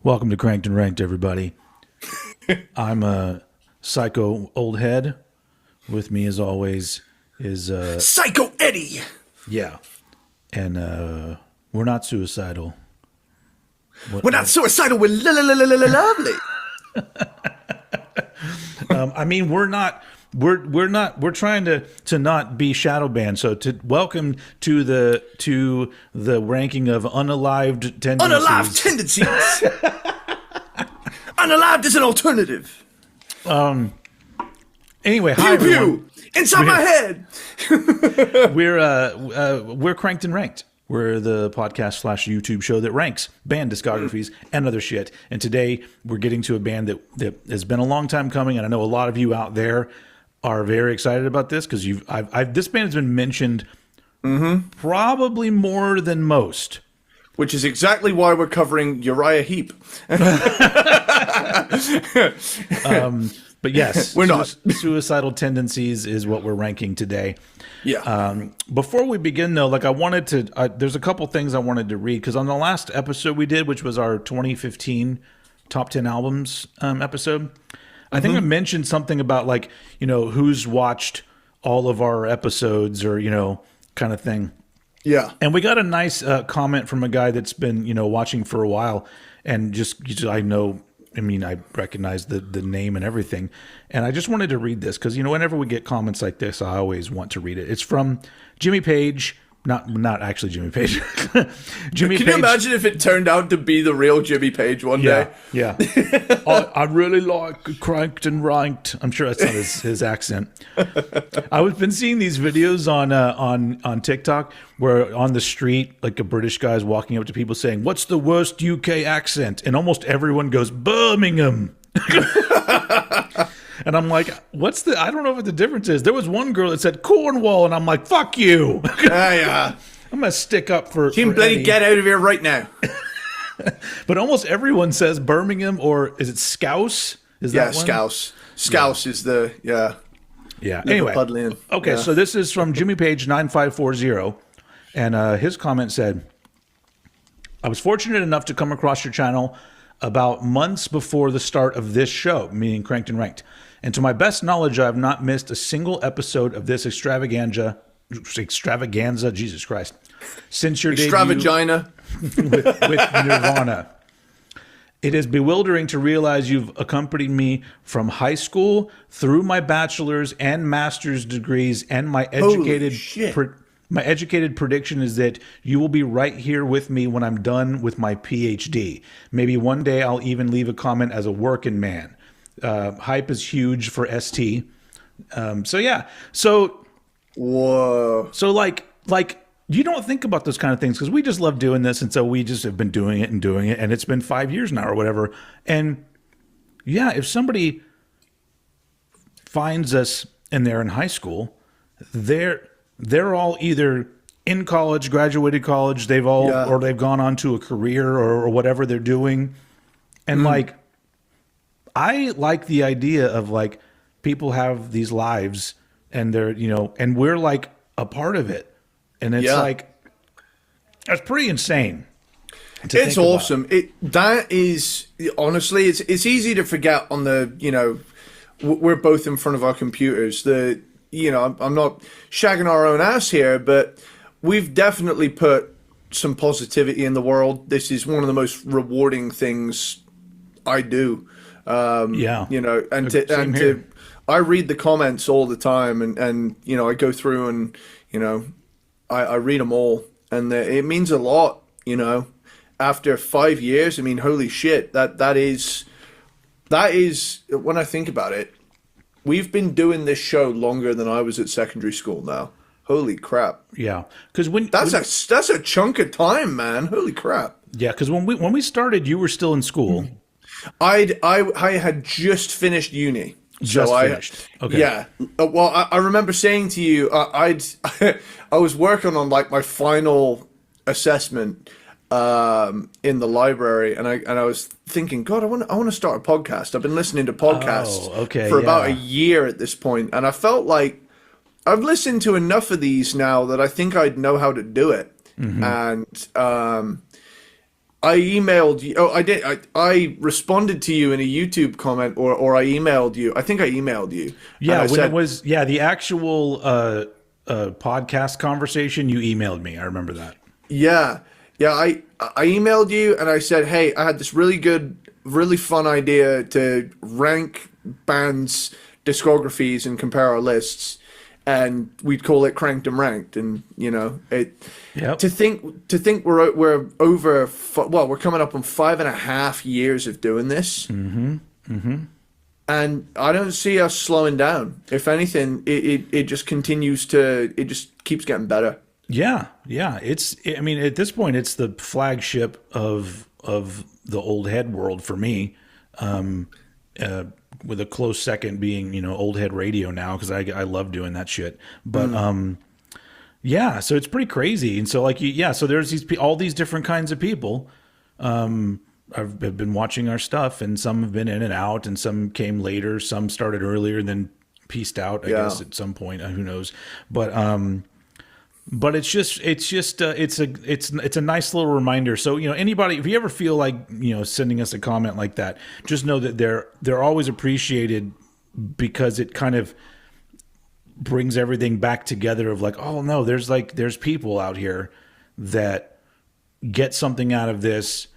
Welcome to Cranked and Ranked, everybody. I'm a psycho old head. With me, as always, is Psycho Eddie. yeah, and we're not suicidal. We're not suicidal. We're lovely. I mean, we're not. We're not. We're trying to not be shadow banned. So to welcome to the ranking of unalived tendencies. Unalived tendencies. Unalived is an alternative. Anyway, hi Pew everyone. pew. Inside my head. We're Cranked and Ranked. We're the podcast / YouTube show that ranks band discographies and other shit. And today we're getting to a band that has been a long time coming, and I know a lot of you out there are very excited about this because this band has been mentioned probably more than most. Which is exactly why we're covering Uriah Heep. But yes, We're not. Suicidal Tendencies is what we're ranking today. Yeah. Before we begin, though, like I wanted to, there's a couple things I wanted to read because on the last episode we did, which was our 2015 top 10 albums episode, I think I mentioned something about like, who's watched all of our episodes or, kind of thing. Yeah. And we got a nice comment from a guy that's been, watching for a while and I recognize the name and everything. And I just wanted to read this because, whenever we get comments like this, I always want to read it. It's from Jimmy Page. Not actually Jimmy Page. Jimmy Can Page. you imagine if it turned out to be the real Jimmy Page one day? Yeah. I really like Cranked and Ranked. I'm sure that's not his accent. I've been seeing these videos on TikTok where on the street, like a British guy's walking up to people saying, "What's the worst UK accent?" And almost everyone goes, "Birmingham." And I'm like, I don't know what the difference is. There was one girl that said Cornwall, and I'm like, fuck you. Yeah. I'm going to stick up for Team bloody Eddie. get out of here right now. But almost everyone says Birmingham, or is it Scouse? Is that one? Scouse. Scouse is the, Yeah. Anyway. Liverpudlian. Okay, Yeah. so this is from Jimmy Page 9540, and his comment said, I was fortunate enough to come across your channel about months before the start of this show, meaning Cranked and Ranked. And to my best knowledge, I have not missed a single episode of this extravaganza, Jesus Christ, since your debut Extravagina. with Nirvana. It is bewildering to realize you've accompanied me from high school through my bachelor's and master's degrees, and my educated shit. my educated prediction is that you will be right here with me when I'm done with my PhD. Maybe one day I'll even leave a comment as a working man. Hype is huge for ST. So like you don't think about those kind of things because we just love doing this, and so we just have been doing it, and it's been 5 years now or whatever. And yeah, if somebody finds us and they're in high school, they're all either in college, graduated college, or they've gone on to a career or whatever they're doing. And like, I like the idea of like people have these lives and they're, and we're like a part of it. And it's like, that's pretty insane. It's awesome. That is, honestly, it's easy to forget on the, we're both in front of our computers. I'm not shagging our own ass here, but we've definitely put some positivity in the world. This is one of the most rewarding things I do. I read the comments all the time, and I go through and I read them all, and it means a lot. After 5 years, I mean, holy shit, that is when I think about it. We've been doing this show longer than I was at secondary school now. Holy crap! Yeah, because that's a chunk of time, man. Holy crap! Yeah, because when we started, you were still in school. I had just finished uni. Finished. Okay. Yeah. Well, I remember saying to you, I was working on like my final assessment in the library, and I was thinking, God, I want to start a podcast. I've been listening to podcasts for about a year at this point, and I felt like I've listened to enough of these now that I think I'd know how to do it. And I emailed you. Oh, I did. I responded to you in a YouTube comment, or I emailed you. I think I emailed you. Yeah, when it was the actual podcast conversation, you emailed me. I remember that. Yeah, yeah. I emailed you and I said, hey, I had this really good, really fun idea to rank bands' discographies and compare our lists, and we'd call it Cranked and Ranked. And you know, Yep. to think we're over. Well, we're coming up on 5.5 years of doing this. Mm-hmm. Mm-hmm. And I don't see us slowing down. If anything, it just continues to, it just keeps getting better. Yeah, yeah. I mean, at this point, it's the flagship of the old head world for me. With a close second being, you know, old head radio now, because I love doing that shit. But yeah, so it's pretty crazy. And so like, so there's all these different kinds of people. I've been watching our stuff, and some have been in and out, and some came later, some started earlier and then pieced out, I guess, at some point. Who knows? But it's a nice little reminder. So, you know, anybody, if you ever feel like, you know, sending us a comment like that, just know that they're always appreciated, because it kind of brings everything back together of like, oh no, there's people out here that get something out of this.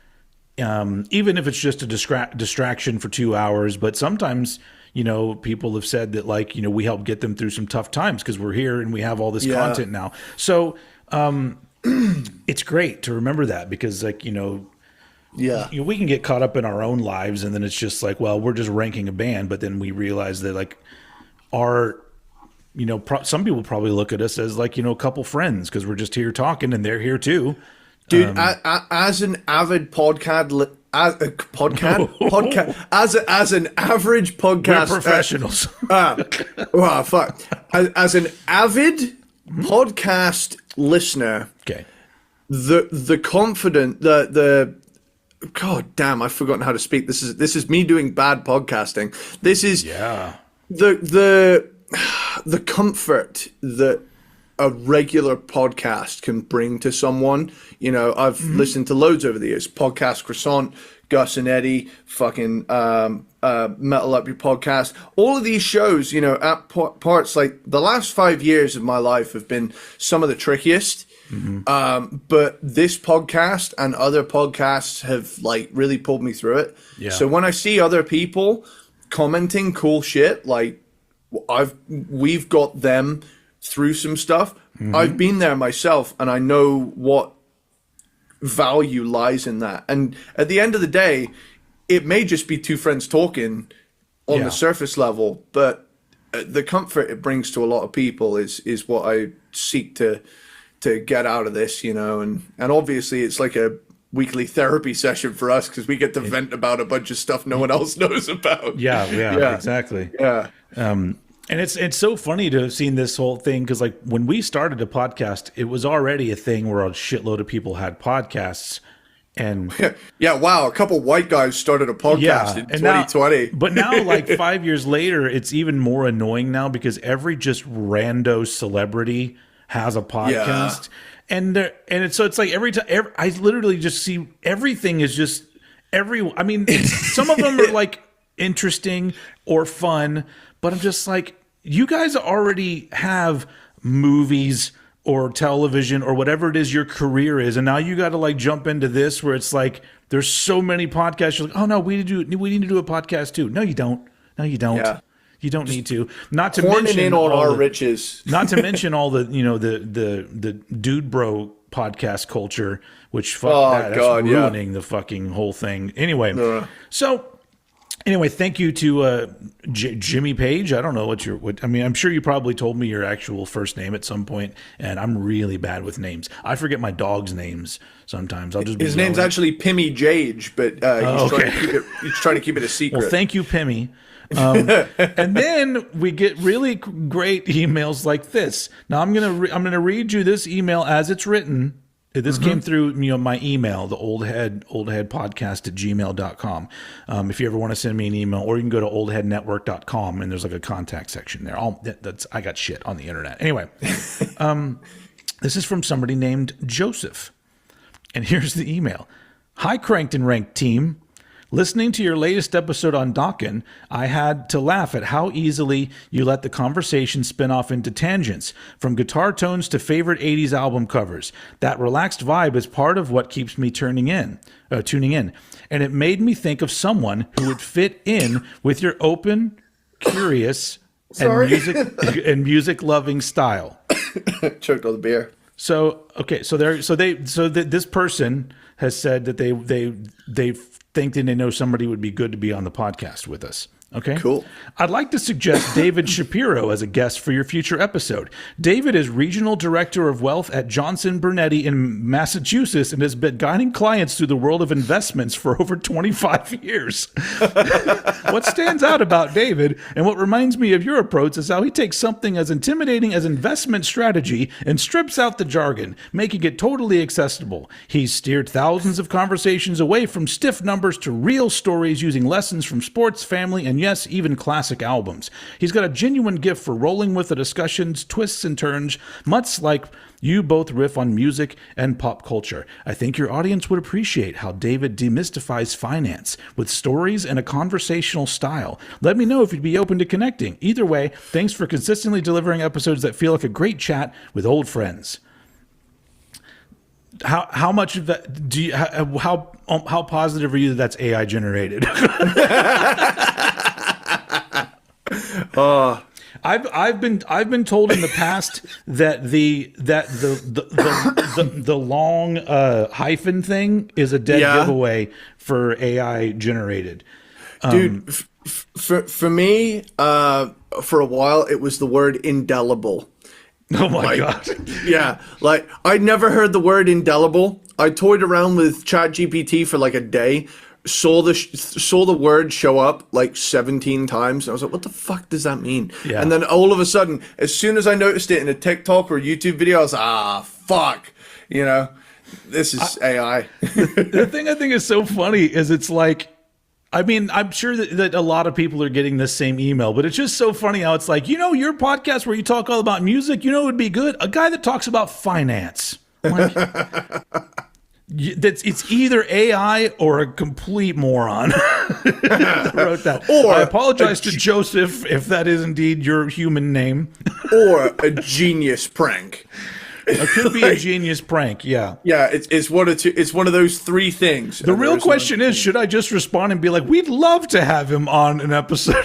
Even if it's just a distraction for 2 hours, but sometimes, you know, people have said that, like, you know, we help get them through some tough times because we're here and we have all this content now. So it's great to remember that, because, like, you know, we can get caught up in our own lives, and then it's just like, well, we're just ranking a band, but then we realize that, like, you know, some people probably look at us as, like, you know, a couple friends, because we're just here talking and they're here too. Dude, as an avid podcast, as an average podcast, we're professionals. Fuck. As an avid podcast listener, Okay. the confident, the God damn, I've forgotten how to speak. This is me doing bad podcasting. This is the comfort that a regular podcast can bring to someone. You know, I've listened to loads over the years. Podcast Croissant, Gus and Eddie, fucking Metal Up Your Podcast. All of these shows, you know, at parts, like, the last 5 years of my life have been some of the trickiest. But this podcast and other podcasts have, like, really pulled me through it. Yeah. So when I see other people commenting cool shit, like, we've got them through some stuff. I've been there myself, and I know what value lies in that. And at the end of the day, it may just be two friends talking on the surface level, but the comfort it brings to a lot of people is what I seek to get out of this, you know. And obviously it's like a weekly therapy session for us, because we get to vent about a bunch of stuff no one else knows about. Yeah, exactly. Yeah. And it's so funny to have seen this whole thing, because, like, when we started a podcast, it was already a thing where a shitload of people had podcasts. And wow, a couple white guys started a podcast in 2020. But now, like, 5 years later, it's even more annoying now, because every just rando celebrity has a podcast. It's like every time I literally just see everything is just I mean, some of them are like interesting or fun, but I'm just like, you guys already have movies or television or whatever it is your career is, and now you got to, like, jump into this where it's like there's so many podcasts. You're like, oh no, we need to do a podcast too. No, you don't. Yeah. You don't need to. Not to mention in on our riches. Not to mention all the, you know, the dude bro podcast culture, which that's ruining the fucking whole thing. Anyway, Anyway, thank you to Jimmy Page. I don't know I mean, I'm sure you probably told me your actual first name at some point, and I'm really bad with names. I forget my dog's names sometimes. His name's actually Pimmy Jage, but he's trying to keep it a secret. Well, thank you, Pimmy. And then we get really great emails like this. Now I'm gonna read you this email as it's written. This came through, you know, my email, the oldheadpodcast@gmail.com. If you ever want to send me an email, or you can go to oldheadnetwork.com, and there's like a contact section there. I got shit on the internet. Anyway, this is from somebody named Joseph. And here's the email. Hi, Cranked and Ranked team. Listening to your latest episode on Dokken, I had to laugh at how easily you let the conversation spin off into tangents, from guitar tones to favorite 80s album covers. That relaxed vibe is part of what keeps me tuning in. And it made me think of someone who would fit in with your open, curious, and music-loving style. Choked on the beer. So, okay, this person has said that they think that they know somebody would be good to be on the podcast with us. Okay. Cool. I'd like to suggest David Shapiro as a guest for your future episode. David is Regional Director of Wealth at Johnson Burnetti in Massachusetts and has been guiding clients through the world of investments for over 25 years. What stands out about David and what reminds me of your approach is how he takes something as intimidating as investment strategy and strips out the jargon, making it totally accessible. He's steered thousands of conversations away from stiff numbers to real stories using lessons from sports, family, and yes, even classic albums. He's got a genuine gift for rolling with the discussions, twists and turns, much like you both riff on music and pop culture. I think your audience would appreciate how David demystifies finance with stories and a conversational style. Let me know if you'd be open to connecting. Either way, thanks for consistently delivering episodes that feel like a great chat with old friends. How much of that do you? How positive are you that that's AI generated? I've been told in the past that the long hyphen thing is a dead giveaway for AI generated. Dude, for me, for a while it was the word indelible. Oh my God. Yeah. Like, I'd never heard the word indelible. I toyed around with ChatGPT for like a day, saw the word show up like 17 times. And I was like, what the fuck does that mean? Yeah. And then all of a sudden, as soon as I noticed it in a TikTok or YouTube video, I was like, fuck. You know, this is AI. The thing I think is so funny is it's like, I mean, I'm sure that a lot of people are getting this same email, but it's just so funny how it's like, your podcast where you talk all about music, it would be good. A guy that talks about finance. Like, it's either AI or a complete moron that wrote that. Or I apologize to Joseph if that is indeed your human name. Or a genius prank. It could be a genius prank, yeah. Yeah, it's one of those three things. The real question is, should I just respond and be like, we'd love to have him on an episode?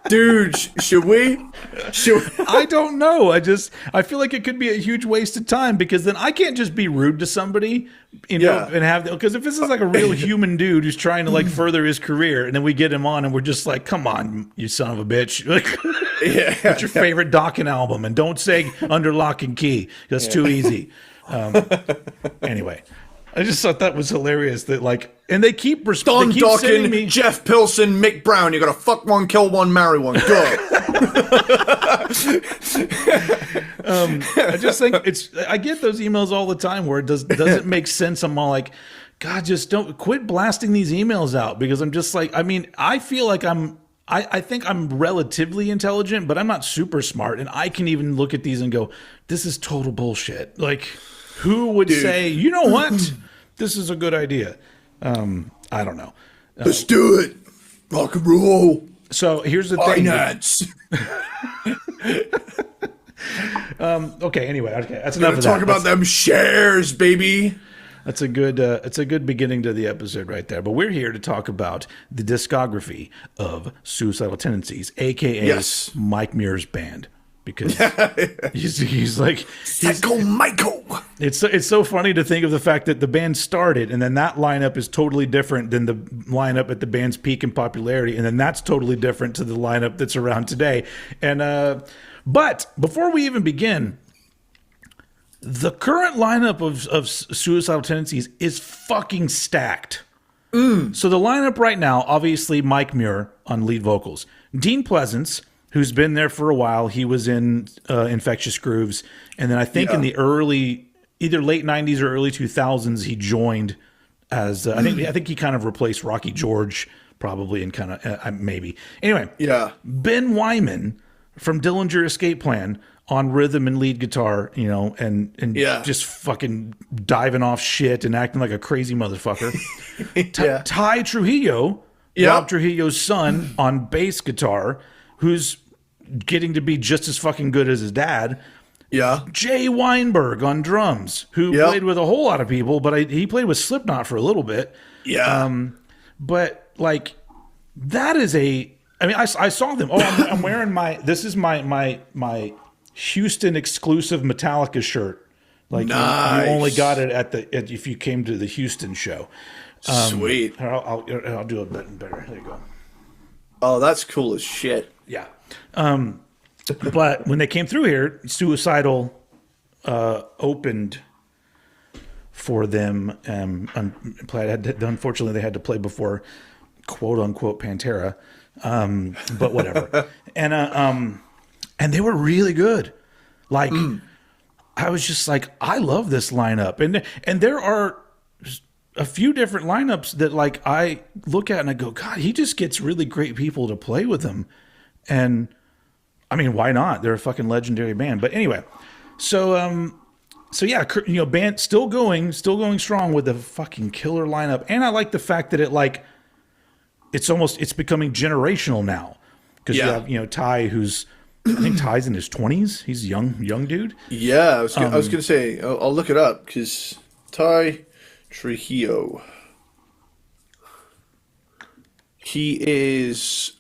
Dude, should we? I don't know. I feel like it could be a huge waste of time because then I can't just be rude to somebody, and have, because if this is like a real human dude who's trying to like further his career, and then we get him on and we're just like, come on, you son of a bitch. Like, what's your favorite Dokken album? And don't say Under Lock and Key. That's too easy. Anyway, I just thought that was hilarious that like, and they keep Don sending Dokken, me Jeff Pilson, Mick Brown. You got to fuck one, kill one, marry one. Go. I just think I get those emails all the time where it doesn't make sense. I'm all like, God, just don't quit blasting these emails out, because I'm just like, I mean, I feel like I think I'm relatively intelligent, but I'm not super smart. And I can even look at these and go, this is total bullshit. Like, who would say, you know what? This is a good idea. I don't know. Let's do it. Rock and roll. So here's the thing. Finance. Okay, anyway, okay. That's enough of that. Talk about them shares, baby. It's a good beginning to the episode right there. But we're here to talk about the discography of Suicidal Tendencies, aka Mike Muir's band, because he's Psycho Michael. It's so funny to think of the fact that the band started, and then that lineup is totally different than the lineup at the band's peak in popularity, and then that's totally different to the lineup that's around today. And but before we even begin, the current lineup of Suicidal Tendencies is fucking stacked. So the lineup right now, obviously Mike Muir on lead vocals. Dean Pleasance, who's been there for a while. He was in Infectious Grooves. And then I think in the either late 90s or early 2000s, he joined as, I think he kind of replaced Rocky George probably, and kind of, maybe. Anyway, Ben Wyman from Dillinger Escape Plan on rhythm and lead guitar, and Yeah. just fucking diving off shit and acting like a crazy motherfucker. Yeah. Ty Trujillo, Yep. Rob Trujillo's son, on bass guitar, who's getting to be just as fucking good as his dad. Yeah. Jay Weinberg on drums, who Yep. played with a whole lot of people, but he played with Slipknot for a little bit. Yeah. But like, that is I saw them. Oh, I'm wearing this is my Houston exclusive Metallica shirt. Like, Nice. you only got it if you came to the Houston show. Sweet. I'll do a bit better. There you go. Oh, that's cool as shit. Yeah. But when they came through here, Suicidal opened for them. Unfortunately, they had to play before "quote unquote" Pantera, but whatever. And they were really good. Like, I was just like, I love this lineup, and there are a few different lineups that like I look at and I go, God, he just gets really great people to play with him, and I mean, why not? They're a fucking legendary band. But anyway, so yeah, band still going strong with a fucking killer lineup. And I like the fact that it's becoming generational now. Because you have, Ty, who's, I think Ty's in his 20s. He's a young dude. Yeah, I was gonna say I'll look it up because Ty Trujillo. He is.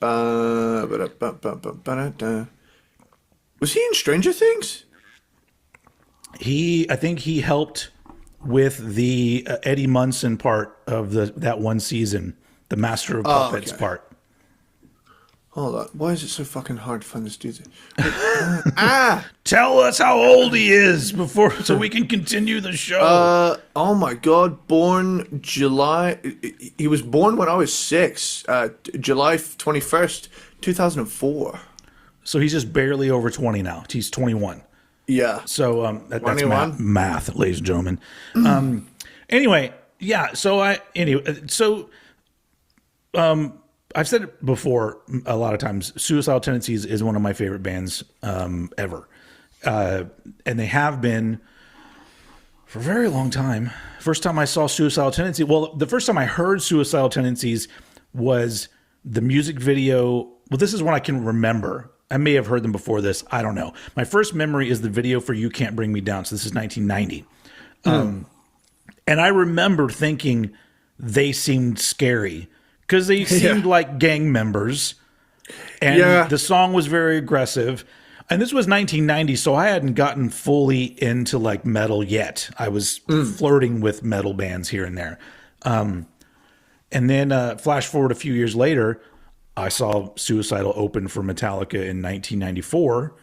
Was he in Stranger Things? I think he helped with the Eddie Munson part of that one season, the Master of Puppets part. Hold on. Why is it so fucking hard to find this dude? Tell us how old he is so we can continue the show. Oh my God! Born July. He was born when I was 6. July 21st, 2004. So he's just barely over 20 now. He's 21. Yeah. So that's 21? math, ladies and gentlemen. Anyway, yeah. So I've said it before a lot of times. Suicidal Tendencies is one of my favorite bands ever, and they have been for a very long time. First time I saw Suicidal Tendencies, the first time I heard Suicidal Tendencies was the music video. Well, this is one I can remember. I may have heard them before this. I don't know. My first memory is the video for "You Can't Bring Me Down." So this is 1990, and I remember thinking they seemed scary. Because they seemed like gang members, and the song was very aggressive. And this was 1990, so I hadn't gotten fully into like metal yet. I was flirting with metal bands here and there. And then flash forward a few years later, I saw Suicidal open for Metallica in 1994,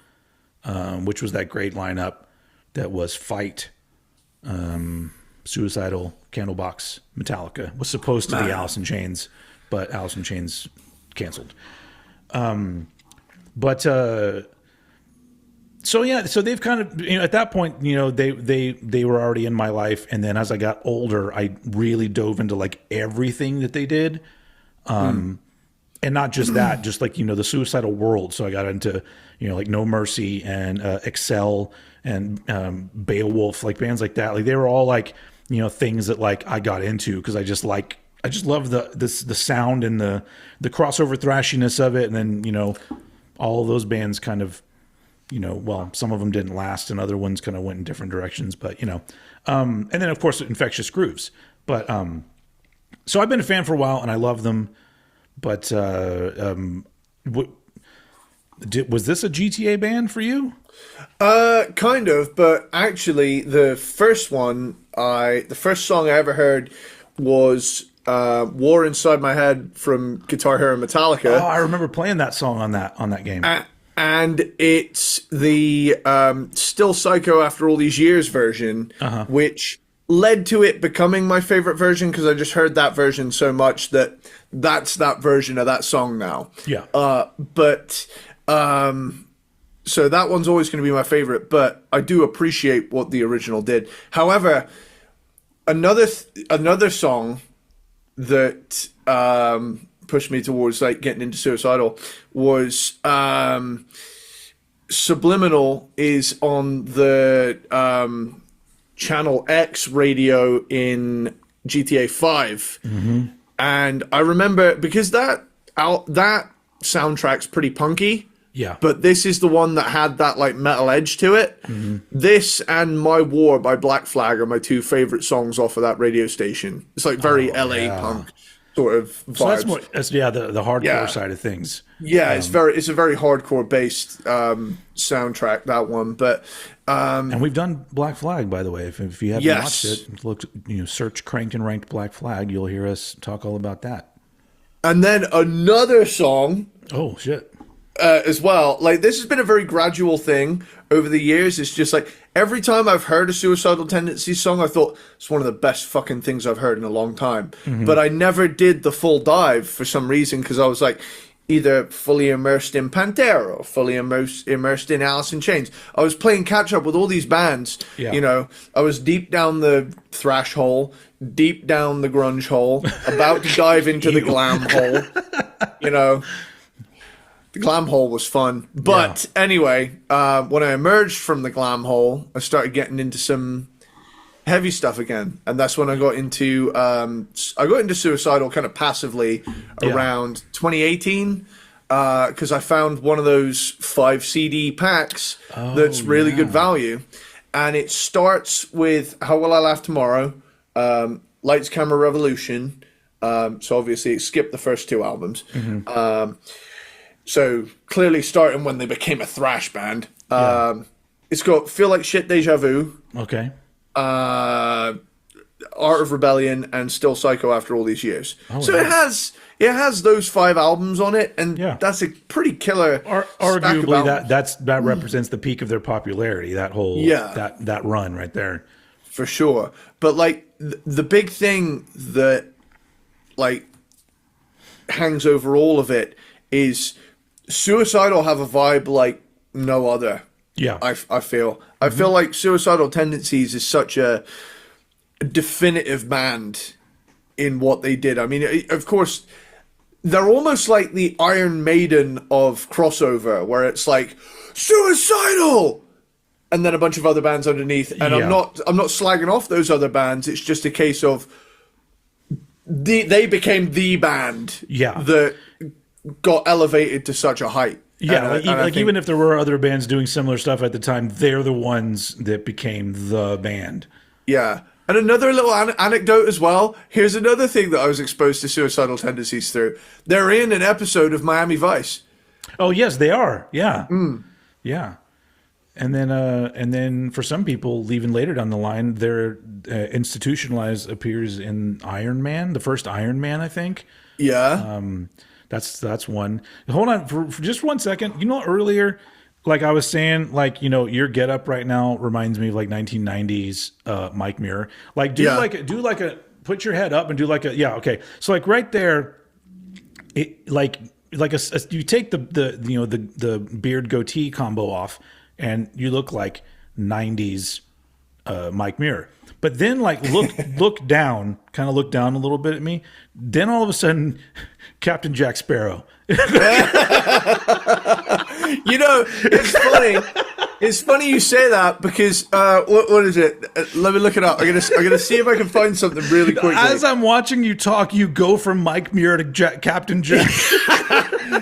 which was that great lineup that was Fight, Suicidal, Candlebox, Metallica. Was supposed to be Alice in Chains, but Alice in Chains canceled. So they've kind of, at that point, they were already in my life. And then as I got older, I really dove into like everything that they did. And not just that, just like, the Suicidal World. So I got into, like No Mercy and Excel and Beowulf, like bands like that. Like they were all like, things that like I got into because I just love the sound and the crossover thrashiness of it. And then, all of those bands kind of, some of them didn't last and other ones kind of went in different directions, but, and then of course Infectious Grooves. But, so I've been a fan for a while and I love them, but, was this a GTA band for you? Kind of, but actually the first song I ever heard was War Inside My Head from Guitar Hero Metallica. Oh, I remember playing that song on that game. And it's the Still Psycho After All These Years version, which led to it becoming my favorite version because I just heard that version so much that's that version of that song now. Yeah. So that one's always going to be my favorite, but I do appreciate what the original did. However, another song that pushed me towards like getting into Suicidal was Subliminal is on the Channel X radio in GTA 5. And I remember, because that soundtrack's pretty punky. Yeah. But this is the one that had that like metal edge to it. This and My War by Black Flag are my two favorite songs off of that radio station. It's like very LA punk sort of vibes. So that's more, the hardcore side of things. Yeah, it's a very hardcore based soundtrack, that one. But and we've done Black Flag, by the way. If you haven't watched it, look, search Cranked and Ranked Black Flag. You'll hear us talk all about that. And then another song. Oh shit. As well, like, this has been a very gradual thing over the years. It's just like every time I've heard a Suicidal Tendencies song, I thought it's one of the best fucking things I've heard in a long time. But I never did the full dive for some reason, because I was like either fully immersed in Pantera or fully immersed in Alice in Chains. I was playing catch up with all these bands. I was deep down the thrash hole, deep down the grunge hole, about to dive into the glam hole. The glam hole was fun. But anyway, when I emerged from the glam hole, I started getting into some heavy stuff again. And that's when I got into Suicidal kind of passively around 2018, because I found one of those 5 CD packs that's really good value. And it starts with How Will I Laugh Tomorrow, Lights, Camera, Revolution. So obviously it skipped the first 2 albums. So clearly starting when they became a thrash band. It's got Feel Like Shit, Deja Vu. Okay. Art of Rebellion, and Still Psycho After All These Years. It has those 5 albums on it, and that's a pretty killer. Arguably, that represents the peak of their popularity. That whole that run right there, for sure. But like the big thing that like hangs over all of it is Suicidal have a vibe like no other. I feel like Suicidal Tendencies is such a definitive band in what they did. I mean, of course, they're almost like the Iron Maiden of crossover, where it's like Suicidal and then a bunch of other bands underneath. And I'm not slagging off those other bands. It's just a case of they became the band that got elevated to such a height. Even if there were other bands doing similar stuff at the time, they're the ones that became the band. Yeah. And another little anecdote as well. Here's another thing that I was exposed to Suicidal Tendencies through. They're in an episode of Miami Vice. Oh, yes, they are. Yeah. Yeah. And then for some people, even later down the line, their Institutionalized appears in Iron Man, the first Iron Man, I think. Yeah. That's one. Hold on for just 1 second. Earlier, like I was saying, like, your get up right now reminds me of like 1990s Mike Muir. Like put your head up and do like a okay. So like right there, it you take the beard goatee combo off, and you look like 90s Mike Muir. But then look down, kind of look down a little bit at me. Then all of a sudden, Captain Jack Sparrow. It's funny. It's funny you say that, because what is it? Let me look it up. I'm gonna see if I can find something really quickly. As I'm watching you talk, you go from Mike Muir to Captain Jack.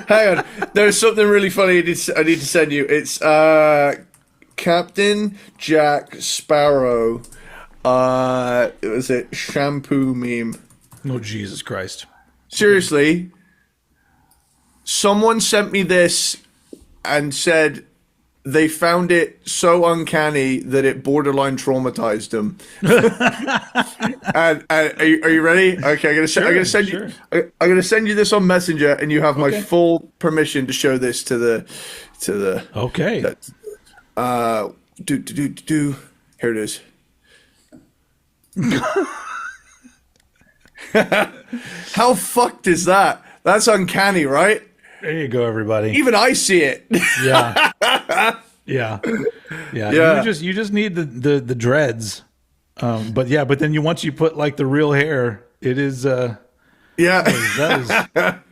Hang on, there's something really funny I need to send you. It's Captain Jack Sparrow. It was a shampoo meme. Oh, Jesus Christ. Seriously, someone sent me this and said they found it so uncanny that it borderline traumatized them. and are you ready? Okay, I'm gonna send you this on Messenger, and you have my full permission to show this to the. Okay. Here it is. How fucked is that? That's uncanny, right? There you go, everybody. Even I see it. Yeah. You just need the dreads. But then once you put like the real hair, it is. Yeah. That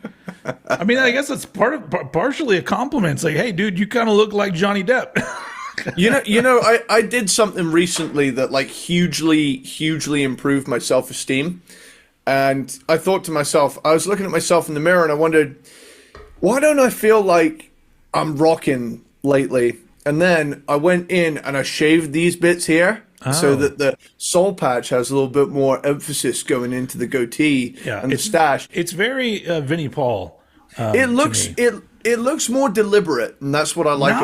I mean, I guess it's partially a compliment. It's like, hey, dude, you kind of look like Johnny Depp. I did something recently that like hugely improved my self-esteem. And I thought to myself, I was looking at myself in the mirror and I wondered, why don't I feel like I'm rocking lately? And then I went in and I shaved these bits here so that the soul patch has a little bit more emphasis going into the goatee and the stash. It's very Vinnie Paul. It looks more deliberate, and that's what I like.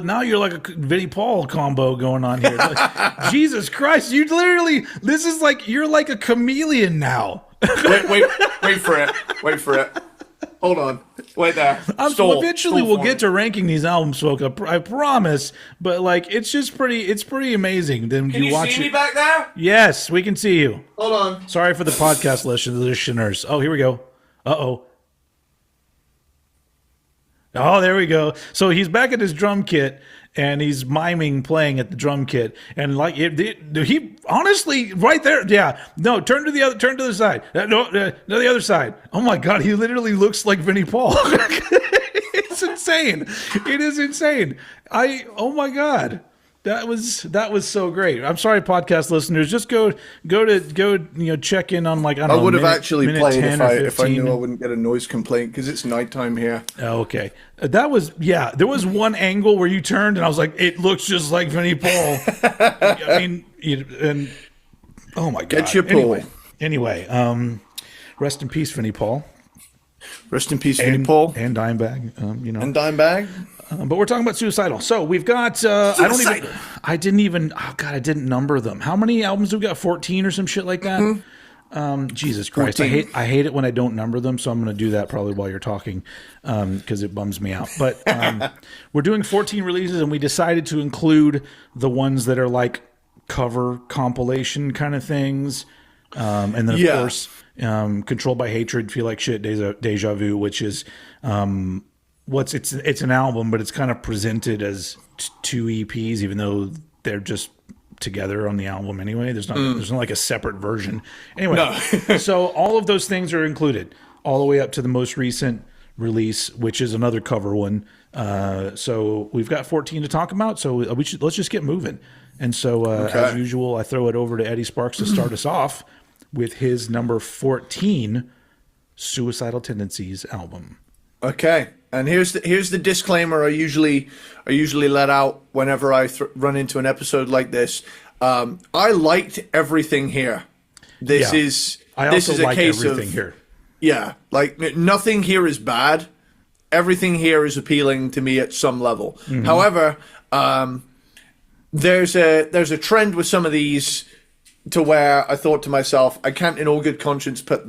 Now you're like a Vinnie Paul combo going on here. Like, Jesus Christ, you literally you're like a chameleon now. Wait for it. Hold on. Wait there. Eventually we'll get to ranking these albums, folks. I promise. But like, it's pretty amazing. Then Can you see me back there? Yes, we can see you. Hold on. Sorry for the podcast listeners. Oh, here we go. Uh-oh. Oh, there we go. So he's back at his drum kit, and he's miming playing at the drum kit, and like he honestly right there, yeah. No, turn to the side. No, the other side. Oh my God, he literally looks like Vinnie Paul. It's insane. It is insane. Oh my God. That was so great. I'm sorry, podcast listeners. Just go check in on like I would have actually played if I knew I wouldn't get a noise complaint because it's nighttime here. Oh, okay, there was one angle where you turned and I was like, it looks just like Vinnie Paul. I mean, and oh my God, get your pull. Anyway, rest in peace, Vinnie Paul. Rest in peace, Vinnie Paul and Dimebag. And Dimebag. But we're talking about Suicidal. So we've got, I didn't number them. How many albums do we got? 14 or some shit like that? Mm-hmm. Jesus Christ. 14. I hate it when I don't number them. So I'm going to do that probably while you're talking, because it bums me out. But we're doing 14 releases and we decided to include the ones that are like cover compilation kind of things. And then of course, Controlled by Hatred, Feel Like Shit, Deja Vu, which is, it's an album, but it's kind of presented as two EPs, even though they're just together on the album anyway. There's not like a separate version. Anyway, no. So all of those things are included all the way up to the most recent release, which is another cover one. So we've got 14 to talk about. So let's just get moving. And so as usual, I throw it over to Eddie Sparxx to start us off with his number 14 Suicidal Tendencies album. Okay. And here's the disclaimer I usually let out whenever I run into an episode like this. I liked everything here. This is a case of here. Yeah, like nothing here is bad. Everything here is appealing to me at some level. Mm-hmm. However, there's a trend with some of these to where I thought to myself, I can't in all good conscience put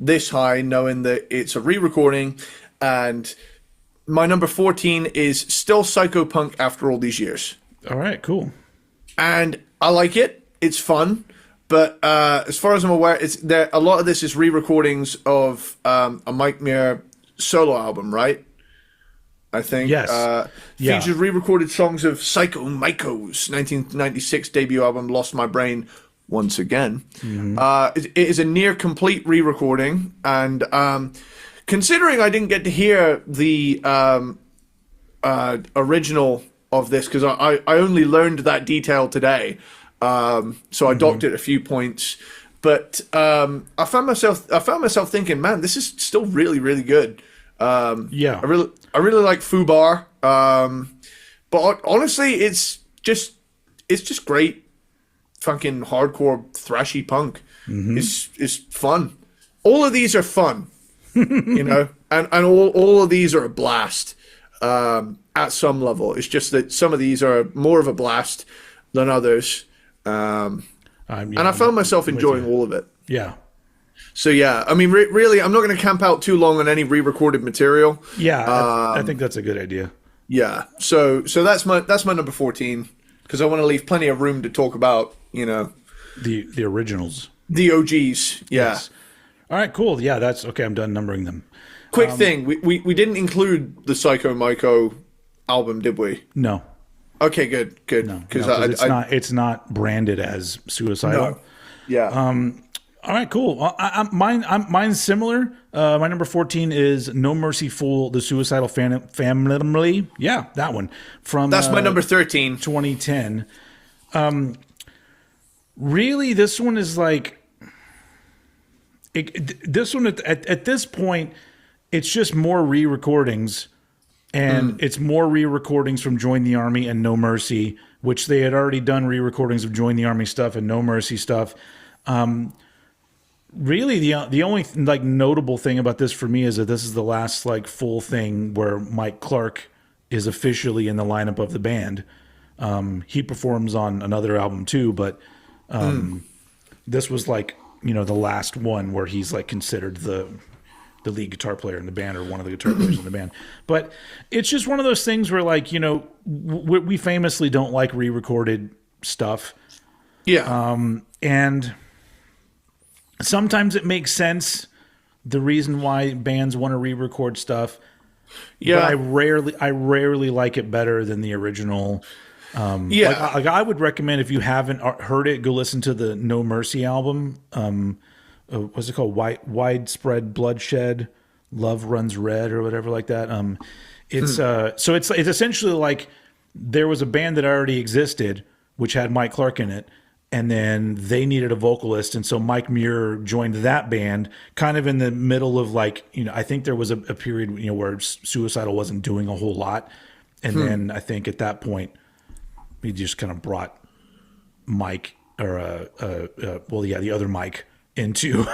this high, knowing that it's a re-recording. And my number 14 is still psychopunk after all these years. All right, cool. And I like it. It's fun. But as far as I'm aware, a lot of this is re-recordings of a Mike Muir solo album, right? I think. Yes. Features re-recorded songs of Psycho Myko's 1996 debut album, Lost My Brain, once again. Mm-hmm. It is a near complete re-recording. And considering I didn't get to hear the original of this, because I only learned that detail today, so I docked it a few points. But I found myself thinking, man, this is still really, really good. I really like Fubar. But honestly, it's just great, fucking hardcore thrashy punk. Mm-hmm. It's fun. All of these are fun. And all of these are a blast at some level. It's just that some of these are more of a blast than others. And I found myself enjoying all of it. Yeah. So yeah, I mean, really, I'm not going to camp out too long on any re-recorded material. Yeah, I think that's a good idea. Yeah. So that's my number 14, because I want to leave plenty of room to talk about, the originals, the OGs. Yeah. Yes. All right, cool. Yeah, that's okay. I'm done numbering them. Quick thing, we didn't include the Psycho Myko album, did we? No. Okay, good. No, because it's not branded as Suicidal. No. Yeah. All right, cool. Mine's similar. My number 14 is No Mercy Fool, the Suicidal Family. Yeah, that one from That's my number 13. 2010. Really, this one is like this one at this point. It's just more re-recordings, and it's more re-recordings from Join the Army and No Mercy, which they had already done re-recordings of Join the Army stuff and No Mercy stuff. Really, the only like notable thing about this for me is that this is the last like full thing where Mike Clark is officially in the lineup of the band. He performs on another album too, but this was like, you know, the last one where he's like considered the lead guitar player in the band or one of the guitar players in the band. But it's just one of those things where, like, you know, we famously don't like re-recorded stuff. Yeah. And sometimes it makes sense, the reason why bands want to re-record stuff. Yeah. But I rarely like it better than the original. Yeah. Like I would recommend, if you haven't heard it, go listen to the No Mercy album. What's it called? Widespread Bloodshed, Love Runs Red, or whatever like that. So it's essentially like there was a band that already existed, which had Mike Clark in it, and then they needed a vocalist, and so Mike Muir joined that band, kind of in the middle of, like, you know, I think there was a period, you know, where Suicidal wasn't doing a whole lot, and then I think at that point he just kind of brought Mike the other Mike into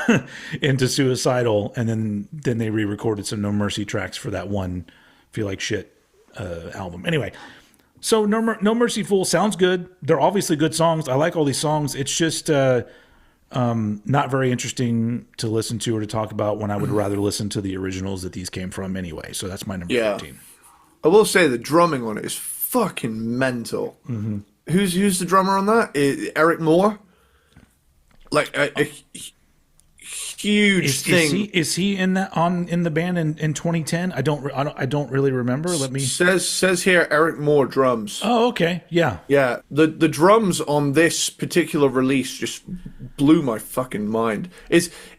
into Suicidal, and then they re-recorded some No Mercy tracks for that one Feel Like Shit album. Anyway, so No Mercy Fool sounds good. They're obviously good songs. I like all these songs. It's just not very interesting to listen to or to talk about, when I would rather listen to the originals that these came from anyway. So that's my number 13. I will say the drumming on it is fucking mental. Who's the drummer on that? Eric Moore? Like a huge thing. Is he in the band in 2010? I don't really remember. Let me says here Eric Moore drums. Oh, okay. Yeah. Yeah. The drums on this particular release just blew my fucking mind.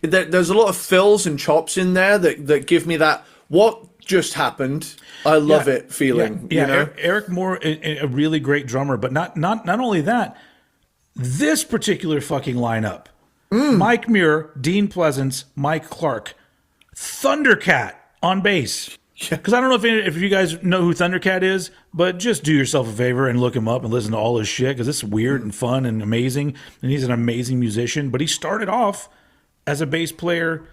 There's a lot of fills and chops in there that give me that what just happened. I love it feeling. Yeah. You know? Eric Moore, a really great drummer, but not only that. This particular fucking lineup: Mike Muir, Dean Pleasance, Mike Clark, Thundercat on bass. Because I don't know if you guys know who Thundercat is, but just do yourself a favor and look him up and listen to all his shit, because it's weird and fun and amazing, and he's an amazing musician. But he started off as a bass player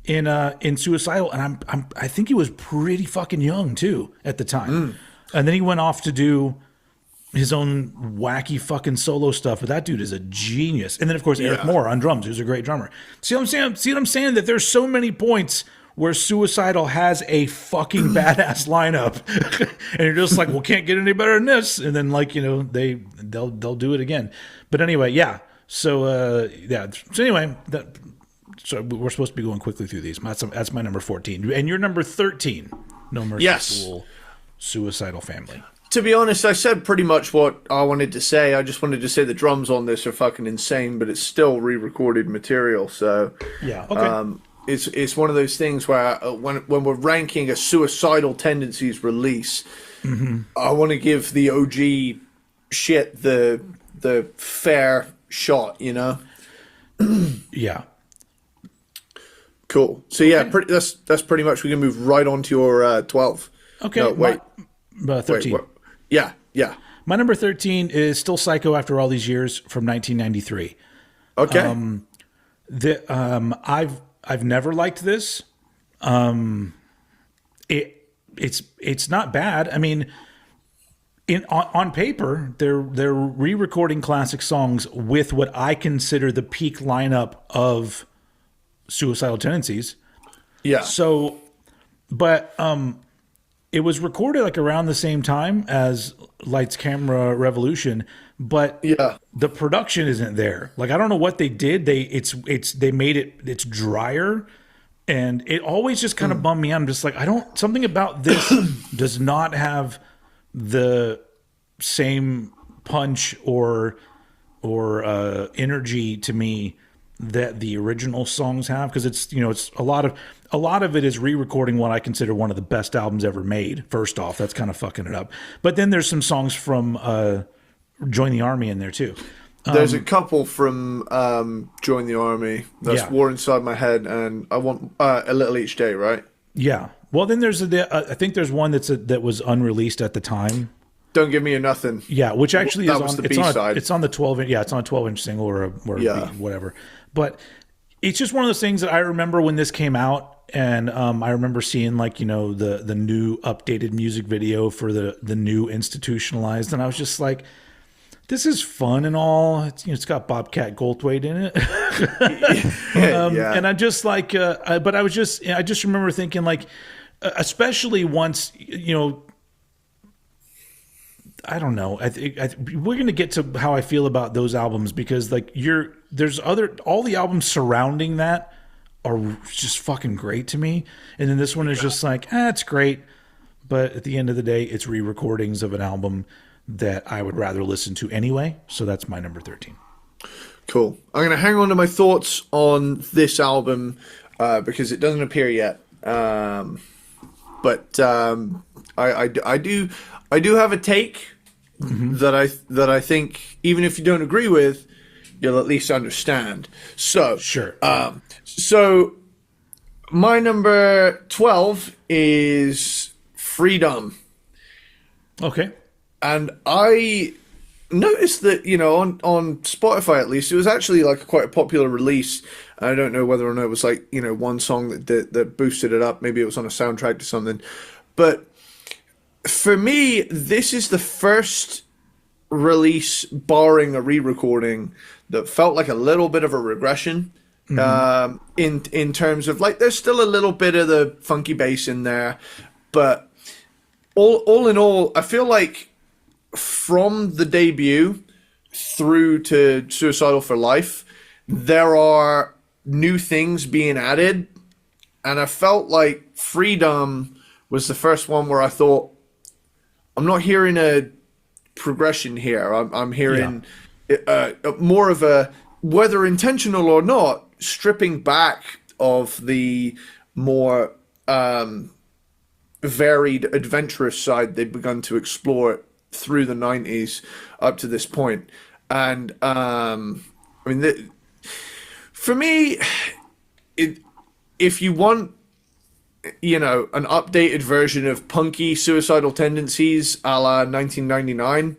in Suicidal, and I think he was pretty fucking young too at the time, and then he went off to do his own wacky fucking solo stuff. But that dude is a genius. And then, of course, Eric Moore on drums, who's a great drummer. See what I'm saying? See what I'm saying? That there's so many points where Suicidal has a fucking badass lineup, and you're just like, well, can't get any better than this. And then, like, you know, they'll do it again. But anyway, yeah. So So anyway, so we're supposed to be going quickly through these. That's my number 14, and your number 13. No Mercy Fool, Suicidal Family. To be honest, I said pretty much what I wanted to say. I just wanted to say the drums on this are fucking insane, but it's still re-recorded material. So yeah, okay. It's one of those things where when we're ranking a Suicidal Tendencies release, I want to give the OG shit the fair shot, you know? Yeah. Cool. So yeah, that's pretty much. We can move right on to your 12. Okay. No, wait. 13. Wait, yeah. My number 13 is still Psycho After All These Years from 1993. Okay. I've never liked this. It's not bad. I mean, on paper, they're re-recording classic songs with what I consider the peak lineup of Suicidal Tendencies. Yeah. So, but it was recorded like around the same time as Lights Camera Revolution, but the production isn't there. Like, I don't know what they did. They made it's drier, and it always just kind of bummed me out. I'm just like, something about this does not have the same punch or energy to me that the original songs have, because it's, it's a lot of it is re-recording what I consider one of the best albums ever made. First off, that's kind of fucking it up. But then there's some songs from Join the Army in there too. There's a couple from Join the Army. That's War Inside My Head, and I Want A Little Each Day, right? Yeah. Well, then there's I think there's one that was unreleased at the time. Don't Give Me a Nothing. Yeah, which actually that was the B-side. It's on the 12-inch. Yeah, it's on a 12-inch single or whatever. But it's just one of those things that I remember when this came out, and I remember seeing the new updated music video for the new Institutionalized, and I was just like, this is fun and all. It's got Bobcat Goldthwait in it. And I'm just like, but I just remember thinking, like, especially once, I don't know. We're going to get to how I feel about those albums, because all the albums surrounding that are just fucking great to me. And then this one is just like, it's great. But at the end of the day, it's re-recordings of an album that I would rather listen to anyway. So that's my number 13. Cool. I'm going to hang on to my thoughts on this album because it doesn't appear yet. But I do have a take that I think, even if you don't agree with, you'll at least understand. So sure. So my number 12 is Freedom. Okay. And I noticed that, on Spotify at least, it was actually like quite a popular release. I don't know whether or not it was like, one song that boosted it up. Maybe it was on a soundtrack to something. But for me, this is the first release, barring a re-recording, that felt like a little bit of a regression. In terms of, like, there's still a little bit of the funky bass in there, but all in all, I feel like from the debut through to Suicidal for Life, there are new things being added, and I felt like Freedom was the first one where I thought, I'm not hearing a progression here. I'm hearing more of a, whether intentional or not, stripping back of the more varied, adventurous side they'd begun to explore through the 90s up to this point. And for me, if you want, an updated version of punky Suicidal Tendencies a la 1999,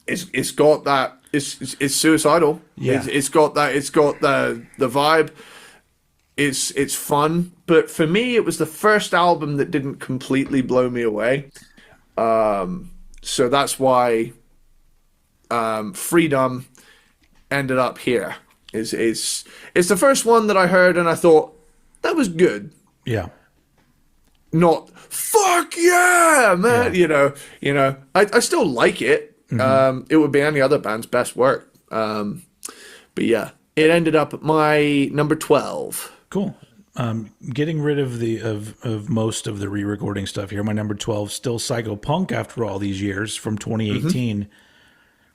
it's got that. It's suicidal. Yeah. It's got that. It's got the vibe. It's fun. But for me, it was the first album that didn't completely blow me away. So that's why Freedom ended up here. It's the first one that I heard and I thought, that was good. Yeah. Not fuck yeah, man. Yeah. I still like it. It would be any other band's best work. But yeah, it ended up at my number 12. Cool. Getting rid of of most of the re-recording stuff here. My number 12, still Psycho Punk after all these years, from 2018.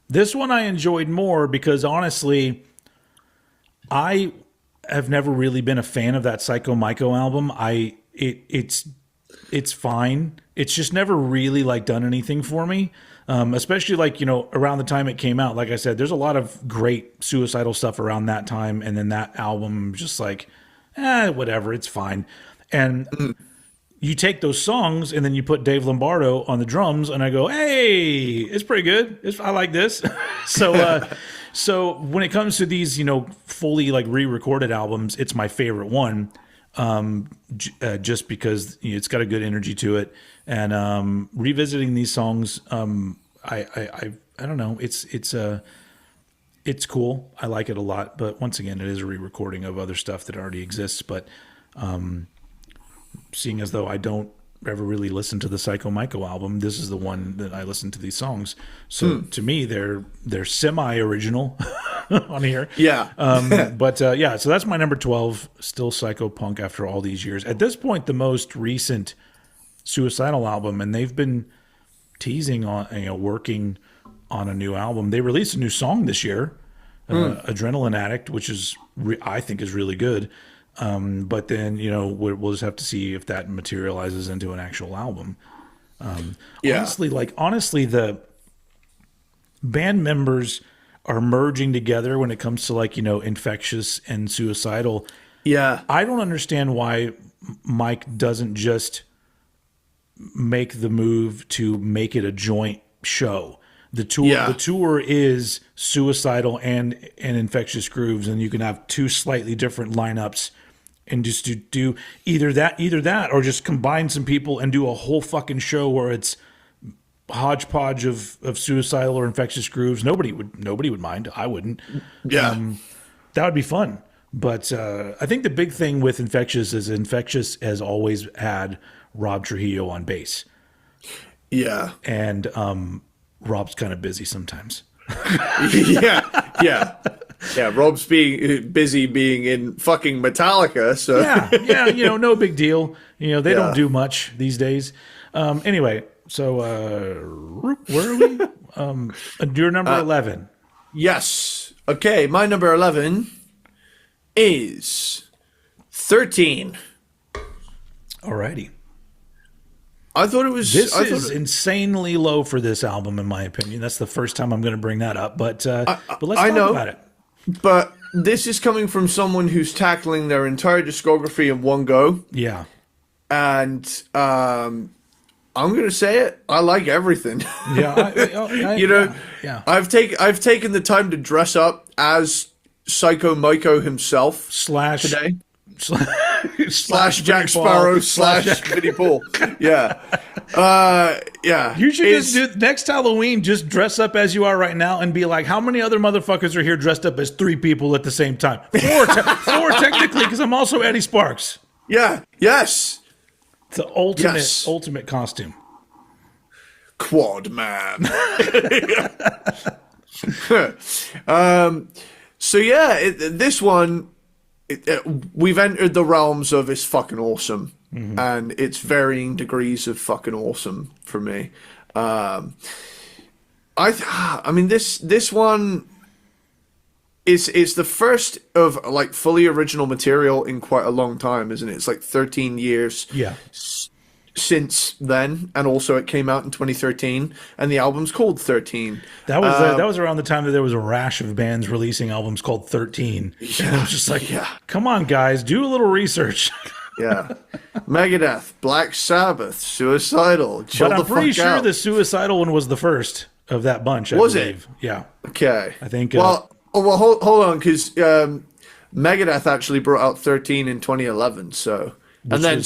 This one I enjoyed more because honestly, I have never really been a fan of that Psycho Myco album. It's fine. It's just never really like done anything for me. Especially like, around the time it came out. Like I said, there's a lot of great suicidal stuff around that time, and then that album just like, whatever, it's fine. And you take those songs and then you put Dave Lombardo on the drums, and I go, hey, it's pretty good. I like this. So when it comes to these, fully like re-recorded albums, it's my favorite one. Just because it's got a good energy to it, and revisiting these songs, I don't know, it's cool. I like it a lot, but once again, it is a re-recording of other stuff that already exists. But seeing as though I don't ever really listen to the Psycho Myco album, this is the one that I listen to these songs. So to me, they're semi-original on here. Yeah. So that's my number 12, still Psycho Punk after all these years. At this point, the most recent Suicidal album, and they've been teasing on, working on a new album. They released a new song this year. Adrenaline Addict, which is I think is really good. But then we'll just have to see if that materializes into an actual album. Honestly, the band members are merging together when it comes to Infectious and Suicidal. Yeah, I don't understand why Mike doesn't just make the move to make it a joint show. The tour is Suicidal and Infectious Grooves, and you can have two slightly different lineups and just do either that or just combine some people and do a whole fucking show where it's hodgepodge of Suicidal or Infectious Grooves. Nobody would mind. I wouldn't. Yeah. That would be fun. But I think the big thing with Infectious is Infectious has always had Rob Trujillo on bass. Yeah. And Rob's kind of busy sometimes. Yeah. Rob's busy being in fucking Metallica. So yeah, no big deal. They don't do much these days. Anyway, so where are we? Your number 11. Yes. Okay, my number 11 is 13. Alrighty. I thought it was. This is insanely low for this album, in my opinion. That's the first time I'm going to bring that up, but let's talk about it. But this is coming from someone who's tackling their entire discography in one go. Yeah, and I'm going to say it. I like everything. Yeah, yeah. I've taken the time to dress up as Psycho Myko himself today. Slash Jack Sparrow slash Vinnie Paul. Yeah. You should just do next Halloween, just dress up as you are right now and be like, how many other motherfuckers are here dressed up as three people at the same time? Four technically, because I'm also Eddie Sparxx. Yeah. Yes. It's the ultimate costume. Quad man. So yeah, this one, we've entered the realms of it's fucking awesome, and it's varying degrees of fucking awesome for me. I mean this one is the first of like fully original material in quite a long time, isn't it? It's like 13 years. Yeah. Since then, and also it came out in 2013, and the album's called 13. That was around the time that there was a rash of bands releasing albums called 13. Yeah, and it was just like, come on, guys, do a little research. Yeah, Megadeth, Black Sabbath, Suicidal. Chill but I'm the pretty fuck sure out. the Suicidal one was the first of that bunch. I believe. Yeah. Okay. I think. Well, hold on, because Megadeth actually brought out 13 in 2011. So, and then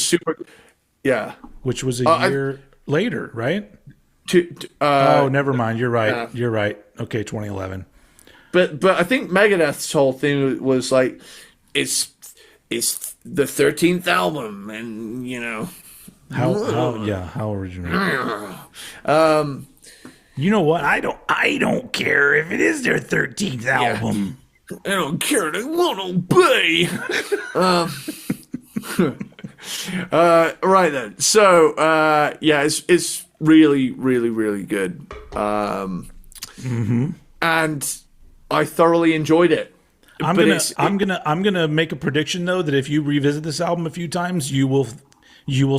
Yeah. Which was a year later, right? Never mind. You're right. You're right. Okay, 2011. But I think Megadeth's whole thing was like, it's the 13th album, and how original. You know what? I don't care if it is their 13th album. I don't care. They won't obey. Right then. So, it's really, really, really good. And I thoroughly enjoyed it. I'm gonna make a prediction though that if you revisit this album a few times, you will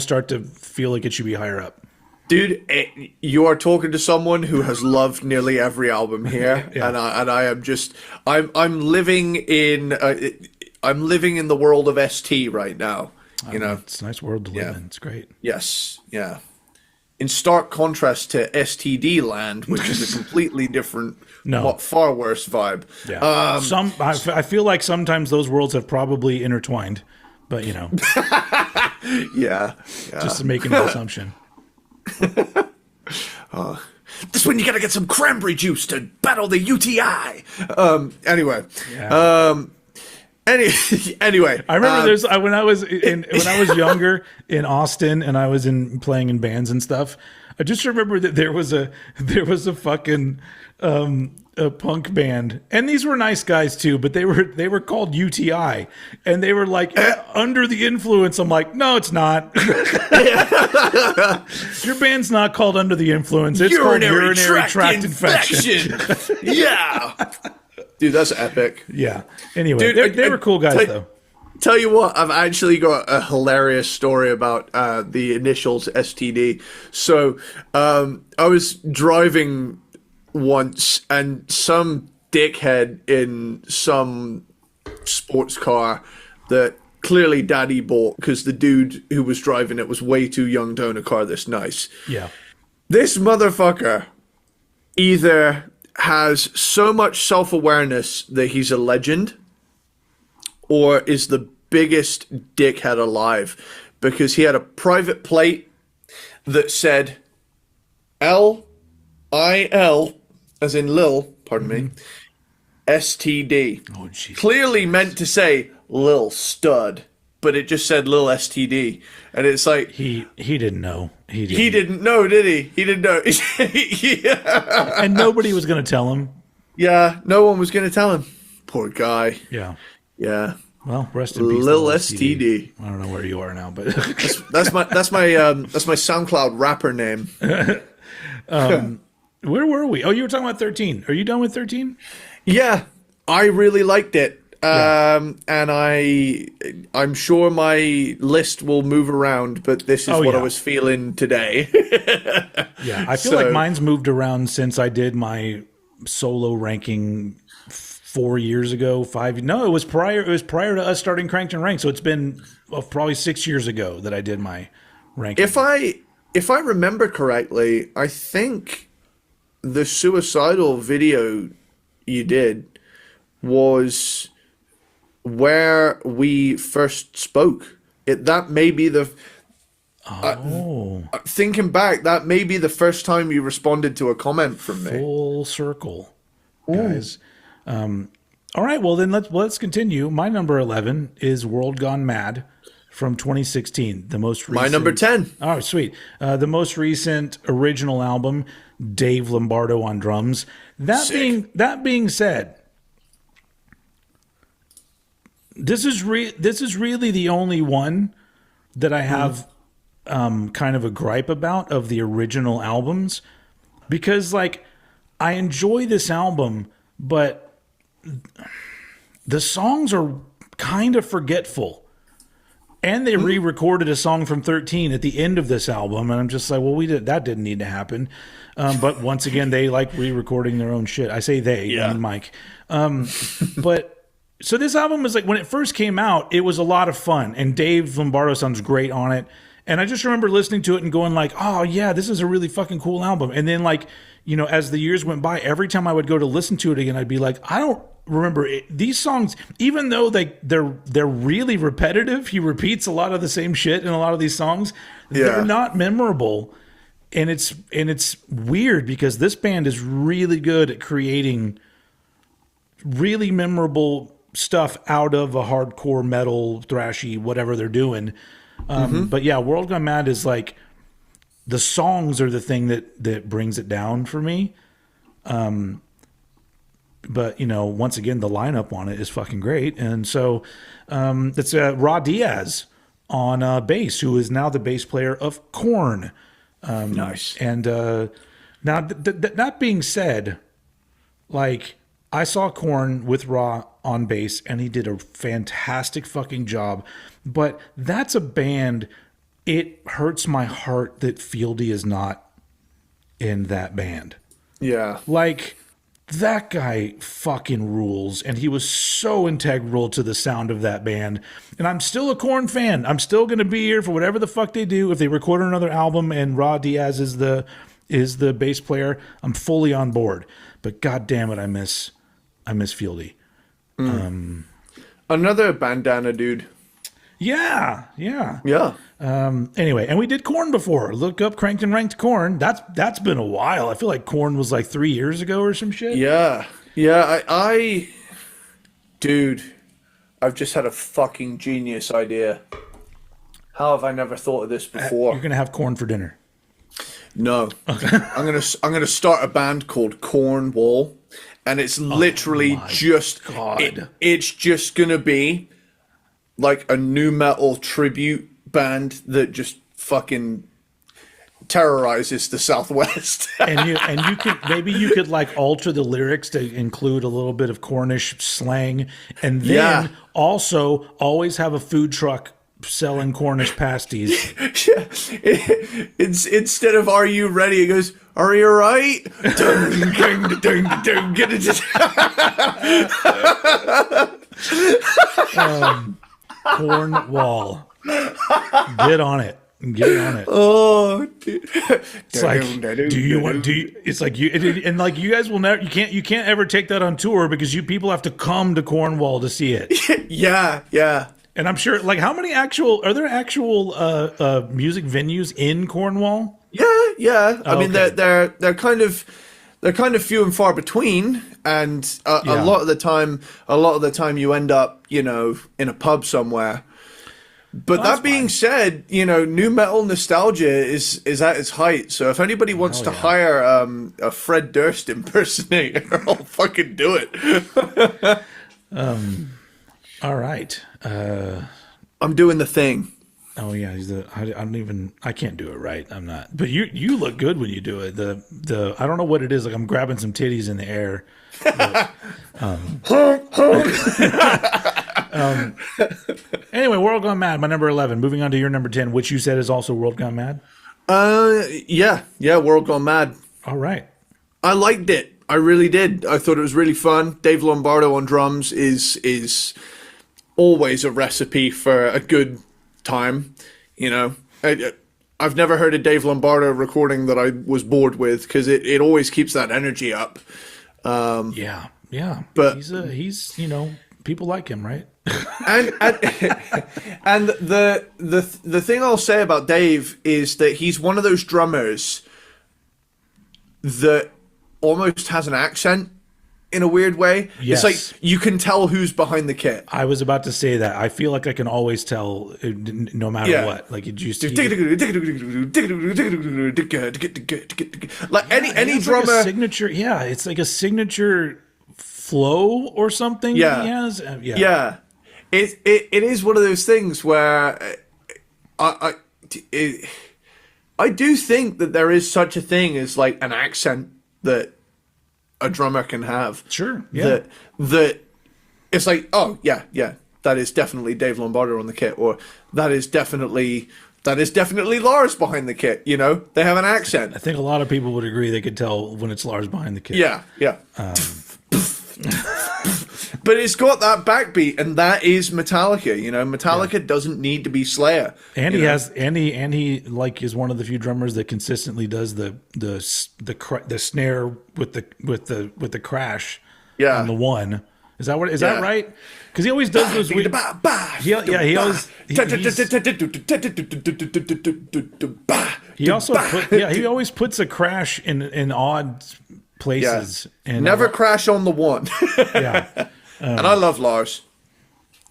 start to feel like it should be higher up. Dude, you are talking to someone who has loved nearly every album here, Yeah. and I am just I'm living in the world of ST right now. It's a nice world to live in. It's great. Yes, yeah. In stark contrast to STD land, which is a completely different, far worse vibe. Yeah. I feel like sometimes those worlds have probably intertwined, but yeah. Just making an assumption. This one you gotta get some cranberry juice to battle the UTI. Anyway. Yeah. Anyway, I remember when I was younger in Austin and I was playing in bands and stuff. I just remember that there was a fucking a punk band, and these were nice guys too, but they were called UTI, and they were like under the influence. I'm like, no, it's not. Your band's not called Under the Influence. It's called urinary tract infection. Yeah. Dude, that's epic. Yeah. Anyway, Dude, they were cool guys, though. Tell you what, I've actually got a hilarious story about the initials STD. So I was driving once, and some dickhead in some sports car that clearly daddy bought, because the dude who was driving it was way too young to own a car this nice. Yeah. This motherfucker either has so much self-awareness that he's a legend, or is the biggest dickhead alive, because he had a private plate that said L-I-L, as in Lil, pardon me, STD. Oh, jeez. Clearly meant to say Lil Stud, but it just said Lil STD. And it's like... He didn't know. He didn't know, did he? He didn't know. Yeah. And nobody was going to tell him. Yeah, no one was going to tell him. Poor guy. Yeah. Yeah. Well, rest in peace, Lil STD. I don't know where you are now, but that's my SoundCloud rapper name. Where were we? Oh, you were talking about 13. Are you done with 13? Yeah, I really liked it. And I'm sure my list will move around, but this is what I was feeling today. Yeah, I feel like mine's moved around since I did my solo ranking 4 years ago, 5. No, it was prior. It was prior to us starting Cranked and Ranked. So it's been probably 6 years ago that I did my ranking. If I remember correctly, I think the Suicidal video you did was where we first spoke. That may be the. Thinking back, that may be the first time you responded to a comment from me. Full circle, guys. All right, well then let's continue. My number 11 is World Gone Mad from 2016. The most recent, my number 10. Oh, sweet. The most recent original album, Dave Lombardo on drums. That being said, this is really the only one that I have kind of a gripe about of the original albums, because like I enjoy this album, but the songs are kind of forgetful. And they re-recorded a song from 13 at the end of this album, and I'm just like, well, that didn't need to happen. But once again, they like re-recording their own shit. I say they, I mean Mike. But so this album was like, when it first came out, it was a lot of fun, and Dave Lombardo sounds great on it. And I just remember listening to it and going like, oh yeah, this is a really fucking cool album. And then like, you know, as the years went by, every time I would go to listen to it again, I'd be like, I don't remember it. These songs, even though they're really repetitive. He repeats a lot of the same shit in a lot of these songs. They're not memorable, and it's weird because this band is really good at creating really memorable stuff out of a hardcore metal, thrashy, whatever they're doing. But yeah, World Gone Mad is like, the songs are the thing that brings it down for me. But, you know, once again, the lineup on it is fucking great. And so it's Raw Diaz on bass, who is now the bass player of Korn. Nice. And now, that being said, like, I saw Korn with Raw on bass, and he did a fantastic fucking job. But that's a band, it hurts my heart that Fieldy is not in that band. Yeah. Like, that guy fucking rules, and he was so integral to the sound of that band. And I'm still a Korn fan. I'm still going to be here for whatever the fuck they do. If they record another album and Raw Diaz is the bass player, I'm fully on board. But god damn it, I miss Fieldy. Another bandana dude. Yeah. Anyway, and we did Korn before. Look up Cranked and Ranked Korn. That's been a while. I feel like Korn was like 3 years ago or some shit. Yeah. Dude, I've just had a fucking genius idea. How have I never thought of this before? You're gonna have Korn for dinner. No. Okay. I'm gonna start a band called Cornwall, and it's literally just it's just gonna be like a nu metal tribute band that just fucking terrorizes the Southwest. And you could like alter the lyrics to include a little bit of Cornish slang, and then also always have a food truck selling Cornish pasties. Yeah. It's instead of "Are you ready?" it goes, "Are you right?" Cornwall. Get on it. Get on it. Oh, dude. It's like, it's like and like you guys will never, you can't ever take that on tour because people have to come to Cornwall to see it. Yeah. And I'm sure, like, are there actual music venues in Cornwall? Yeah. Oh, I mean, okay. they're kind of few and far between, and a lot of the time you end up, in a pub somewhere. But that being said, nu metal nostalgia is at its height. So if anybody wants to hire a Fred Durst impersonator, I'll fucking do it. All right. I'm doing the thing. Oh yeah, I can't do it right. I'm not. But you look good when you do it. The I don't know what it is. Like I'm grabbing some titties in the air. But, anyway, World Gone Mad, my number 11. Moving on to your number 10, which you said is also World Gone Mad. Yeah, World Gone Mad. All right. I liked it. I really did. I thought it was really fun. Dave Lombardo on drums is always a recipe for a good time. I've never heard a Dave Lombardo recording that I was bored with because it always keeps that energy up. Yeah. But he's people like him, right? and the thing I'll say about Dave is that he's one of those drummers that almost has an accent in a weird way. Yes. It's like you can tell who's behind the kit. I was about to say that. I feel like I can always tell no matter what. Like like any drummer, like a signature. Yeah, it's like a signature flow or something. Yeah. He has. Yeah. It is one of those things where I do think that there is such a thing as like an accent that a drummer can have. Sure. Yeah. That it's like, oh yeah, that is definitely Dave Lombardo on the kit, or that is definitely Lars behind the kit. They have an accent. I think a lot of people would agree they could tell when it's Lars behind the kit. Yeah. But it's got that backbeat, and that is Metallica. Metallica doesn't need to be Slayer. And he like is one of the few drummers that consistently does the snare with the crash on the one. Is that right? Because he always does those weird. He always puts a crash in odd places. Yeah. And never crash on the one. Yeah. And I love Lars.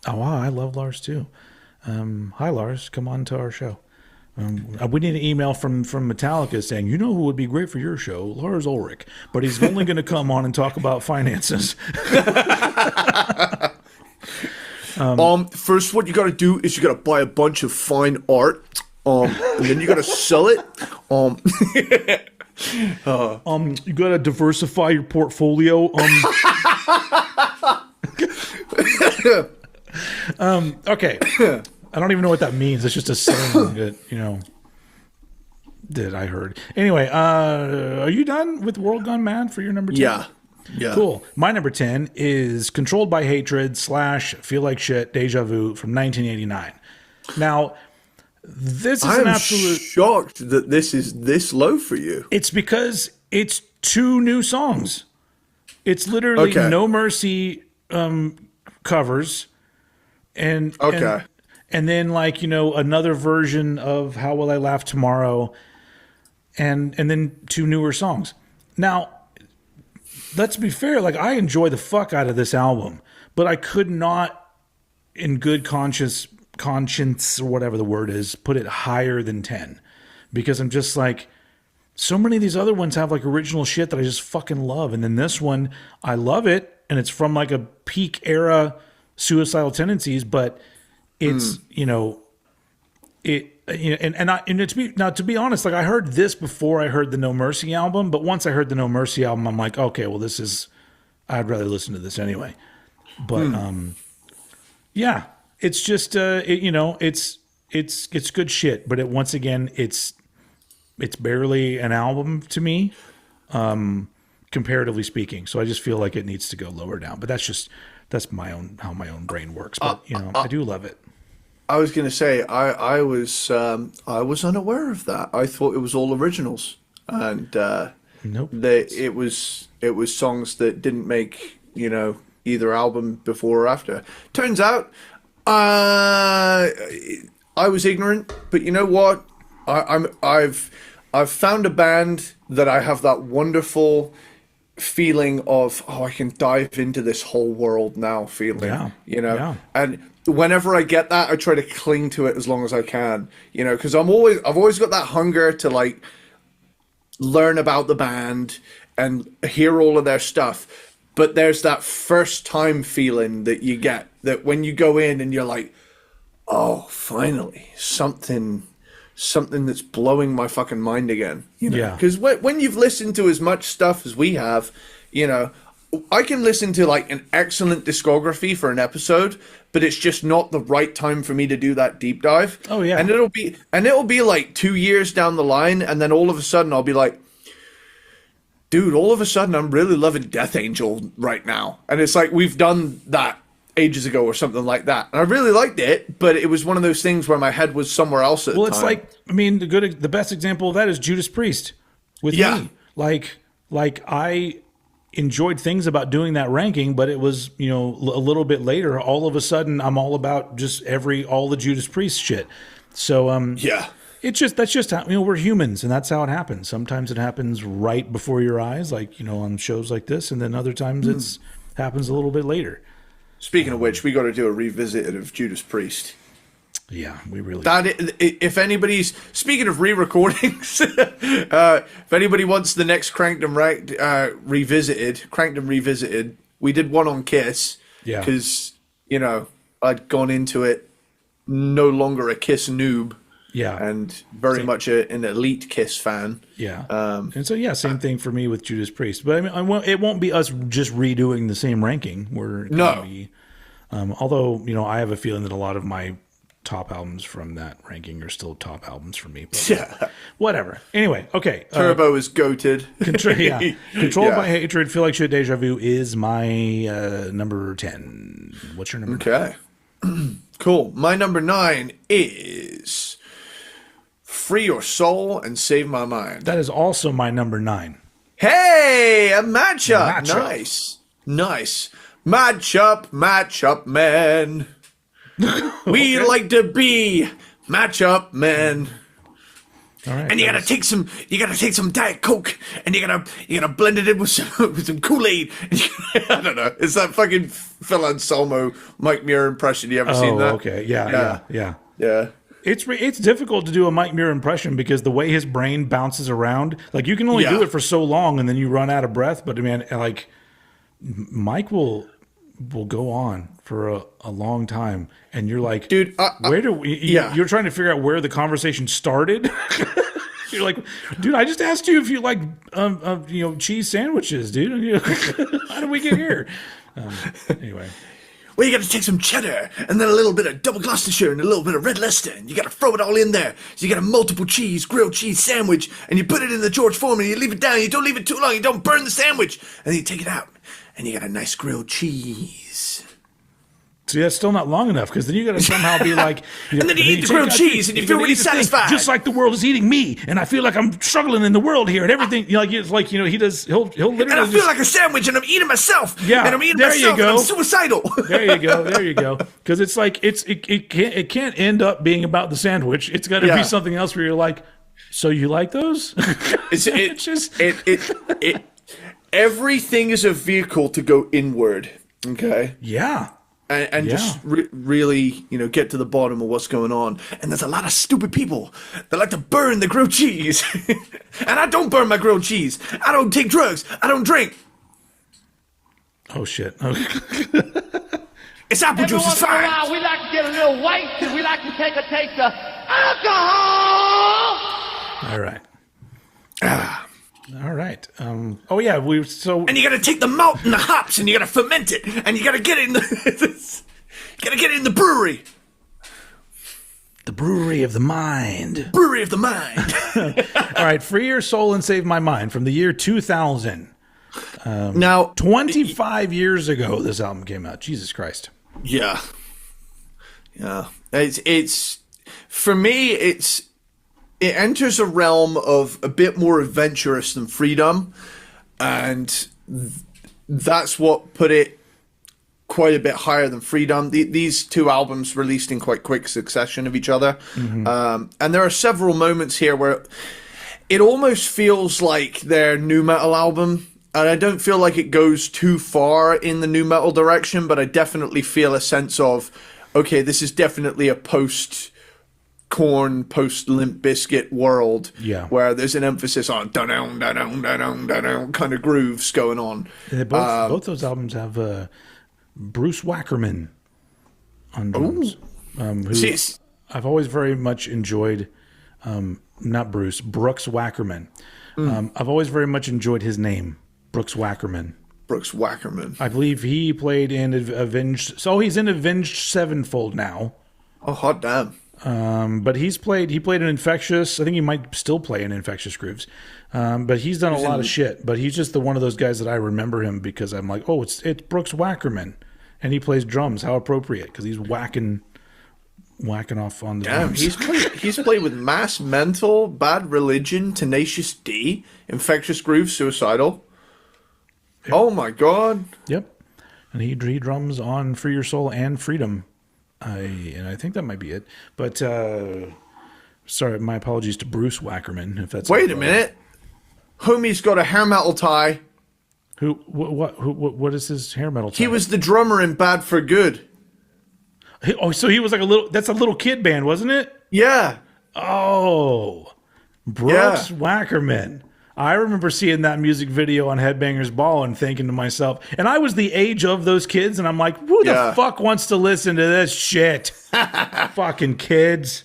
Oh wow, I love Lars too. Hi Lars, come on to our show. We need an email from Metallica saying, who would be great for your show? Lars Ulrich. But he's only going to come on and talk about finances. First, what you got to do is you got to buy a bunch of fine art. And then you got to sell it. You got to diversify your portfolio. Okay. I don't even know what that means. It's just a saying that, that I heard. Anyway, are you done with World Gone Mad for your number 10? Yeah. Cool. My number 10 is Controlled by Hatred / Feel Like Shit, Deja Vu from 1989. Now, this is an absolute... shocked that this is this low for you. It's because it's 2 new songs. It's literally No Mercy covers and then like another version of How Will I Laugh Tomorrow and then 2 newer songs. Now let's be fair, like I enjoy the fuck out of this album, but I could not in good conscience or whatever the word is put it higher than 10 because I'm just like, so many of these other ones have like original shit that I just fucking love. And then this one, I love it. And it's from like a peak era Suicidal Tendencies, but it's, you know, to be honest, like I heard this before I heard the No Mercy album, but once I heard the No Mercy album, I'm like, okay, well, I'd rather listen to this anyway. But yeah, it's just it's good shit. But once again, it's barely an album to me, comparatively speaking. So I just feel like it needs to go lower down. But that's how my own brain works. But I do love it. I was going to say I was unaware of that. I thought it was all originals, and Nope. it was songs that didn't make either album before or after. Turns out, I was ignorant, but you know what? I've found a band that I have that wonderful feeling of, I can dive into this whole world now feeling. Yeah. Yeah. And whenever I get that, I try to cling to it as long as I can, because I've always got that hunger to like learn about the band and hear all of their stuff. But there's that first time feeling that you get, that when you go in and you're like, oh, finally something that's blowing my fucking mind again. Yeah. Because when you've listened to as much stuff as we have, I can listen to like an excellent discography for an episode, but it's just not the right time for me to do that deep dive. Oh yeah. And it'll be like 2 years down the line, and then all of a sudden I'll be like, dude, all of a sudden I'm really loving Death Angel right now. And it's like we've done that ages ago or something like that. And I really liked it, but it was one of those things where my head was somewhere else at the time. Well, it's like, I mean, the best example of that is Judas Priest with me. Like I enjoyed things about doing that ranking, but it was, a little bit later, all of a sudden I'm all about just all the Judas Priest shit. So, that's just how, we're humans, and that's how it happens. Sometimes it happens right before your eyes, like, on shows like this, and then other times it happens a little bit later. Speaking of which, we got to do a revisited of Judas Priest. Yeah, we really. If anybody's speaking of re-recordings, if anybody wants the next Crankdom revisited, we did one on Kiss. Yeah. Because I'd gone into it no longer a Kiss noob. Yeah. And very much an elite Kiss fan. Yeah. And so same thing for me with Judas Priest. But I mean, it won't be us just redoing the same ranking. Although I have a feeling that a lot of my top albums from that ranking are still top albums for me. But whatever. Anyway, okay. Turbo is goated. Controlled by Hatred, Feel Like Shit, Deja Vu is my number 10. What's your number 9? Okay. Cool. My number 9 is Free Your Soul and Save My Mind. That is also my number 9. Hey, a matchup. Nice. Matchup, man. We like to be matchup men. All right, and you gotta take some Diet Coke, and you gotta blend it in with some Kool-Aid. I don't know. It's that fucking Phil Anselmo Mike Muir impression. You ever seen that? Okay. Yeah. It's difficult to do a Mike Muir impression because the way his brain bounces around, like you can only do it for so long and then you run out of breath. But man, like Mike will go on for a long time, and you're like, dude, where do we? You're trying to figure out where the conversation started. You're like, dude, I just asked you if you like cheese sandwiches, dude. How did we get here? Anyway. Well, you got to take some cheddar and then a little bit of double Gloucestershire and a little bit of red Leicester, and you got to throw it all in there. So you got a multiple cheese, grilled cheese sandwich, and you put it in the George Foreman, and you leave it down. You don't leave it too long. You don't burn the sandwich, and then you take it out, and you got a nice grilled cheese. See, that's still not long enough, because then you got to somehow be like, and then you eat the grilled cheese, and you feel really satisfied, just like the world is eating me, and I feel like I'm struggling in the world here, and everything. It's like he'll literally. And I feel like a sandwich, and I'm eating myself. Yeah, and I'm eating myself. And I'm suicidal. There you go. Because it's like it can't end up being about the sandwich. It's got to be something else where you're like, so you like those? Everything is a vehicle to go inward. Okay. Yeah. And just really, get to the bottom of what's going on. And there's a lot of stupid people that like to burn the grilled cheese. And I don't burn my grilled cheese. I don't take drugs. I don't drink. Oh, shit. It's apple Every juice. It's once in a fine. while, we like to get a little wasted. We like to take a taste of alcohol. All right. All right. Oh yeah, And you got to take the malt and the hops, and you got to ferment it, and you got to get it in the you got to get it in the brewery. the brewery of the mind. Brewery of the mind. All right, Free Your Soul and Save My Mind from the year 2000. Now, 25 years ago, this album came out. Jesus Christ. yeah. It's for me. It enters a realm of a bit more adventurous than Freedom, and that's what put it quite a bit higher than Freedom. These two albums released in quite quick succession of each other, and there are several moments here where it almost feels like their new metal album. And I don't feel like it goes too far in the new metal direction, but I definitely feel a sense of, okay, this is definitely a post-Korn, post-Limp Bizkit world, where there's an emphasis on da-down, da-down, da-down, da-down kind of grooves going on. And both those albums have Bruce Wackerman on drums, who I've always very much enjoyed. Not Bruce, Brooks Wackerman. I've always very much enjoyed his name. Brooks Wackerman. Brooks Wackerman. I believe he played in Avenged. So he's in Avenged Sevenfold now. Oh, hot damn. But he played in Infectious. I think he might still play in Infectious Grooves. But he's done a lot of shit. But he's just one of those guys that I remember him because I'm like, oh, it's Brooks Wackerman, and he plays drums. How appropriate, because he's whacking off on the drums. He's played with Mass Mental, Bad Religion, Tenacious D, Infectious Grooves, Suicidal. Yep. Oh my god. Yep. And he drums on Free Your Soul and Freedom. I think that might be it. But sorry, my apologies to Bruce Wackerman if that's. Wait a minute. Homie's got a hair metal tie. What is his hair metal tie? He was the drummer in Bad for Good. So he was like that's a little kid band, wasn't it? Yeah. Oh. Brooks Wackerman. I remember seeing that music video on Headbangers Ball and thinking to myself, and I was the age of those kids, and I'm like, who the fuck wants to listen to this shit? Fucking kids.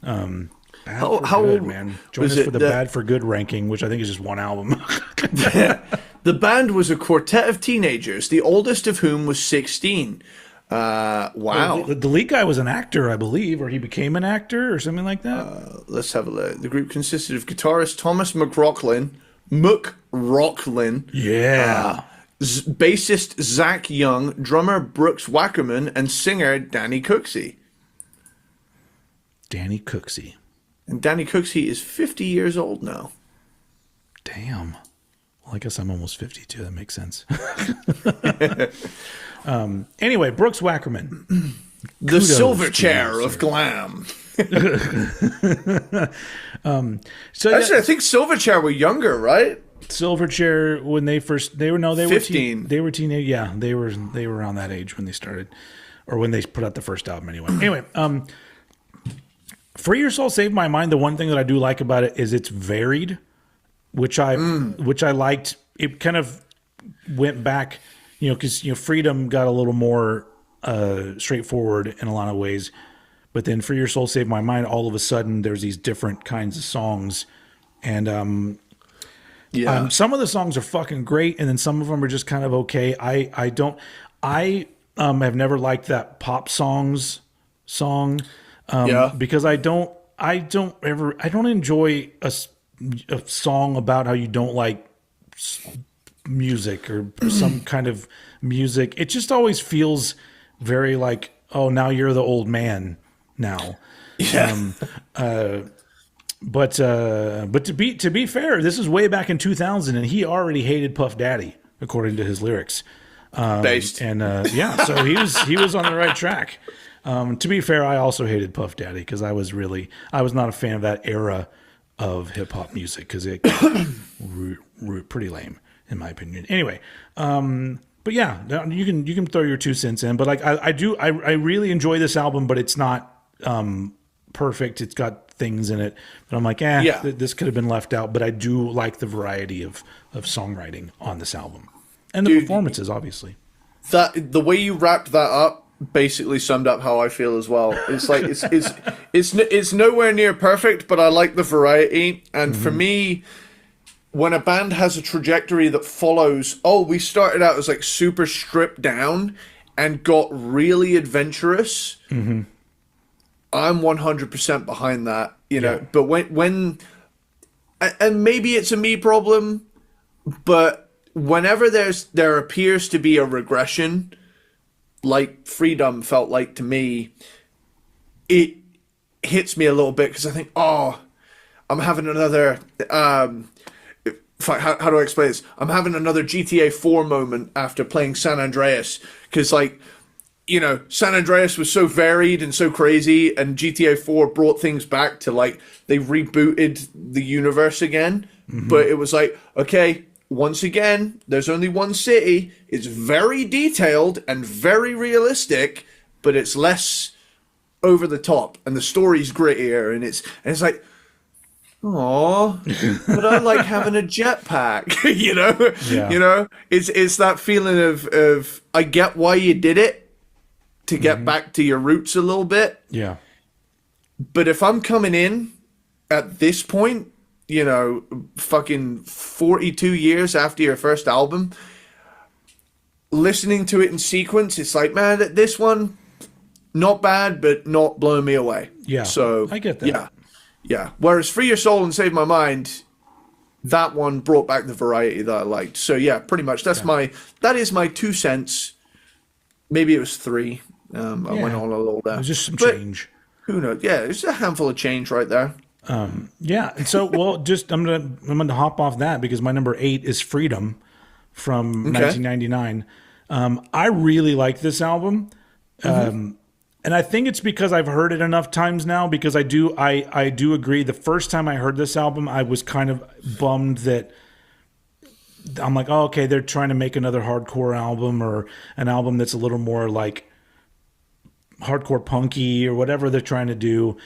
How old, man? Join us for the Bad for Good ranking, which I think is just one album. The band was a quartet of teenagers, the oldest of whom was 16. Wow. The lead guy was an actor, I believe, or he became an actor or something like that. Let's have a look. The group consisted of guitarist Thomas McRocklin. Yeah. Bassist Zach Young, drummer Brooks Wackerman, and singer Danny Cooksey. Danny Cooksey. And Danny Cooksey is 50 years old now. Damn. Well, I guess I'm almost 52. That makes sense. Anyway, Brooks Wackerman. The silver chair of glam. Actually, I think Silverchair were younger, right? Silverchair, when they were 15. They were teenage. Yeah, they were around that age when they started, or when they put out the first album. Anyway, Free Your Soul, Save My Mind. The one thing that I do like about it is it's varied, which I liked. It kind of went back, because Freedom got a little more straightforward in a lot of ways, but then Free Your Soul, Save My Mind. All of a sudden, there's these different kinds of songs, and some of the songs are fucking great, and then some of them are just kind of okay. I have never liked that pop songs song. Because I don't enjoy a song about how you don't like music or some kind of music. It just always feels very like, oh, now you're the old man now. But to be fair, this is way back in 2000, and he already hated Puff Daddy according to his lyrics. Based. So he was on the right track. To be fair, I also hated Puff Daddy because I was not a fan of that era of hip hop music because it pretty lame in my opinion. Anyway, but yeah, you can throw your 2 cents in. But like I really enjoy this album, but it's not perfect. It's got things in it, but I'm like, this could have been left out. But I do like the variety of songwriting on this album and the performances, obviously. The way you wrapped that up basically summed up how I feel as well. It's like it's nowhere near perfect, but I like the variety. And for me, when a band has a trajectory that follows, we started out as like super stripped down and got really adventurous. I'm 100% behind that, you know. But when and maybe it's a me problem, but whenever there appears to be a regression, like Freedom felt like to me, it hits me a little bit because I think, I'm having another. How do I explain this? I'm having another GTA 4 moment after playing San Andreas, because like, you know, San Andreas was so varied and so crazy, and GTA 4 brought things back to like they rebooted the universe again. But it was like, okay, once again, there's only one city. It's very detailed and very realistic, but it's less over the top, and the story's grittier, and it's like, oh, but I like having a jetpack, you know. You know, it's that feeling of I get why you did it, to get back to your roots a little bit. Yeah. But if I'm coming in at this point, you know, fucking 42 years after your first album, listening to it in sequence, it's like, man, this one, not bad, but not blowing me away. Yeah. So I get that. Yeah. Whereas Free Your Soul and Save My Mind, that one brought back the variety that I liked. So yeah, pretty much that is my 2 cents. Maybe it was 3. I went on a little there. It was just some change. Who knows? Yeah, it's a handful of change right there. Yeah. And so, well, I'm gonna hop off that because my number 8 is Freedom from 1999. I really like this album. And I think it's because I've heard it enough times now, because I do agree. The first time I heard this album, I was kind of bummed that I'm like, oh, okay, they're trying to make another hardcore album, or an album that's a little more like hardcore punky or whatever they're trying to do.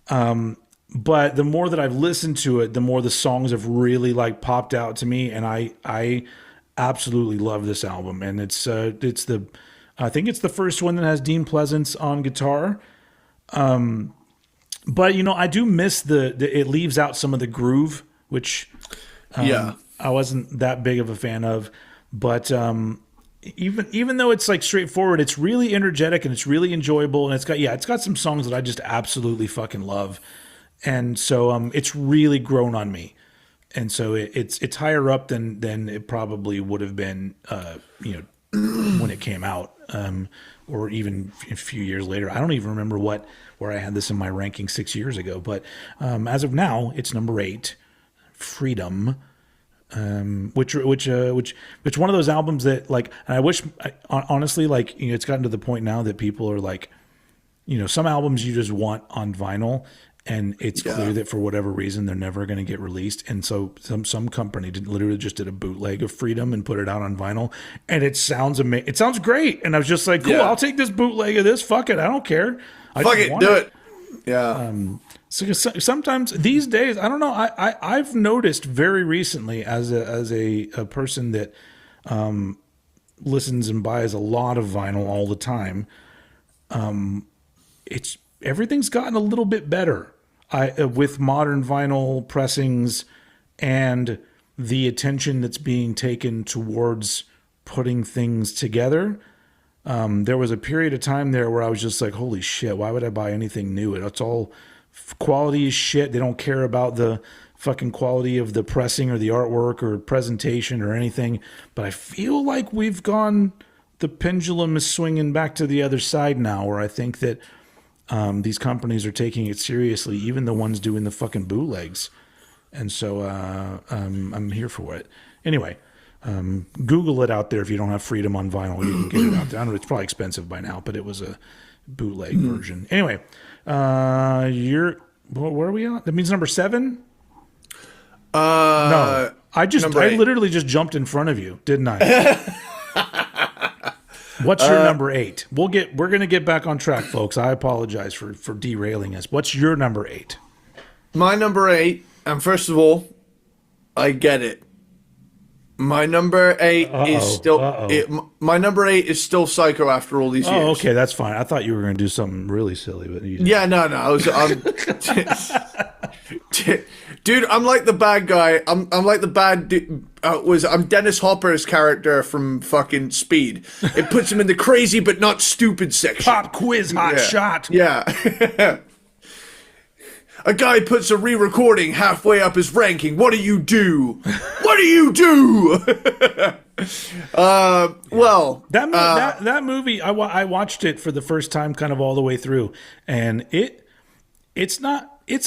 But the more that I've listened to it, the more the songs have really like popped out to me, and I absolutely love this album. And I think it's the first one that has Dean Pleasance on guitar. But you know, I do miss it leaves out some of the groove, which I wasn't that big of a fan of. But even though it's like straightforward, it's really energetic and it's really enjoyable, and it's got some songs that I just absolutely fucking love. And so it's really grown on me. And so it's higher up than it probably would have been when it came out, or even a few years later. I don't even remember where I had this in my ranking 6 years ago, but as of now, it's number 8, Freedom, which one of those albums that like, and I wish, honestly, like, you know, it's gotten to the point now that people are like, you know, some albums you just want on vinyl, and it's clear that for whatever reason they're never going to get released, and so some company literally just did a bootleg of Freedom and put it out on vinyl, and it sounds amazing. It sounds great, and I was just like, cool, I'll take this bootleg of this. Fuck it, I don't care. Fuck it, do it. Yeah. So sometimes these days, I don't know. I've noticed very recently as a person that listens and buys a lot of vinyl all the time. Everything's gotten a little bit better with modern vinyl pressings and the attention that's being taken towards putting things together. There was a period of time there where I was just like, holy shit, why would I buy anything new? It's all quality as shit. They don't care about the fucking quality of the pressing or the artwork or presentation or anything. But I feel like the pendulum is swinging back to the other side now, where I think that these companies are taking it seriously, even the ones doing the fucking bootlegs. And so I'm here for it. Anyway, Google it out there if you don't have Freedom on vinyl. You can get it out there. I don't know, it's probably expensive by now, but it was a bootleg version. Anyway, where are we at? That means number 7? No, I literally just jumped in front of you, didn't I? What's your number 8? We're going to get back on track, folks. I apologize for derailing us. What's your number 8? My number 8, and first of all, I get it. My number 8 is still my number 8 is still Psycho after all these years. Oh, okay, that's fine. I thought you were going to do something really silly, but you Yeah, no. Dude, I'm like the bad guy. I'm like the bad I'm Dennis Hopper's character from fucking Speed. It puts him in the crazy but not stupid section. pop quiz hot shot. Yeah. A guy puts a re-recording halfway up his ranking. What do you do? What do you do? Well, that movie, I watched it for the first time, kind of all the way through, and it's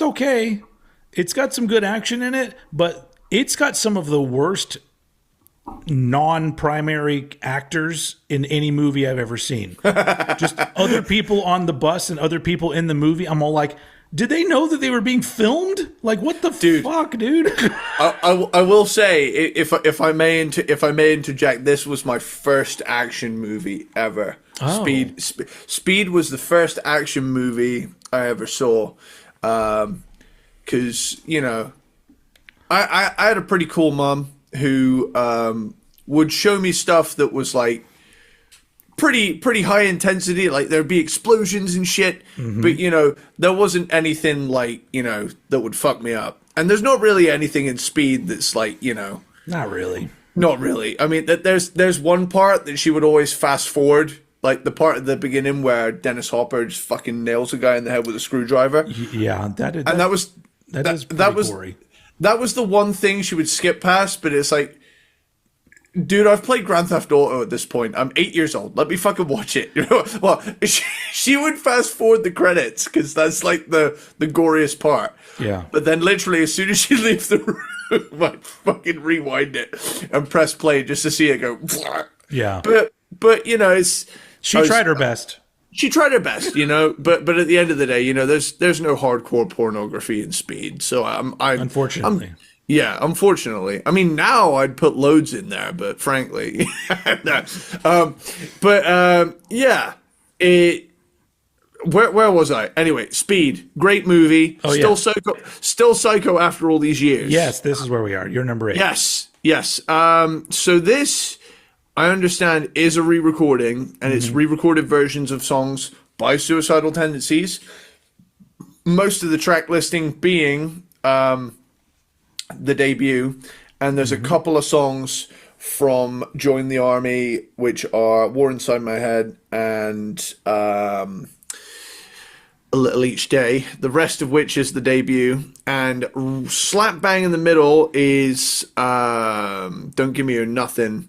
okay. It's got some good action in it, but it's got some of the worst non-primary actors in any movie I've ever seen. Just other people on the bus and other people in the movie. I'm all like, did they know that they were being filmed? Like, what the fuck, dude? I will say, if I may interject, this was my first action movie ever. Oh. Speed was the first action movie I ever saw. Because I had a pretty cool mom who would show me stuff that was like pretty high intensity, like there'd be explosions and shit, but there wasn't anything like that would fuck me up. And there's not really anything in Speed that's like Not really. I mean, there's one part that she would always fast forward, like the part at the beginning where Dennis Hopper just fucking nails a guy in the head with a screwdriver. Yeah, that is pretty gory. That was the one thing she would skip past, but it's like, dude, I've played Grand Theft Auto at this point. I'm 8 years old. Let me fucking watch it. Well, she would fast forward the credits because that's like the goriest part. Yeah. But then literally as soon as she leaves the room, I'd fucking rewind it and press play just to see it go. Yeah. But it's... She tried her best. She tried her best, but at the end of the day, there's no hardcore pornography in Speed. So I'm unfortunately. Yeah, unfortunately. I mean, now I'd put loads in there, but frankly, no. Yeah. Where was I? Anyway, Speed, great movie. Still Psycho after all these years. Yes, this is where we are. You're number 8. Yes. So this, I understand, is a re-recording, and it's re-recorded versions of songs by Suicidal Tendencies. Most of the track listing being the debut, and there's a couple of songs from Join the Army, which are War Inside My Head and A Little Each Day, the rest of which is the debut, and slap bang in the middle is Don't Give Me Your Nothing,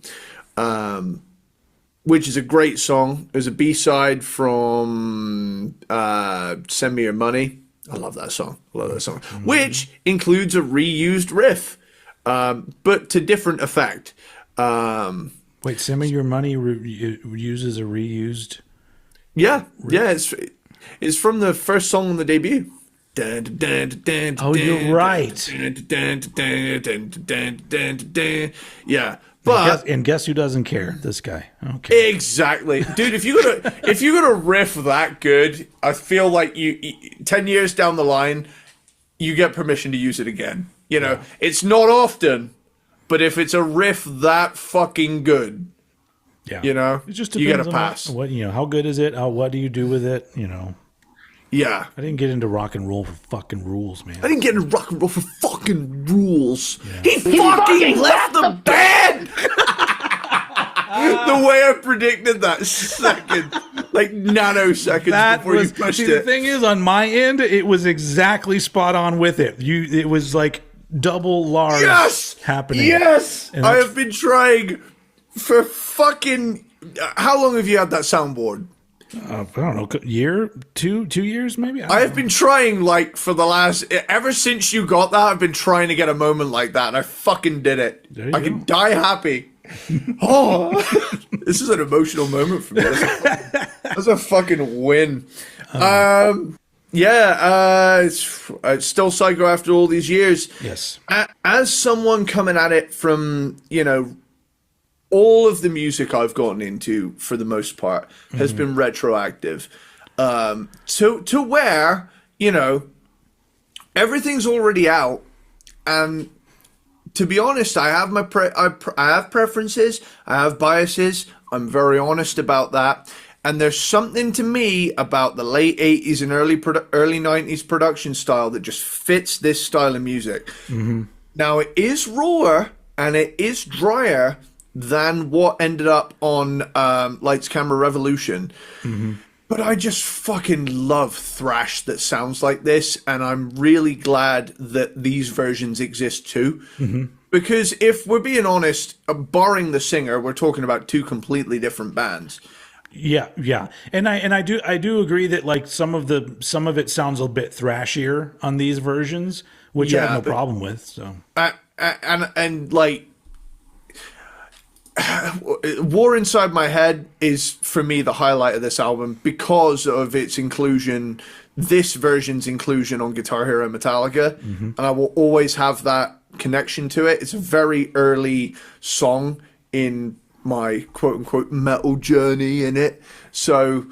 which is a great song. It was a B-side from Send Me Your Money. I love that song. Which includes a reused riff, but to different effect. Wait, Send Me Your Money uses a reused? Yeah, it's from the first song on the debut. Oh, you're right. Yeah. But and guess who doesn't care? This guy. Okay. Exactly, dude. If you got a riff that good, I feel like you 10 years down the line, you get permission to use it again. It's not often, but if it's a riff that fucking good, it just you get a pass. What how good is it? What do you do with it? Yeah. I didn't get into rock and roll for fucking rules, man. I didn't get into rock and roll for fucking rules. Yeah. He fucking left the band! The way I predicted that second, like nanoseconds before you pushed it. The thing is, on my end, it was exactly spot on with it. It was like double large happening. Yes! I have been trying for fucking... How long have you had that soundboard? I don't know, year, two years maybe. I have been trying for the last ever since you got that. I've been trying to get a moment like that, and I fucking did it. I can die happy. Oh, this is an emotional moment for me. That's a fucking win. It's still Psycho after all these years. Yes. As someone coming at it from all of the music I've gotten into, for the most part, has been retroactive. To where, everything's already out, and to be honest, I have I have preferences, I have biases. I'm very honest about that. And there's something to me about the late 80s and early 90s production style that just fits this style of music. Mm-hmm. Now, it is rawer and it is drier than what ended up on Lights Camera Revolution. Mm-hmm. But I just fucking love thrash that sounds like this, and I'm really glad that these versions exist too. Mm-hmm. Because if we're being honest, barring the singer, we're talking about two completely different bands. Yeah, and I do agree that like some of it sounds a bit thrashier on these versions, which I have no problem with. So and like. War Inside My Head is, for me, the highlight of this album because of its inclusion, this version's inclusion on Guitar Hero Metallica, and I will always have that connection to it. It's a very early song in my quote-unquote metal journey in it, so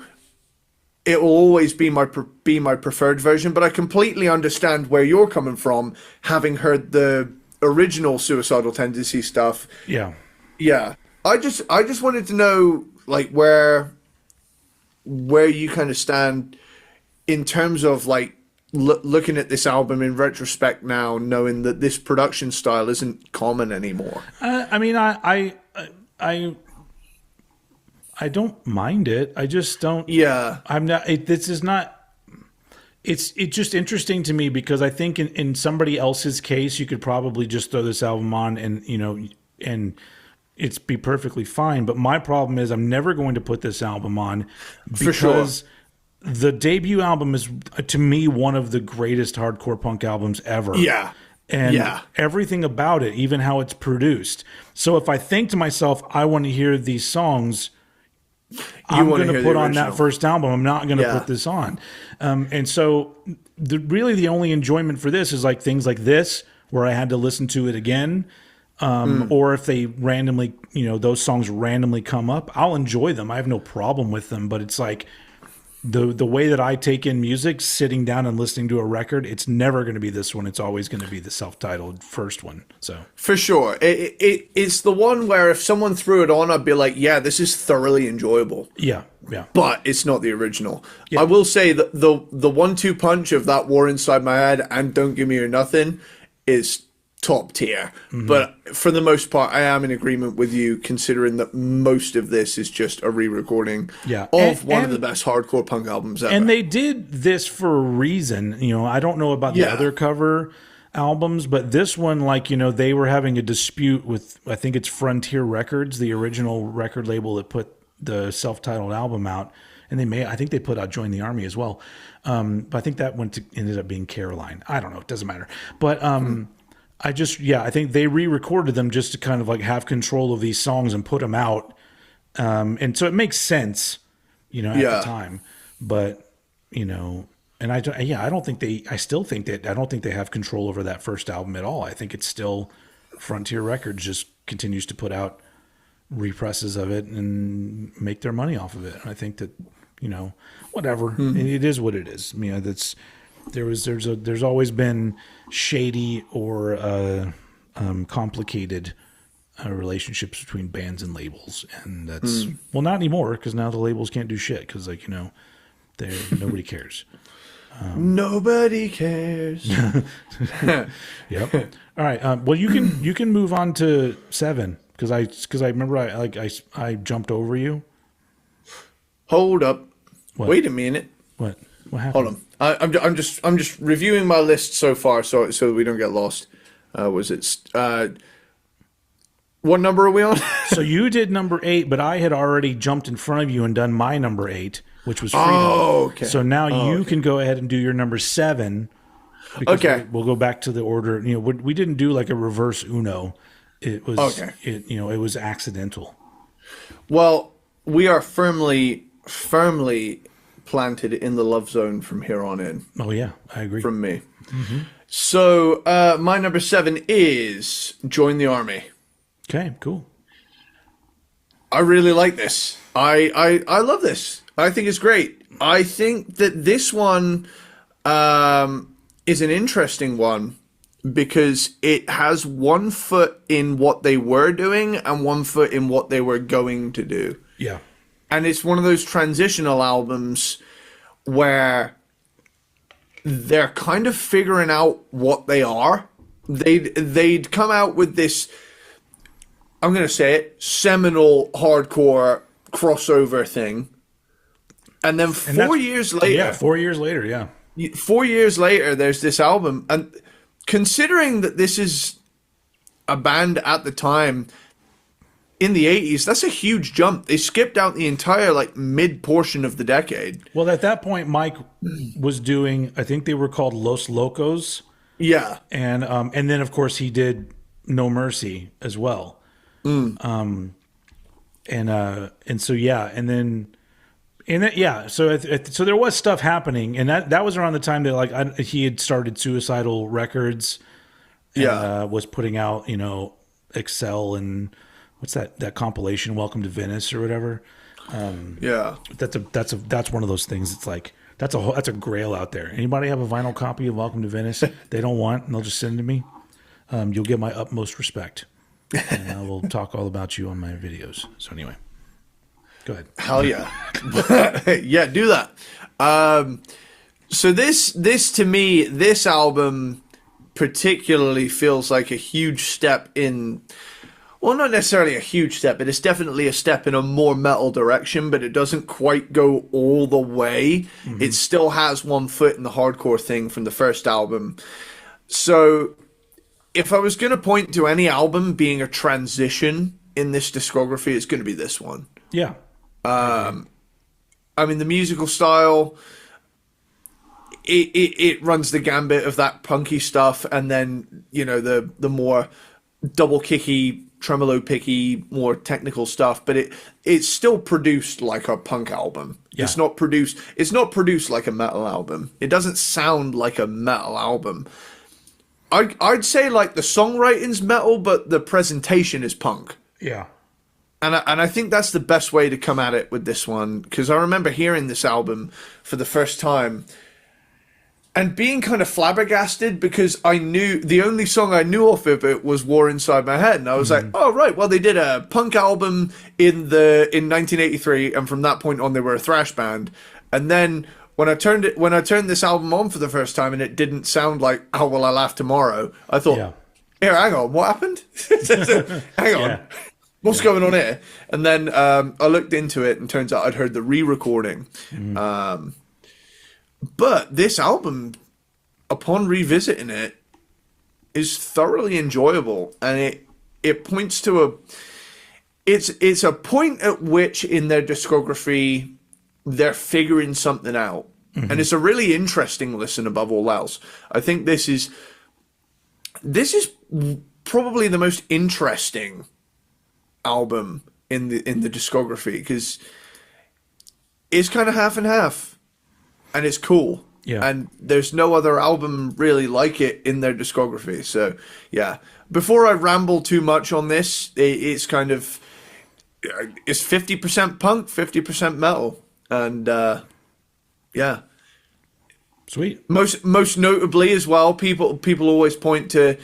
it will always be my preferred version, but I completely understand where you're coming from, having heard the original Suicidal Tendencies stuff. Yeah, I just wanted to know like where you kind of stand in terms of like looking at this album in retrospect now, knowing that this production style isn't common anymore. I mean, I don't mind it. I just don't. Yeah, I'm not. This is not. It's just interesting to me because I think in somebody else's case, you could probably just throw this album on and it's be perfectly fine. But my problem is I'm never going to put this album on because the debut album is, to me, one of the greatest hardcore punk albums ever. Yeah. And everything about it, even how it's produced. So if I think to myself, I want to hear these songs, I'm going to put on that first album. I'm not going to put this on. And so really the only enjoyment for this is like things like this, where I had to listen to it again. Or if they randomly, those songs randomly come up, I'll enjoy them. I have no problem with them, but it's like the way that I take in music, sitting down and listening to a record, it's never going to be this one. It's always going to be the self-titled first one. So for sure, it's the one where if someone threw it on, I'd be like, yeah, this is thoroughly enjoyable. Yeah. But it's not the original. Yeah. I will say that the 1-2 punch of that War Inside My Head and Don't Give Me Your Nothing is top tier. Mm-hmm. But for the most part, I am in agreement with you, considering that most of this is just a re-recording of one of the best hardcore punk albums ever. And they did this for a reason. I don't know about the other cover albums, but this one, like, they were having a dispute with, I think it's Frontier Records, the original record label that put the self-titled album out. And I think they put out Join the Army as well. But I think that ended up being Caroline. I don't know. It doesn't matter. But, I think they re-recorded them just to kind of like have control of these songs and put them out. And so it makes sense, at the time, but, and I don't think I don't think they have control over that first album at all. I think it's still Frontier Records just continues to put out represses of it and make their money off of it. And I think that, whatever, it is what it is. There's always been shady or complicated relationships between bands and labels, and that's not anymore because now the labels can't do shit because nobody cares. Nobody cares. Yep. All right. Well, you can move on to 7 because I remember I jumped over you. Hold up. What? Wait a minute. What happened? Hold on. I'm just reviewing my list so far, so that we don't get lost. What number are we on? So you did number 8, but I had already jumped in front of you and done my number 8, which was Freedom. Oh, okay. So now you can go ahead and do your number 7. Okay. We'll go back to the order. We didn't do like a reverse Uno. It was it was accidental. Well, we are firmly planted in the love zone from here on in. Oh yeah, I agree. From me. Mm-hmm. So my number 7 is Join the Army. Okay, cool. I really like this. I love this. I think it's great. I think that this one is an interesting one because it has one foot in what they were doing and one foot in what they were going to do. Yeah. And it's one of those transitional albums where they're kind of figuring out what they are. They'd come out with this, I'm going to say it, seminal hardcore crossover thing. And then 4 years later... Yeah, 4 years later, yeah. 4 years later, there's this album. And considering that this is a band at the time in the 80s, that's a huge jump. They skipped out the entire like mid portion of the decade. Well, at that point, Mike was doing, I think they were called Los Locos. Yeah. And then, of course, he did No Mercy as well. And so, yeah. And then, yeah. So there was stuff happening. And that was around the time that like he had started Suicidal Records. And, was putting out, Excel and what's that compilation, Welcome to Venice or whatever. That's one of those things. It's like, that's a grail out there. Anybody have a vinyl copy of Welcome to Venice? They don't want, and they'll just send it to me. You'll get my utmost respect, and I will talk all about you on my videos. So anyway, go ahead. Hell yeah. Yeah, do that. So this to me, this album particularly feels like a huge step in, well, not necessarily a huge step, but it's definitely a step in a more metal direction, but it doesn't quite go all the way. Mm-hmm. It still has one foot in the hardcore thing from the first album. So if I was going to point to any album being a transition in this discography, it's going to be this one. Yeah. I mean, the musical style, it runs the gambit of that punky stuff, and then, the more double kicky, tremolo picky, more technical stuff, but it's still produced like a punk album. Yeah. It's not produced like a metal album. It doesn't sound like a metal album. I'd say like the songwriting's metal, but the presentation is punk. Yeah. And I think that's the best way to come at it with this one, because I remember hearing this album for the first time and being kind of flabbergasted, because I knew the only song I knew off of it was War Inside My Head. And I was like, oh, right, well, they did a punk album in 1983, and from that point on, they were a thrash band. And then when I turned this album on for the first time and it didn't sound like How Will I Laugh Tomorrow, I thought, here, hang on, what happened? Hang on. Yeah. What's going on here? And then I looked into it, and turns out I'd heard the re-recording. But this album, upon revisiting it, is thoroughly enjoyable, and it points to it's a point at which in their discography they're figuring something out, and it's a really interesting listen above all else. I think this is probably the most interesting album in the discography, because it's kind of half and half. And it's cool. Yeah. And there's no other album really like it in their discography. So, yeah. Before I ramble too much on this, it's kind of... It's 50% punk, 50% metal. And, yeah. Sweet. Most notably as well, people always point to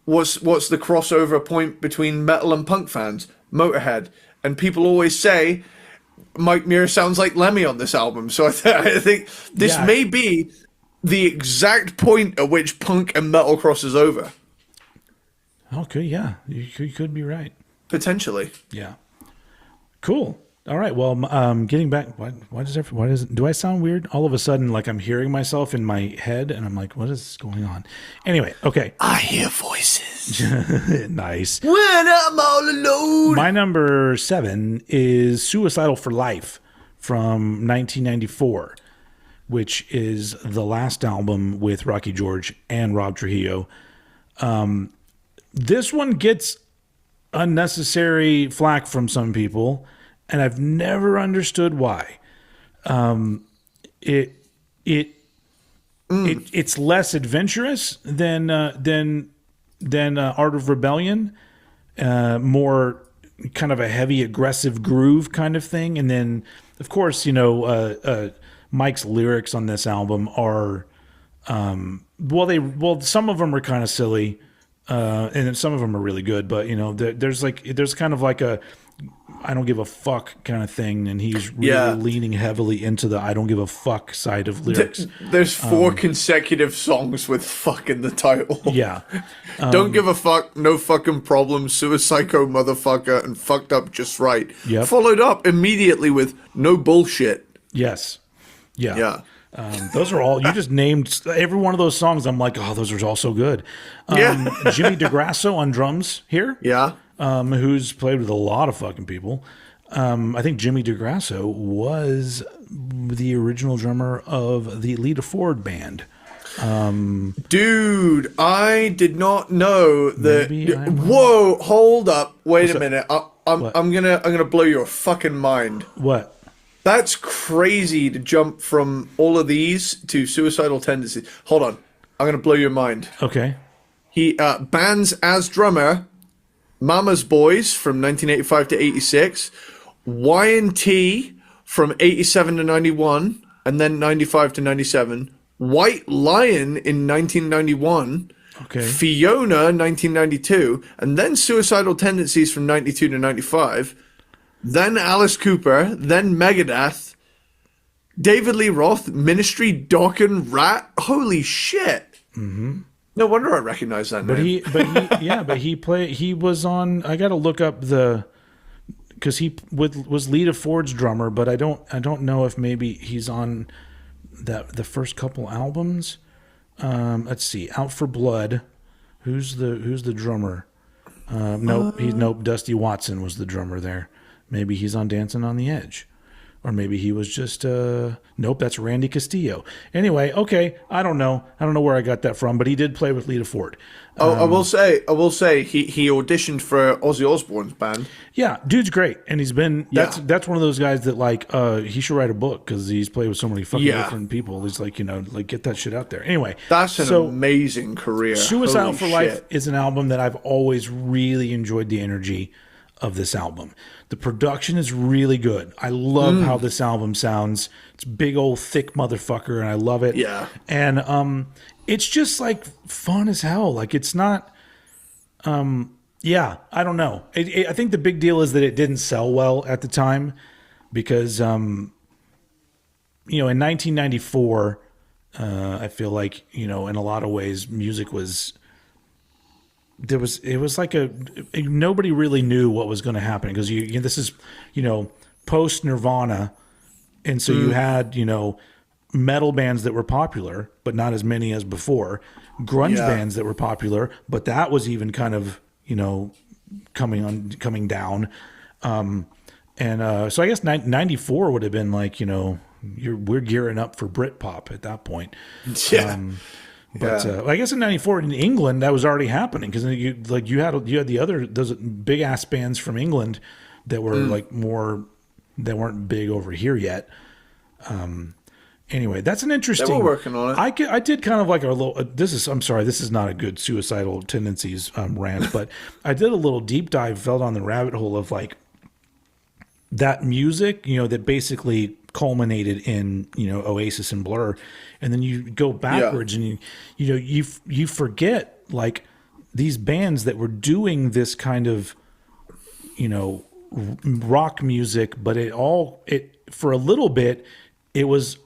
what's the crossover point between metal and punk fans? Motorhead. And people always say Mike Muir sounds like Lemmy on this album, so I think this may be the exact point at which punk and metal crosses over. Okay, yeah, you could be right. Potentially. Yeah. Cool. All right. Well, getting back. Do I sound weird? All of a sudden, like I'm hearing myself in my head, and I'm like, what is going on? Anyway, okay. I hear voices. Nice. When I'm all alone. My number 7 is "Suicidal for Life" from 1994, which is the last album with Rocky George and Rob Trujillo. This one gets unnecessary flack from some people, and I've never understood why. It's less adventurous than Art of Rebellion, more kind of a heavy, aggressive groove kind of thing. And then, of course, Mike's lyrics on this album are Well, some of them are kind of silly, and then some of them are really good. But there's kind of like a I don't give a fuck kind of thing, and he's really leaning heavily into the I don't give a fuck side of lyrics. There's 4 consecutive songs with fuck in the title. Yeah. Don't give a fuck, no fucking problem, suicico motherfucker, and fucked up just right. Yep. Followed up immediately with no bullshit. Yes. Yeah. Yeah. Those are all you just named. Every one of those songs, I'm like, oh, those are all so good. Jimmy DeGrasso on drums here. Yeah. Who's played with a lot of fucking people. I think Jimmy DeGrasso was the original drummer of the Lita Ford band. Dude, I did not know that. Whoa, hold up, wait a minute. I'm gonna blow your fucking mind. What? That's crazy to jump from all of these to Suicidal Tendencies. Hold on, I'm gonna blow your mind. Okay. He bands as drummer. Mama's Boys from 1985 to 86, Y&T from 87 to 91, and then 95 to 97, White Lion in 1991, okay. Fiona 1992, and then Suicidal Tendencies from 92 to 95, then Alice Cooper, then Megadeth, David Lee Roth, Ministry, Dokken, Rat. Holy shit. Mm-hmm. No wonder I recognize that name. But he was on. I got to look up because he was Lita Ford's drummer, but I don't know if maybe he's on the first couple albums. Let's see, Out for Blood. Who's the drummer? Nope. Dusty Watson was the drummer there. Maybe he's on Dancing on the Edge. Or maybe he was just, nope, that's Randy Castillo. Anyway, okay, I don't know. I don't know where I got that from, but he did play with Lita Ford. I will say, he auditioned for Ozzy Osbourne's band. Yeah, dude's great. And he's been, that's one of those guys that, like, he should write a book because he's played with so many fucking different people. He's like, get that shit out there. Anyway. That's an amazing career. Suicidal for Life is an album that I've always really enjoyed the energy of this album. The production is really good. I love how this album sounds. It's big old thick motherfucker, and I love it. Yeah. And it's just like fun as hell. Like it's not. I don't know. I think the big deal is that it didn't sell well at the time because in 1994, I feel like in a lot of ways music was. It was like nobody really knew what was going to happen because this is post Nirvana, and so you had metal bands that were popular but not as many as before, grunge bands that were popular but that was even kind of coming down, so I guess 94 would have been like we're gearing up for Britpop at that point. But I guess in '94 in England that was already happening because you had the other those big ass bands from England that were like more that weren't big over here yet. Anyway, that's an interesting. They were working on it. I did kind of like a little. I'm sorry, this is not a good Suicidal Tendencies rant, but I did a little deep dive, fell down the rabbit hole of like that music, that basically culminated in Oasis and Blur, and then you go backwards and you forget like these bands that were doing this kind of rock music, but it for a little bit it was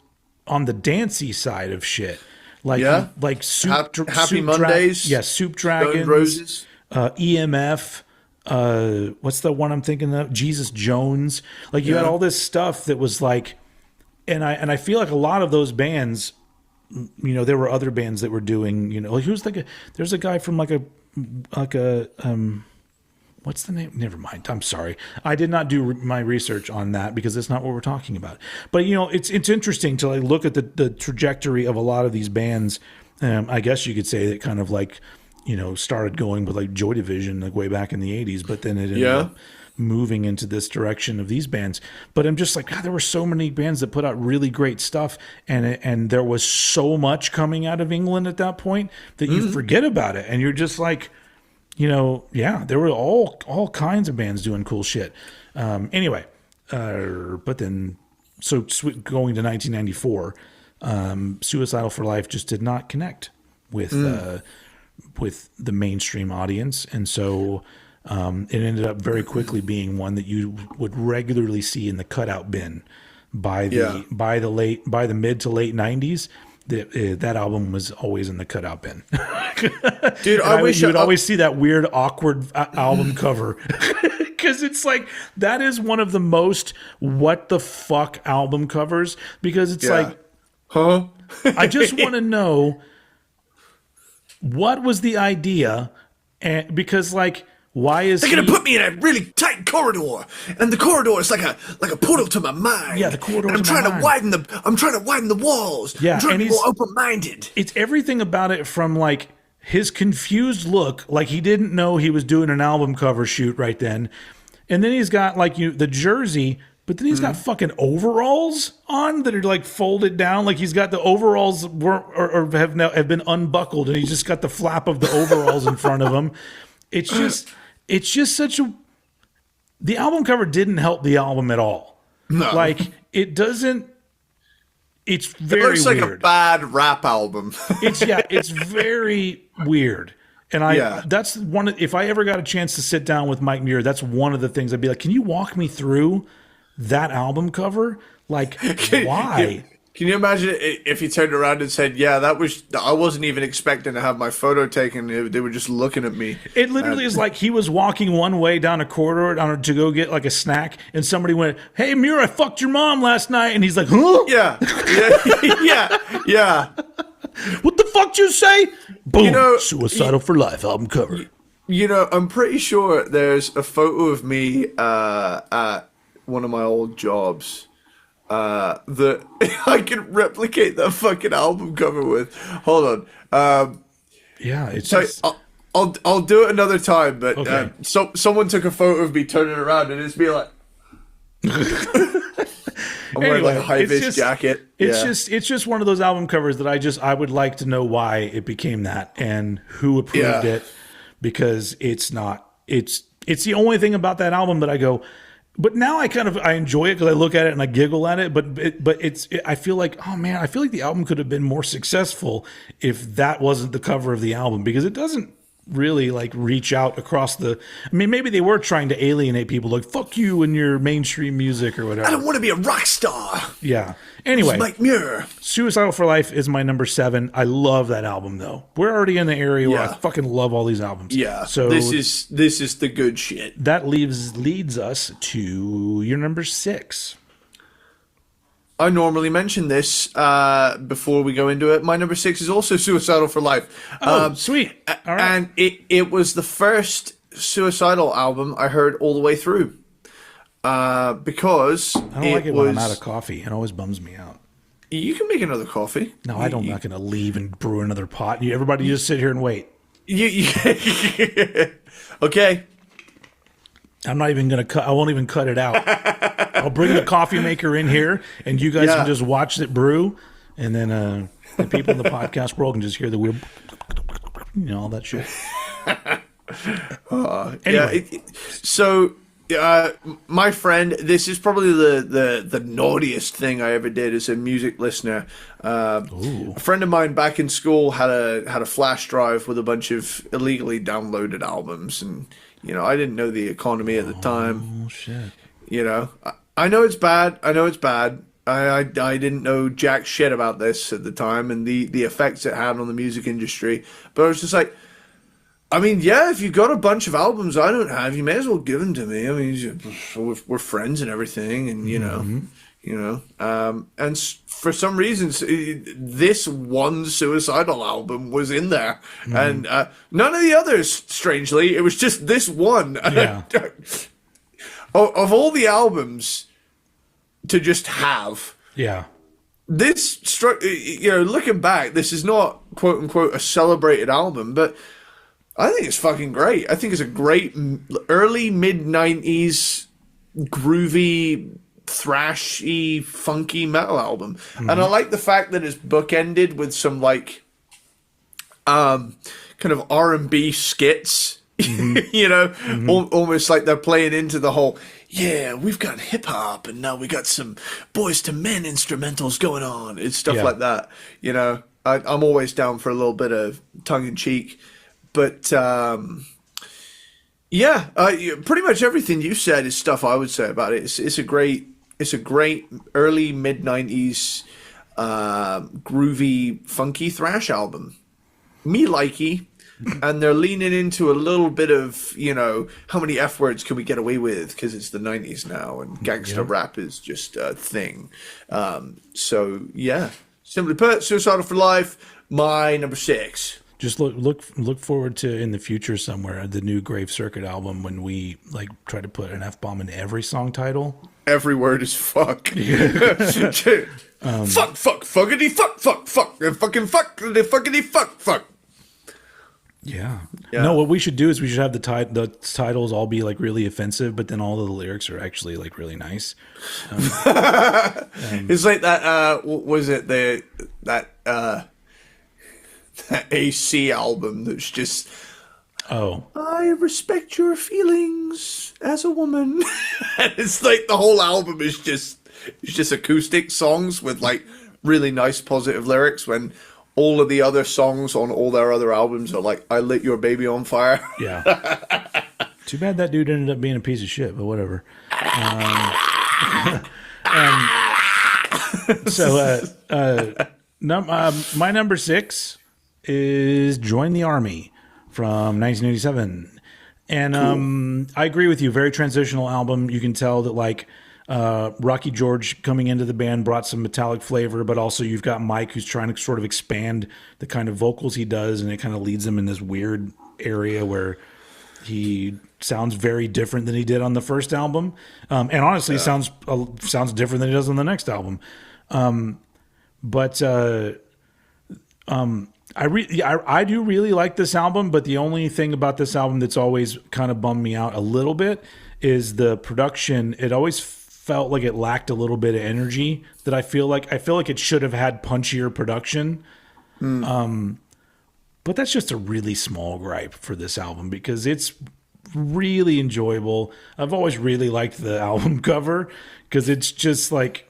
on the dancey side of shit, like Happy Mondays, Soup Dragons, Stone Roses, EMF. What's the one I'm thinking of? Jesus Jones. Like you had all this stuff that was like, and I feel like a lot of those bands, there were other bands that were doing, like who's there's a guy from like a what's the name? Never mind. I'm sorry. I did not do my research on that because that's not what we're talking about. But it's interesting to like look at the trajectory of a lot of these bands. I guess you could say that kind of like, started going with like Joy Division like way back in the 80s, but then it ended up moving into this direction of these bands. But I'm just like, God, there were so many bands that put out really great stuff, and there was so much coming out of England at that point that you forget about it, and you're just like, there were all kinds of bands doing cool shit. Anyway, but then so going to 1994. Suicidal for Life just did not connect with the mainstream audience, and so it ended up very quickly being one that you would regularly see in the cutout bin by the mid to late 90s. That album was always in the cutout bin. Dude, I wish you would always see that weird, awkward album cover. Because it's like, that is one of the most what the fuck album covers. Because it's like, huh? I just want to know, what was the idea? And because, like, why is They're gonna put me in a really tight corridor, and the corridor is like a portal to my mind. Yeah, the corridor. I'm trying to widen the walls. Yeah, I'm trying and to be more open-minded. It's everything about it, from like his confused look, like he didn't know he was doing an album cover shoot right then, and then he's got like the jersey, but then he's got fucking overalls on that are like folded down, like he's got the overalls have been unbuckled, and he's just got the flap of the overalls in front of him. It's just such a. The album cover didn't help the album at all. No, like it doesn't. It's very it looks like weird. a bad rap album. It's very weird. And that's one. If I ever got a chance to sit down with Mike Muir, that's one of the things I'd be like, can you walk me through that album cover? Like, why? Can you imagine if he turned around and said, "Yeah, I wasn't even expecting to have my photo taken. They were just looking at me." It literally is like he was walking one way down a corridor to go get like a snack, and somebody went, "Hey, Muir, I fucked your mom last night," and he's like, "Huh?" Yeah. What the fuck you say? Boom! Suicidal for Life album cover. I'm pretty sure there's a photo of me at one of my old jobs. That I can replicate that fucking album cover with. Hold on. It's so just... I'll do it another time. But okay. Someone took a photo of me turning around, and it's me like, I'm wearing like a high vis jacket. It's just one of those album covers that I would like to know why it became that and who approved it, because it's the only thing about that album that I go. But now I enjoy it because I look at it and I giggle at it. But I feel like, oh man, I feel like the album could have been more successful if that wasn't the cover of the album, because it doesn't really like reach out across the. I mean, maybe they were trying to alienate people, like fuck you and your mainstream music or whatever. I don't want to be a rock star. Yeah. Anyway, Mike Muir. Suicidal for Life is my number 7. I love that album though. We're already in the area where I fucking love all these albums. Yeah. So this is the good shit. That leads us to your number 6. I normally mention this before we go into it. My number 6 is also Suicidal for Life. Oh, sweet. All right. And it was the first Suicidal album I heard all the way through. Because I don't like it when I'm out of coffee. It always bums me out. You can make another coffee. No, I'm not going to leave and brew another pot. Everybody just sit here and wait. Okay. I'm not even going to cut. I won't even cut it out. I'll bring the coffee maker in here, and you guys can just watch it brew, and then the people in the podcast world can just hear the weird, all that shit. Anyway, my friend, this is probably the naughtiest thing I ever did as a music listener. A friend of mine back in school had a flash drive with a bunch of illegally downloaded albums, and I didn't know the economy at the time. Oh shit! I know it's bad. I didn't know jack shit about this at the time and the effects it had on the music industry. But I was just like, I mean, yeah, if you've got a bunch of albums I don't have, you may as well give them to me. I mean, we're friends and everything, and and for some reasons, this one Suicidal album was in there, and none of the others. Strangely, it was just this one. Yeah. Of all the albums to just have, this struck. Looking back, this is not quote unquote a celebrated album, but I think it's fucking great. I think it's a great early mid-90s groovy, thrashy, funky metal album. And I like the fact that it's bookended with some like kind of R&B skits You know, almost like they're playing into the whole, yeah, we've got hip hop and now we got some Boys to Men instrumentals going on. It's stuff like that. You know, I'm always down for a little bit of tongue in cheek, but pretty much everything you said is stuff I would say about it. It's a great early mid '90s groovy, funky thrash album. Me likey. And they're leaning into a little bit of, you know, how many F words can we get away with? Because it's the 90s now and gangster rap is just a thing. So, yeah. Simply put, Suicidal for Life, my number 6. Just look forward to in the future somewhere the new Grave Circuit album when we like try to put an F-bomb in every song title. Every word is fuck. Fuck, fuckity, fuck, fucking fuckity, fuck. Yeah. No, what we should do is we should have the titles all be like really offensive, but then all of the lyrics are actually like really nice. It's like that. What was it? That AC album that's just. Oh. I respect your feelings as a woman. And it's like the whole album is just acoustic songs with like really nice positive lyrics when. All of the other songs on all their other albums are like, I lit your baby on fire. Yeah. Too bad that dude ended up being a piece of shit, but whatever. My number 6 is Join the Army from 1987. And cool. I agree with you. Very transitional album. You can tell that like, Rocky George coming into the band brought some metallic flavor, but also you've got Mike who's trying to sort of expand the kind of vocals he does, and it kind of leads him in this weird area where he sounds very different than he did on the first album, and honestly sounds different than he does on the next album. I do really like this album, but the only thing about this album that's always kind of bummed me out a little bit is the production. It always felt like it lacked a little bit of energy that I feel like it should have had punchier production. But that's just a really small gripe for this album because it's really enjoyable. I've always really liked the album cover because it's just like,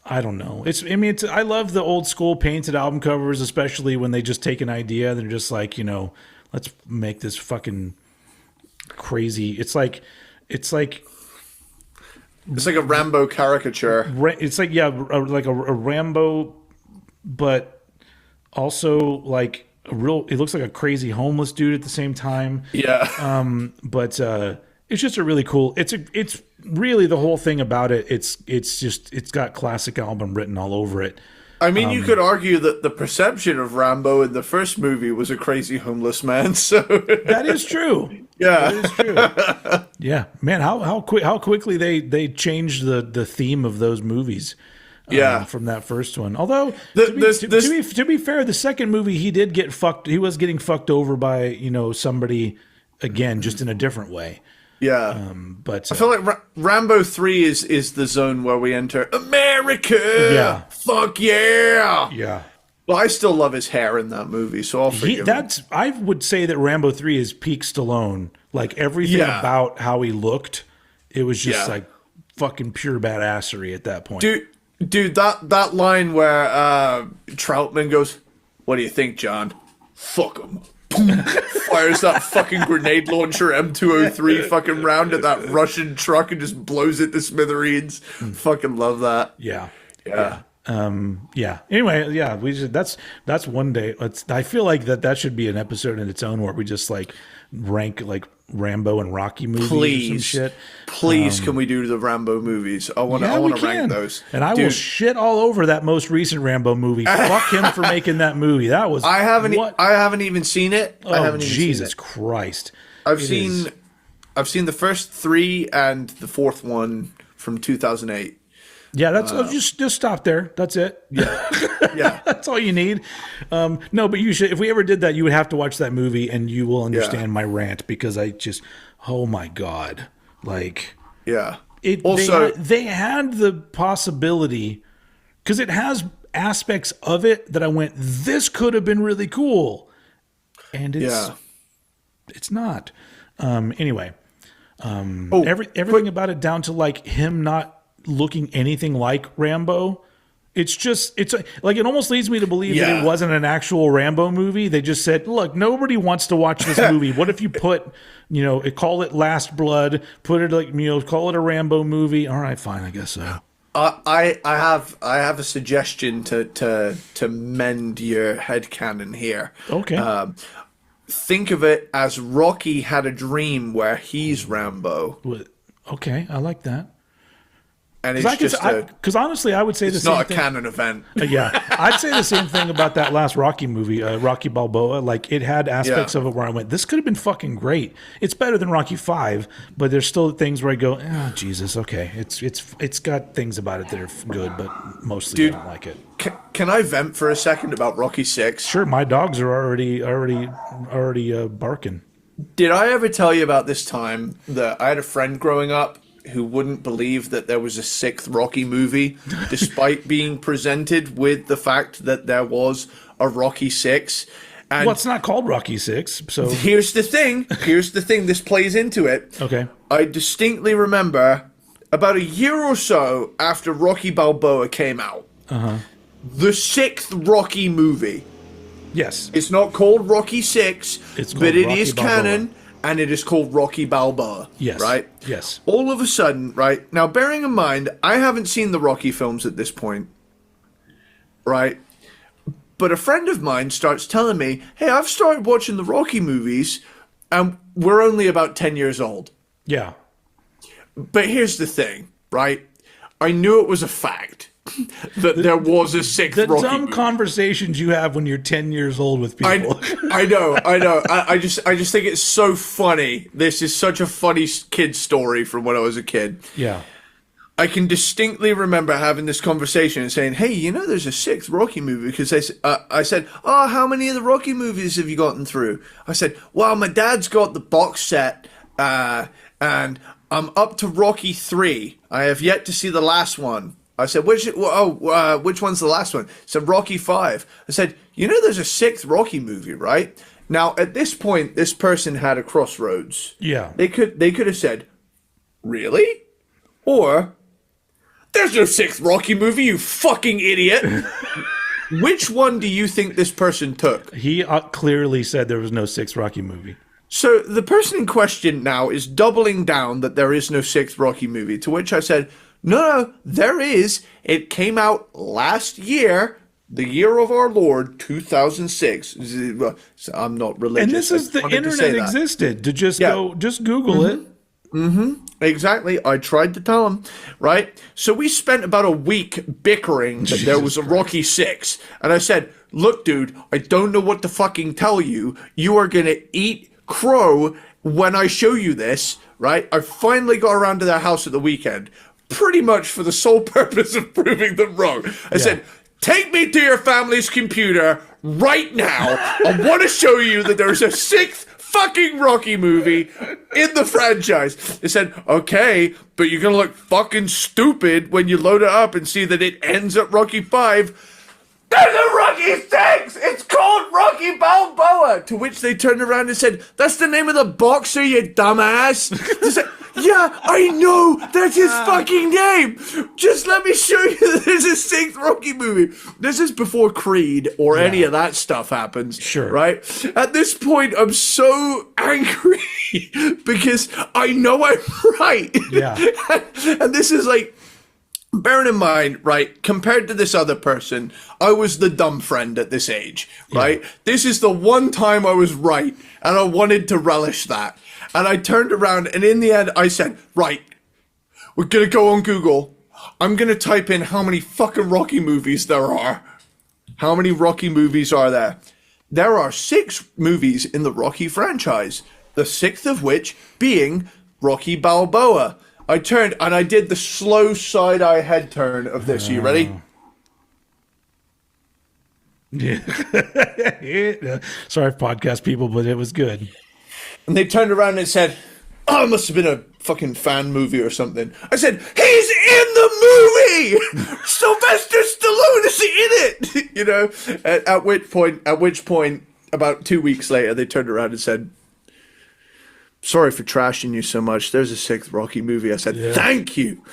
I don't know. I love the old school painted album covers, especially when they just take an idea and they're just like, you know, let's make this fucking crazy. It's like a Rambo caricature. It's like, like a Rambo, but also like it looks like a crazy homeless dude at the same time. Yeah. But it's just a really cool, it's really the whole thing about it. It's got classic album written all over it. I mean, you could argue that the perception of Rambo in the first movie was a crazy homeless man. So that is true. Yeah, that is true. Yeah, man, how quickly they changed the theme of those movies. From that first one. Although to be fair, the second movie he did get fucked. He was getting fucked over by somebody again, just in a different way. Yeah, but I feel like Rambo 3 is the zone where we enter America. Yeah, fuck yeah, yeah. Well, I still love his hair in that movie, so I'll forgive him. I would say that Rambo 3 is peak Stallone. Like everything about how he looked, it was just like fucking pure badassery at that point. Dude, that line where Troutman goes, "What do you think, John?" Fuck him. Fires that fucking grenade launcher M203 fucking round at that Russian truck and just blows it to smithereens. Fucking love that. Yeah. Anyway, that's one day. I feel like that should be an episode in its own where we just like rank like Rambo and Rocky movies. Please, or some shit. Please, can we do the Rambo movies? I want to rank those. And I will shit all over that most recent Rambo movie. Fuck him for making that movie. That was I haven't even seen it. Oh, Jesus Christ! I've seen the first 3 and the 4th one from 2008. Yeah, that's just stop there. That's it. Yeah, that's all you need. No, but you should. If we ever did that, you would have to watch that movie, and you will understand my rant because oh my god, like they had the possibility because it has aspects of it that I went, this could have been really cool, and it's not. Anyway, Oh, everything about it, down to like him not looking anything like Rambo. It's like it almost leads me to believe that Yeah. it wasn't an actual Rambo movie. They just said, look, nobody wants to watch this movie. What if you put, call it Last Blood, put it like, call it a Rambo movie. All right, fine, I guess so. I have a suggestion to mend your headcanon here. Okay. Think of it as Rocky had a dream where he's Rambo, Okay, I like that. and it's just Because honestly, I would say the it's same not a thing. canon event. Yeah, I'd say the same thing about that last Rocky movie, Rocky Balboa. Like, it had aspects of it where I went, this could have been fucking great. It's better than Rocky 5, but there's still things where I go, Jesus, okay. It's got things about it that are good, but mostly I don't like it. Can I vent for a second about Rocky 6? Sure, my dogs are already barking. Did I ever tell you about this time that I had a friend growing up who wouldn't believe that there was a 6th Rocky movie, despite being presented with the fact that there was a Rocky 6? And Well, it's not called Rocky 6, so here's the thing. This plays into it. okay. I distinctly remember about a year or so after Rocky Balboa came out, the 6th Rocky movie. Yes. It's not called Rocky 6, It's called but it Rocky is Balboa. canon, and it is called Rocky Balboa. Yes. Right? Yes. All of a sudden, right? Now, bearing in mind, I haven't seen the Rocky films at this point, right? But a friend of mine starts telling me, hey, I've started watching the Rocky movies, and we're only about 10 years old. Yeah. But here's the thing, right? I knew it was a fact that there was a 6th The Rocky dumb movie. conversations you have when you're 10 years old with people. I know. I just think it's so funny. This is such a funny kid story from when I was a kid. Yeah. I can distinctly remember having this conversation and saying, hey, there's a 6th Rocky movie. Because I said, oh, how many of the Rocky movies have you gotten through? I said, well, my dad's got the box set, and I'm up to Rocky 3. I have yet to see the last one. I said, which one's the last one? He said, Rocky 5. I said, there's a 6th Rocky movie, right? Now, at this point, this person had a crossroads. Yeah. They could have said, really? Or, there's no 6th Rocky movie, you fucking idiot. Which one do you think this person took? He clearly said there was no 6th Rocky movie. So the person in question now is doubling down that there is no 6th Rocky movie, to which I said, no, there is. It came out last year, the year of our Lord, 2006. I'm not religious. And this is I the wanted to say internet that. existed. To just Google it. Exactly. I tried to tell him, right? So we spent about a week bickering that there was a Rocky 6. And I said, look, dude, I don't know what to fucking tell you. You are going to eat crow when I show you this, right? I finally got around to their house at the weekend, pretty much for the sole purpose of proving them wrong. I said, take me to your family's computer right now. I want to show you that there's a 6th fucking Rocky movie in the franchise. They said, okay, but you're gonna look fucking stupid when you load it up and see that it ends at Rocky 5. There's a Rocky 6! It's called Rocky Balboa! To which they turned around and said, that's the name of the boxer, you dumbass! They said, yeah, I know! That's his fucking name! Just let me show you that there's a 6th Rocky movie. This is before Creed or any of that stuff happens. Sure. Right? At this point, I'm so angry because I know I'm right. Yeah. And this is like, bearing in mind, right, compared to this other person, I was the dumb friend at this age, right? Yeah. This is the one time I was right, and I wanted to relish that. And I turned around, and in the end, I said, right, we're going to go on Google. I'm going to type in how many fucking Rocky movies there are. How many Rocky movies are there? There are 6 movies in the Rocky franchise, the 6th of which being Rocky Balboa. I turned and I did the slow side-eye head turn of this. Are you ready? Yeah. Sorry, podcast people, but it was good. And they turned around and said, oh, it must have been a fucking fan movie or something. I said, he's in the movie! Sylvester Stallone is in it! At which point, about 2 weeks later, they turned around and said, sorry for trashing you so much. There's a sixth Rocky movie. I said, thank you.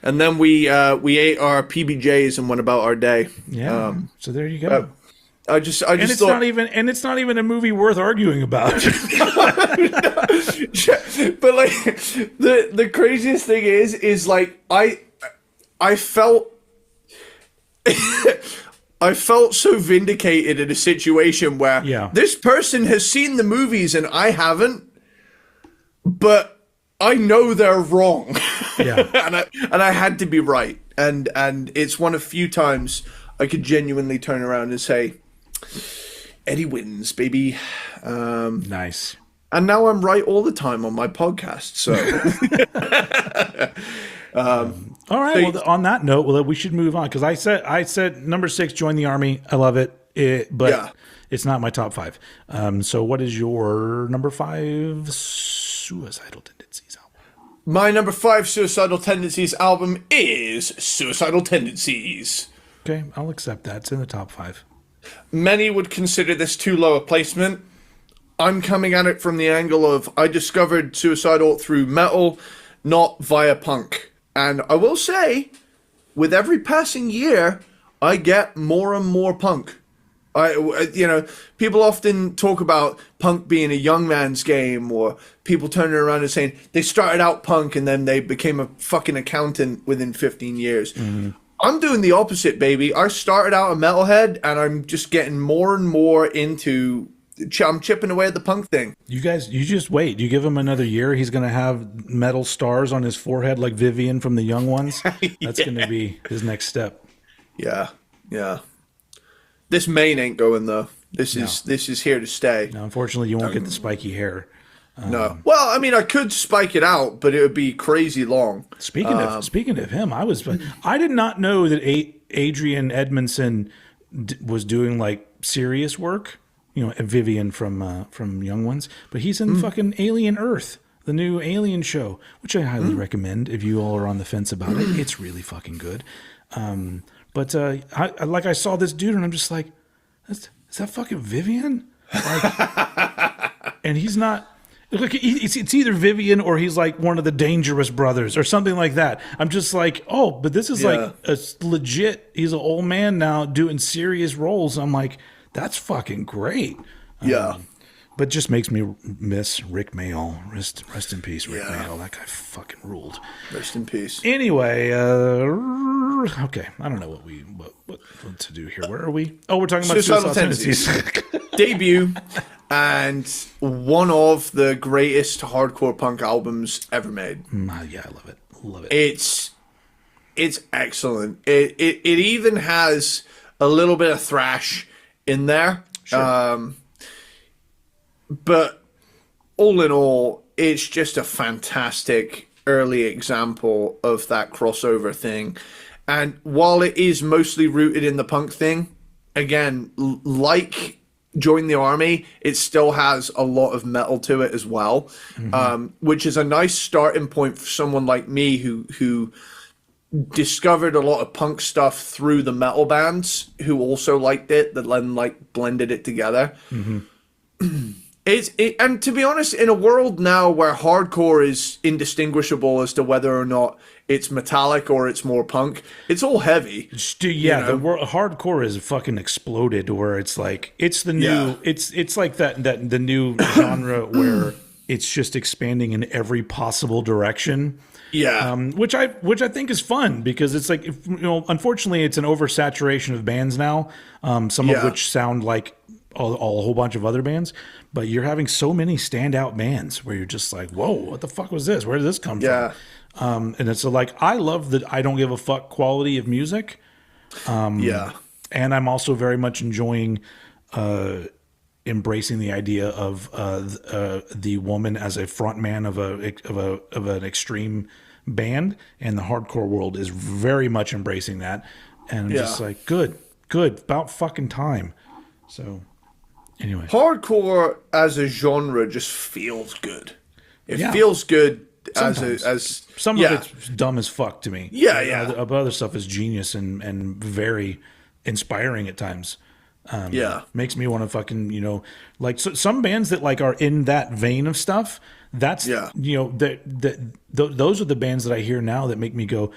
And then we ate our PBJs and went about our day. Yeah. So there you go. I just and it's thought, not even a movie worth arguing about. But like the craziest thing is like I felt I felt so vindicated in a situation where this person has seen the movies and I haven't, but I know they're wrong. Yeah. and I had to be right. And it's one of few times I could genuinely turn around and say, Eddie wins, baby. Nice. And now I'm right all the time on my podcast. So, all right. Well, on that note, we should move on because I said number 6, join the army. I love it, but it's not my top 5. So, what is your number 5 Suicidal Tendencies album? My number 5 Suicidal Tendencies album is Suicidal Tendencies. Okay, I'll accept that. It's in the top 5. Many would consider this too low a placement. I'm coming at it from the angle of I discovered Suicidal through metal, not via punk. And I will say, with every passing year, I get more and more punk. People often talk about punk being a young man's game, or people turning around and saying they started out punk and then they became a fucking accountant within 15 years. Mm-hmm. I'm doing the opposite, baby. I started out a metalhead, and I'm just getting more and more into. I'm chipping away at the punk thing. You just wait. You give him another year, he's going to have metal stars on his forehead like Vivian from the Young Ones. That's going to be his next step. Yeah. This mane ain't going though. This is here to stay. No, unfortunately, you won't get the spiky hair. No. Well, I mean, I could spike it out, but it would be crazy long. Speaking of him, I did not know that Adrian Edmondson was doing like serious work. Vivian from Young Ones, but he's in fucking Alien Earth, the new Alien show, which I highly recommend if you all are on the fence about it. It's really fucking good. But I saw this dude and I'm just like, is that fucking Vivian? And he's not. Look, it's either Vivian or he's like one of the Dangerous Brothers or something like that. I'm just like, oh, but this is like a legit. He's an old man now doing serious roles. I'm like, that's fucking great. But just makes me miss Rick Mayall. Rest in peace, Rick Mayall. That guy fucking ruled. Rest in peace. Anyway, okay. I don't know what to do here. Where are we? Oh, we're talking about Suicidal Tendencies. Debut and one of the greatest hardcore punk albums ever made. Yeah, I love it. Love it. It's excellent. It even has a little bit of thrash in there. Sure. But all in all, it's just a fantastic early example of that crossover thing. And while it is mostly rooted in the punk thing, again, like Join the Army, it still has a lot of metal to it as well, which is a nice starting point for someone like me who discovered a lot of punk stuff through the metal bands who also liked it, that then like blended it together. And to be honest, in a world now where hardcore is indistinguishable as to whether or not it's metallic or it's more punk, it's all heavy. Yeah, the hardcore is fucking exploded. Where it's like it's the new, it's like that the new genre where it's just expanding in every possible direction. Yeah, which I think is fun because it's like unfortunately it's an oversaturation of bands now. Some of which sound like a whole bunch of other bands, but you're having so many standout bands where you're just like, whoa, what the fuck was this? Where did this come from? And it's like, I love that I don't give a fuck quality of music. And I'm also very much enjoying embracing the idea of the woman as a front man of an extreme band, and the hardcore world is very much embracing that. And I'm just like, good, about fucking time. So anyway, hardcore as a genre just feels good. It feels good. Sometimes. as some of it's dumb as fuck to me. Other stuff is genius and very inspiring at times. Makes me want to fucking like some bands that like are in that vein of stuff That's Yeah. Those are the bands that I hear now that make me go,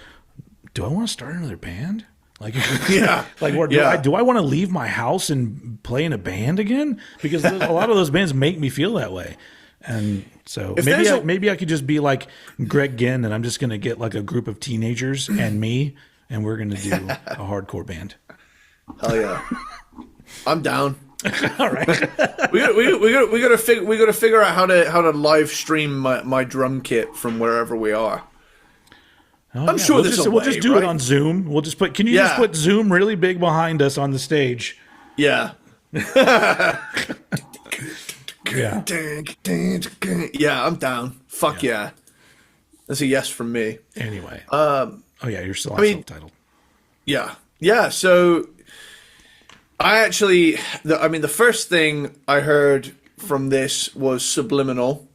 do I want to start another band? Like, Yeah. like, or do I want to leave my house and play in a band again? Because a lot of those bands make me feel that way. And so maybe I could just be like Greg Ginn, and I'm just going to get like a group of teenagers and me, and we're going to do a hardcore band. Hell yeah. I'm down. All right. we gotta figure out how to live stream my drum kit from wherever we are. I'm sure we'll just do it on Zoom. We'll just put. Can you just put Zoom really big behind us on the stage? Yeah. Yeah. Yeah, I'm down. Fuck yeah. That's a yes from me. Anyway. Oh yeah, you're still on self-titled. Yeah. Yeah. So the first thing I heard from this was Subliminal.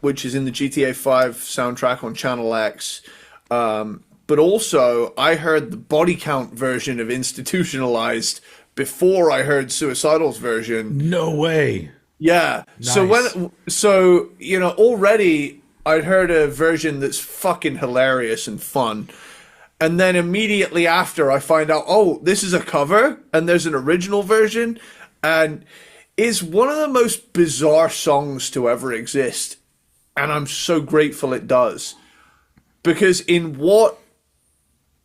Which is in the GTA 5 soundtrack on Channel X. But also, I heard the Body Count version of Institutionalized before I heard Suicidal's version. No way. Yeah. Nice. So already I'd heard a version that's fucking hilarious and fun. And then immediately after, I find out, oh, this is a cover, and there's an original version, and is one of the most bizarre songs to ever exist. And I'm so grateful it does. Because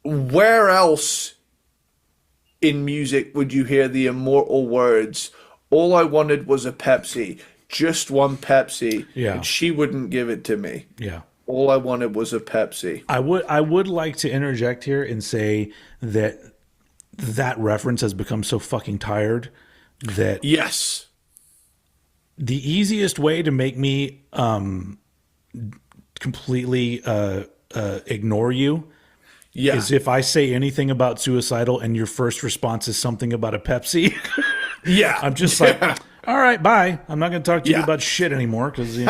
where else in music would you hear the immortal words, all I wanted was a Pepsi, just one Pepsi, and she wouldn't give it to me. Yeah. All I wanted was a Pepsi. I would like to interject here and say that reference has become so fucking tired that yes, the easiest way to make me completely ignore you is if I say anything about Suicidal and your first response is something about a Pepsi. Yeah, I'm just like, all right, bye. I'm not going to talk to you about shit anymore because you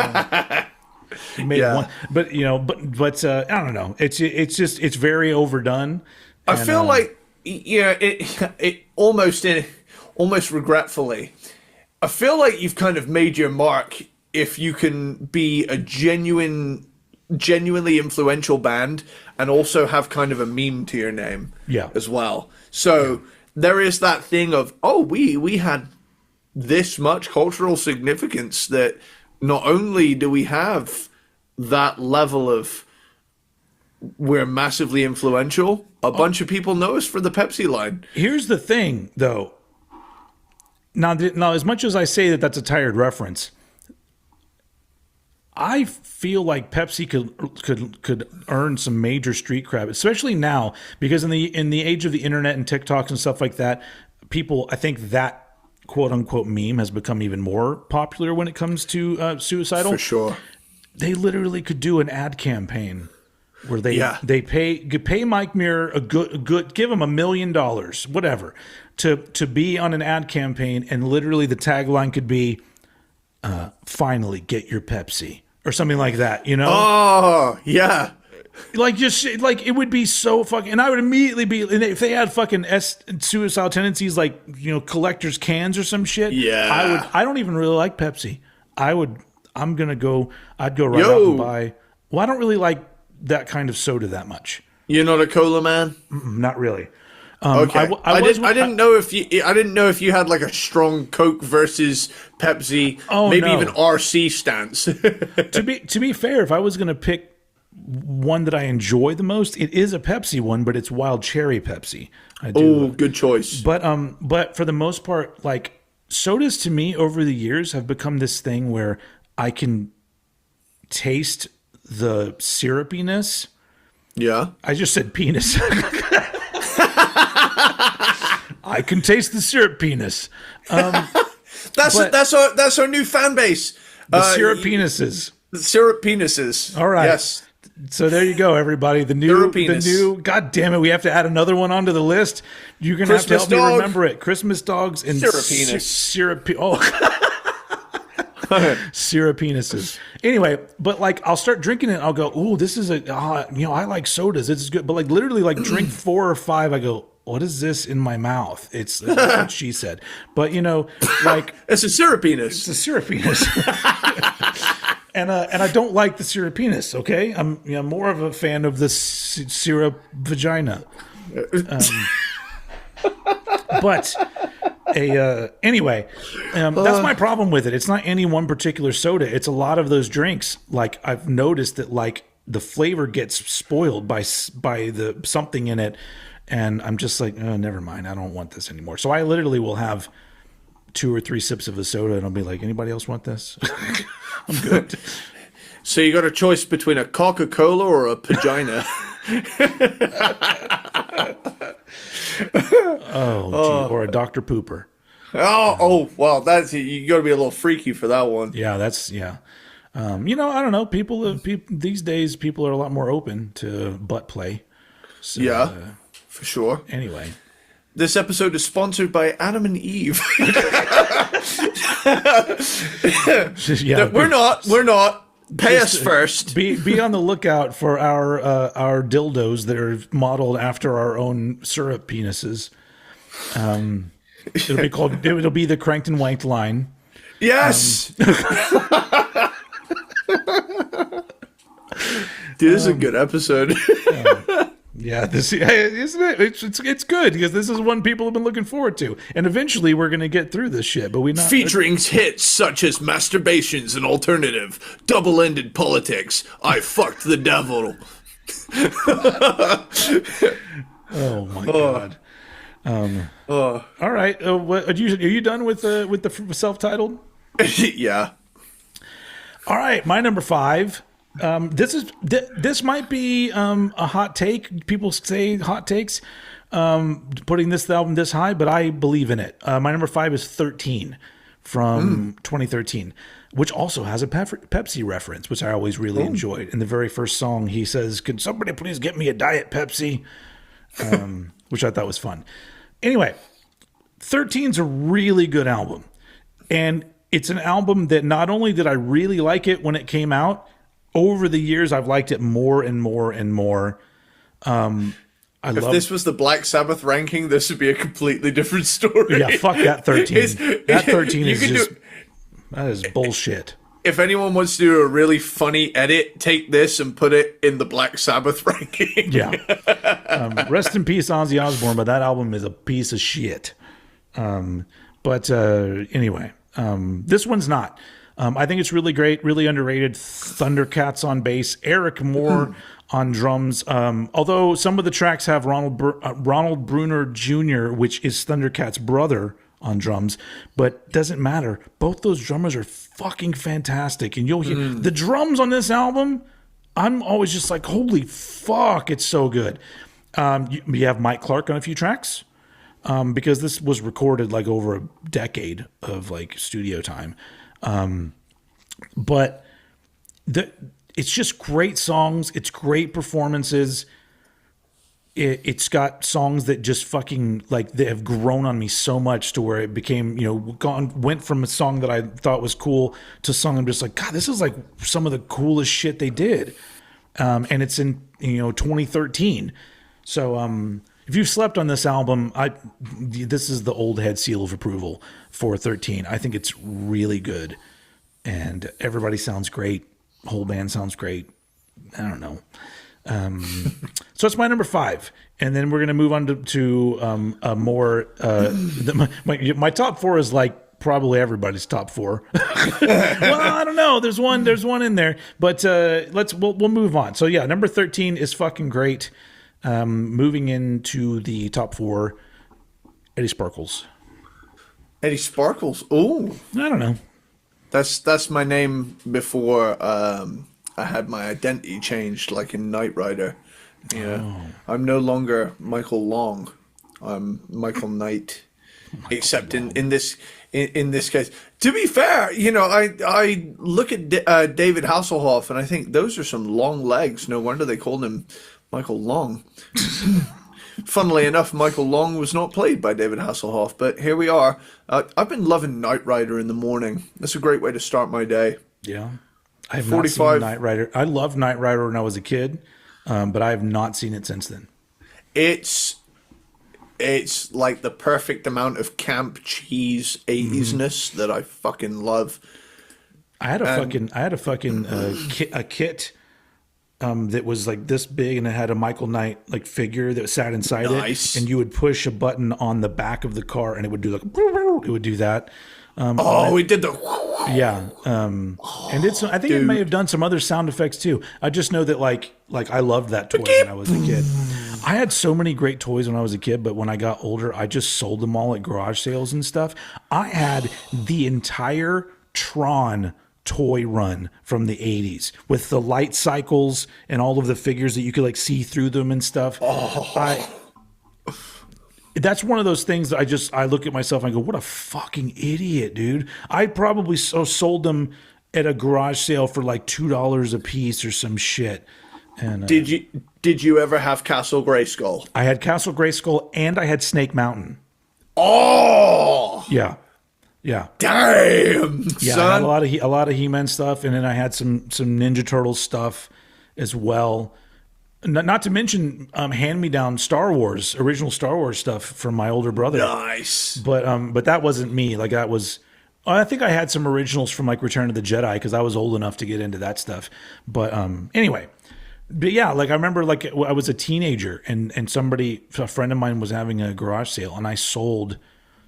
made one. But I don't know. It's very overdone. I feel like it almost regretfully. I feel like you've kind of made your mark if you can be a genuinely influential band and also have kind of a meme to your name as well. So there is that thing of, oh, we had this much cultural significance that not only do we have that level of we're massively influential, a bunch of people know us for the Pepsi line. Here's the thing, though. Now, as much as I say that that's a tired reference, I feel like Pepsi could earn some major street cred, especially now, because in the age of the internet and TikToks and stuff like that, I think that quote unquote meme has become even more popular when it comes to Suicidal. For sure, they literally could do an ad campaign where they pay Mike Muir a good give him $1 million, whatever, to be on an ad campaign, and literally the tagline could be finally get your Pepsi or something like that, Oh, yeah. Like, just like, it would be so fucking, and I would immediately be, and if they had fucking Suicidal Tendencies, like, collector's cans or some shit. Yeah. I don't even really like Pepsi. I'd go right out and buy, well, I don't really like that kind of soda that much. You're not a cola man? Not really. Okay. I didn't know if you had like a strong Coke versus Pepsi, even RC stance. To be fair, if I was going to pick one that I enjoy the most, it is a Pepsi one, but it's wild cherry Pepsi. Good choice. But for the most part, like, sodas to me over the years have become this thing where I can taste the syrupiness. Yeah. I just said penis. I can taste the syrup penis. That's our new fan base. The syrup penises. The syrup penises. All right. Yes. So there you go, everybody. The new. God damn it! We have to add another one onto the list. You're gonna have to help me remember it. Christmas dogs and syrup penis. Syrup penises. Anyway, but like, I'll start drinking it. I'll go, ooh, this is I like sodas. This is good. But like, literally, like, drink 4 or 5. I go, what is this in my mouth? That's what she said. But like, it's a syrup penis. It's a syrup penis. and I don't like the syrup penis. Okay, I'm more of a fan of the syrup vagina. But anyway, that's my problem with it. It's not any one particular soda. It's a lot of those drinks. Like I've noticed that like the flavor gets spoiled by the something in it, and I'm just like, oh, never mind. I don't want this anymore. So I literally will have 2 or 3 sips of a soda, and I'll be like, anybody else want this? I'm good. So you got a choice between a Coca-Cola or a vagina. Or a Dr. Pooper. Well, that's you got to be a little freaky for that one. Yeah, that's I don't know. People these days, people are a lot more open to butt play. So, Yeah, for sure. Anyway, this episode is sponsored by Adam and Eve. We're not. Pay us first. Be on the lookout for our dildos that are modeled after our own syrup penises. It'll be the Cranked and Wanked line. Yes. Dude, this is a good episode. Yeah, isn't it? It's good because this is one people have been looking forward to, and eventually we're going to get through this shit. But featuring hits such as "Masturbation's an Alternative," "Double-Ended Politics," "I Fucked the Devil." Oh my god! All right, are you done with the self-titled? Yeah. All right, my number 5. This might be a hot take. People say hot takes, putting this album this high, but I believe in it. My number 5 is 13 from 2013, which also has a Pepsi reference, which I always really enjoyed. In the very first song, he says, "Can somebody please get me a Diet Pepsi?" Which I thought was fun. Anyway, 13's a really good album. And it's an album that not only did I really like it when it came out, over the years, I've liked it more and more and more. If this was the Black Sabbath ranking, this would be a completely different story. Yeah, fuck that 13. That 13 is bullshit. If anyone wants to do a really funny edit, take this and put it in the Black Sabbath ranking. Yeah. Rest in peace, Ozzy Osbourne, but that album is a piece of shit. Anyway, this one's not. I think it's really great, really underrated. Thundercats on bass, Eric Moore on drums. Although some of the tracks have Ronald Bruner Jr., which is Thundercats' brother, on drums, but doesn't matter. Both those drummers are fucking fantastic, and you'll hear the drums on this album. I'm always just like, holy fuck, it's so good. You have Mike Clark on a few tracks, because this was recorded like over a decade of like studio time. But it's just great songs. It's great performances. It's got songs that just fucking like they have grown on me so much to where it became, went from a song that I thought was cool to a song I'm just like, God, this is like some of the coolest shit they did. And it's in 2013. So if you slept on this album, this is the old head seal of approval for 13. I think it's really good, and everybody sounds great. Whole band sounds great. I don't know. So it's my number 5, and then we're gonna move on to a more. My top 4 is like probably everybody's top 4. Well, I don't know. There's one in there, but we'll move on. So yeah, number 13 is fucking great. Moving into the top 4, Eddie Sparxx. Eddie Sparxx. Oh, I don't know. That's my name before I had my identity changed, like in Knight Rider. Yeah, I'm no longer Michael Long. I'm Michael Knight. Except in this case, to be fair, I look at David Hasselhoff and I think those are some long legs. No wonder they called him Michael Long. Funnily enough, Michael Long was not played by David Hasselhoff, but here we are. I've been loving Knight Rider in the morning. That's a great way to start my day. Yeah. I have not seen Knight Rider. I loved Knight Rider when I was a kid, but I have not seen it since then. It's like the perfect amount of camp cheese 80s-ness that I fucking love. I had a fucking kit that was like this big, and it had a Michael Knight like figure that sat inside it, and you would push a button on the back of the car, and it would do like it would do that. We did the and it's I think it may have done some other sound effects too. I just know that like I loved that toy when I was a kid. I had so many great toys when I was a kid, but when I got older, I just sold them all at garage sales and stuff. I had the entire Tron toy run from the 80s with the light cycles and all of the figures that you could like see through them and stuff. That's one of those things that I look at myself and I go, what a fucking idiot, dude. I probably sold them at a garage sale for like $2 a piece or some shit. And did you ever have Castle Grayskull? I had Castle Grayskull and I had Snake Mountain. Oh yeah. Damn, yeah, son. I had a lot of He-Man stuff, and then I had some Ninja Turtles stuff as well. Not to mention hand-me-down original Star Wars stuff from my older brother. Nice. But that wasn't me. Like that was, I think I had some originals from like Return of the Jedi because I was old enough to get into that stuff. But anyway, but yeah, like I remember like I was a teenager and a friend of mine was having a garage sale, and I sold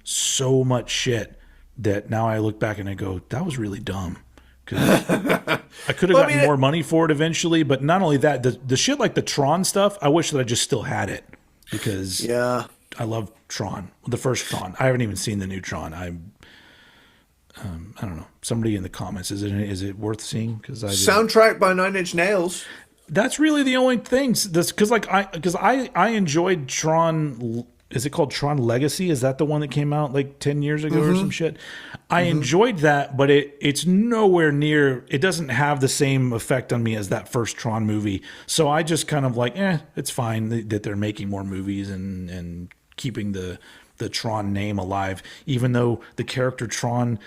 so much shit that now I look back and I go, that was really dumb. Because I could have gotten more money for it eventually, but not only that, the shit like the Tron stuff, I wish that I just still had it because I love Tron, the first Tron. I haven't even seen the new Tron. I don't know. Somebody in the comments, is it worth seeing? Because soundtrack by Nine Inch Nails. That's really the only things. Because I enjoyed Tron. Is it called Tron Legacy? Is that the one that came out like 10 years ago or some shit? I enjoyed that, but it's nowhere near, it doesn't have the same effect on me as that first Tron movie. So I just kind of like, it's fine that they're making more movies and keeping the Tron name alive, even though the character Tron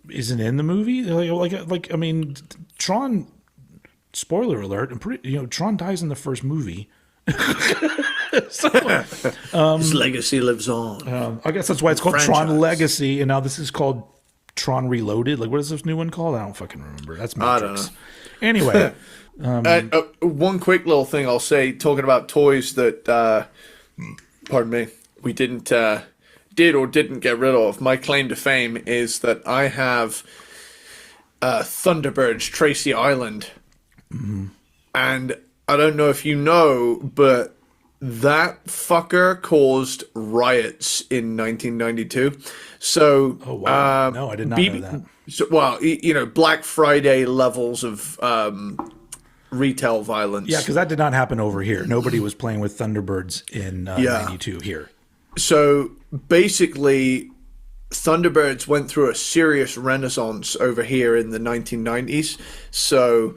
isn't in the movie. Like I mean, Tron, spoiler alert, Tron dies in the first movie. His legacy lives on. I guess that's why it's called Tron Legacy, and now this is called Tron Reloaded. Like, what is this new one called? I don't fucking remember. That's Matrix. I don't know. Anyway, one quick little thing I'll say, talking about toys that, pardon me, we did or didn't get rid of. My claim to fame is that I have Thunderbirds Tracy Island, and I don't know if you know, but that fucker caused riots in 1992. So, oh wow, no, I did not know that. So, well, Black Friday levels of retail violence. Yeah, because that did not happen over here. Nobody was playing with Thunderbirds in 92 here. So basically, Thunderbirds went through a serious renaissance over here in the 1990s. So,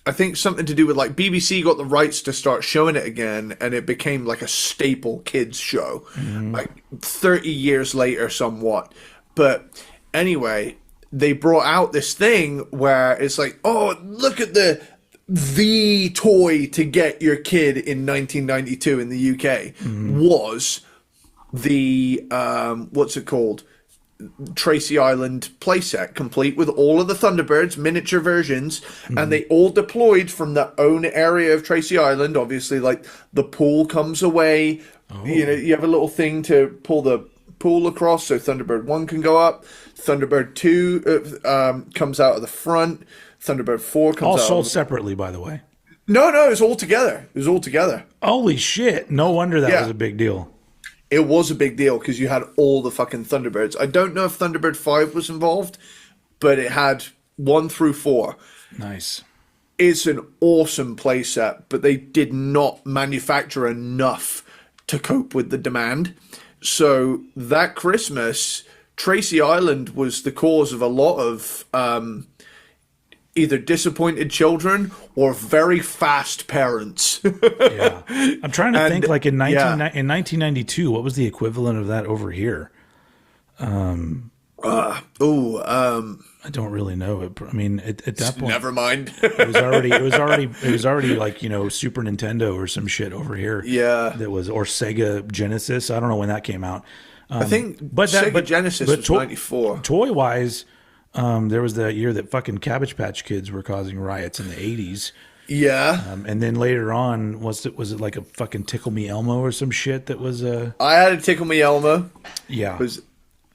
I think something to do with like BBC got the rights to start showing it again, and it became like a staple kids show, like 30 years later somewhat. But anyway, they brought out this thing where it's like, oh, look at the toy to get your kid in 1992 in the UK was the, what's it called? Tracy Island playset, complete with all of the Thunderbirds miniature versions, and they all deployed from their own area of Tracy Island. Obviously, like the pool comes away, you have a little thing to pull the pool across so Thunderbird 1 can go up. Thunderbird 2 comes out of the front. Thunderbird 4 comes out. All sold separately, by the way. No, it's all together. It was all together. Holy shit! No wonder that was a big deal. It was a big deal because you had all the fucking Thunderbirds. I don't know if Thunderbird 5 was involved, but it had 1 through 4. Nice. It's an awesome playset, but they did not manufacture enough to cope with the demand. So that Christmas, Tracy Island was the cause of a lot of either disappointed children or very fast parents. Yeah. I'm trying to think, like in 1992, what was the equivalent of that over here? I don't really know. I mean, at that point, never mind. it was already like, Super Nintendo or some shit over here. Yeah. That was, or Sega Genesis. I don't know when that came out. I think Sega Genesis was 94. Toy wise, There was that year that fucking Cabbage Patch Kids were causing riots in the 80s. Yeah. And then later on, was it like a fucking Tickle Me Elmo or some shit that was I had a Tickle Me Elmo. Yeah. It was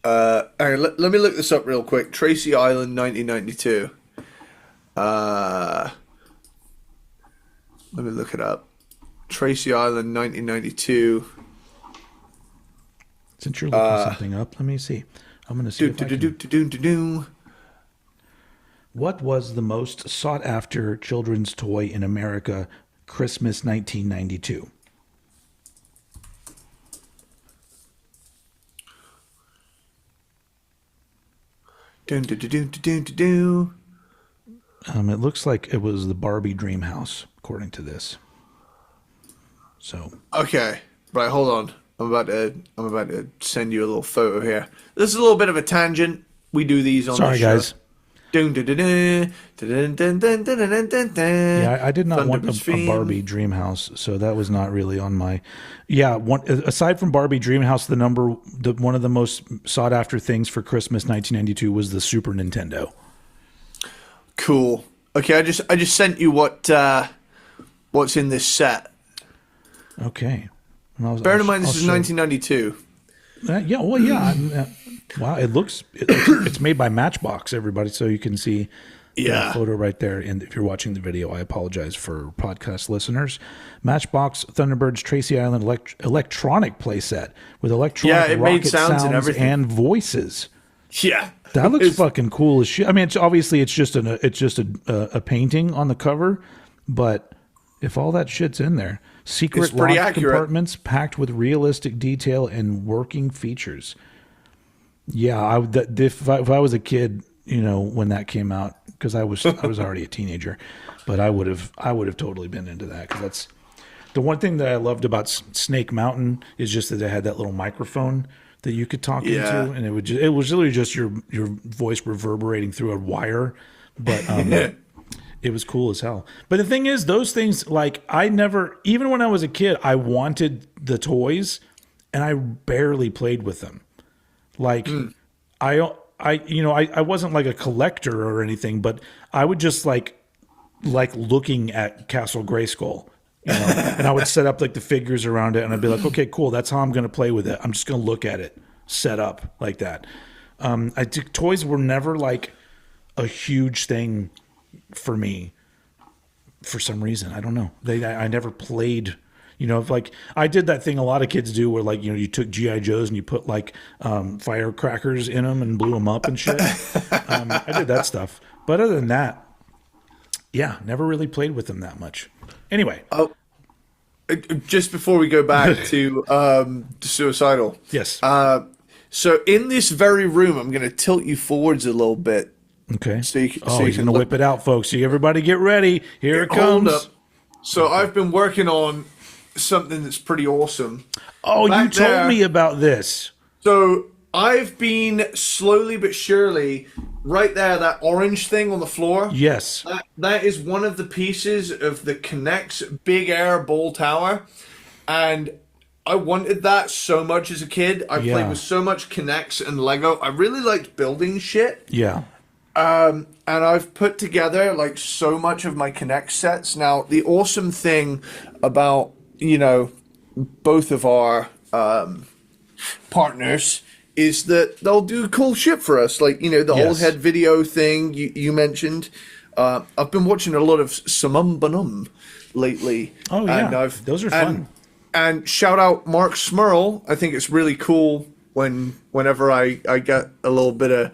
all right, let me look this up real quick. Tracy Island 1992. Let me look it up. Tracy Island 1992. Since you're looking something up, let me see. I'm going to see if I can... What was the most sought after children's toy in America Christmas 1992? It looks like it was the Barbie Dream House, according to this. So okay, right, hold on. I'm about to send you a little photo here. This is a little bit of a tangent. We do these on the show. Sorry, guys. Yeah, I did not want a Barbie Dream House, so that was not really on my. Yeah, aside from Barbie Dream House, one of the most sought after things for Christmas 1992 was the Super Nintendo. Cool. Okay, I just sent you what's in this set. Okay. Bear in mind, this is 1992. Yeah. Well, yeah. Wow, it's made by Matchbox, everybody, so you can see the photo right there. And if you're watching the video, I apologize for podcast listeners. Matchbox Thunderbird's Tracy Island electronic playset with electronic rocket sounds and everything and voices. Yeah, that looks fucking cool as shit. I mean, it's just a painting on the cover, but if all that shit's in there, secret locked compartments packed with realistic detail and working features. Yeah, if I was a kid, when that came out, because I was already a teenager, but I would have totally been into that, because that's the one thing that I loved about Snake Mountain is just that it had that little microphone that you could talk into, and it was literally just your voice reverberating through a wire, but it was cool as hell. But the thing is, those things, like, even when I was a kid, I wanted the toys, and I barely played with them. Like, I wasn't like a collector or anything, but I would just like looking at Castle Grayskull, and I would set up like the figures around it, and I'd be like, okay, cool, that's how I'm going to play with it. I'm just going to look at it, set up like that. Toys were never like a huge thing for me for some reason. I don't know. I never played. Like I did that thing a lot of kids do where, like, you took G.I. Joes and you put like firecrackers in them and blew them up and shit. I did that stuff. But other than that, yeah, never really played with them that much. Anyway. Just before we go back to Suicidal. Yes. So in this very room, I'm going to tilt you forwards a little bit. Okay. So you he's going to whip it out, folks. So everybody get ready. Here it comes. Hold up. So I've been working on something that's pretty awesome. Oh, you told me about this. So I've been slowly but surely, right there, that orange thing on the floor. Yes. That is one of the pieces of the Kinect's Big Air Bowl Tower. And I wanted that so much as a kid. I played with so much Kinects and Lego. I really liked building shit. Yeah. And I've put together like so much of my Kinect sets. Now, the awesome thing about, both of our partners is that they'll do cool shit for us. Like, the old head video thing you mentioned. I've been watching a lot of Samum lately. Oh, yeah. Those are fun. And shout out Mark Smurl. I think it's really cool whenever I get a little bit of,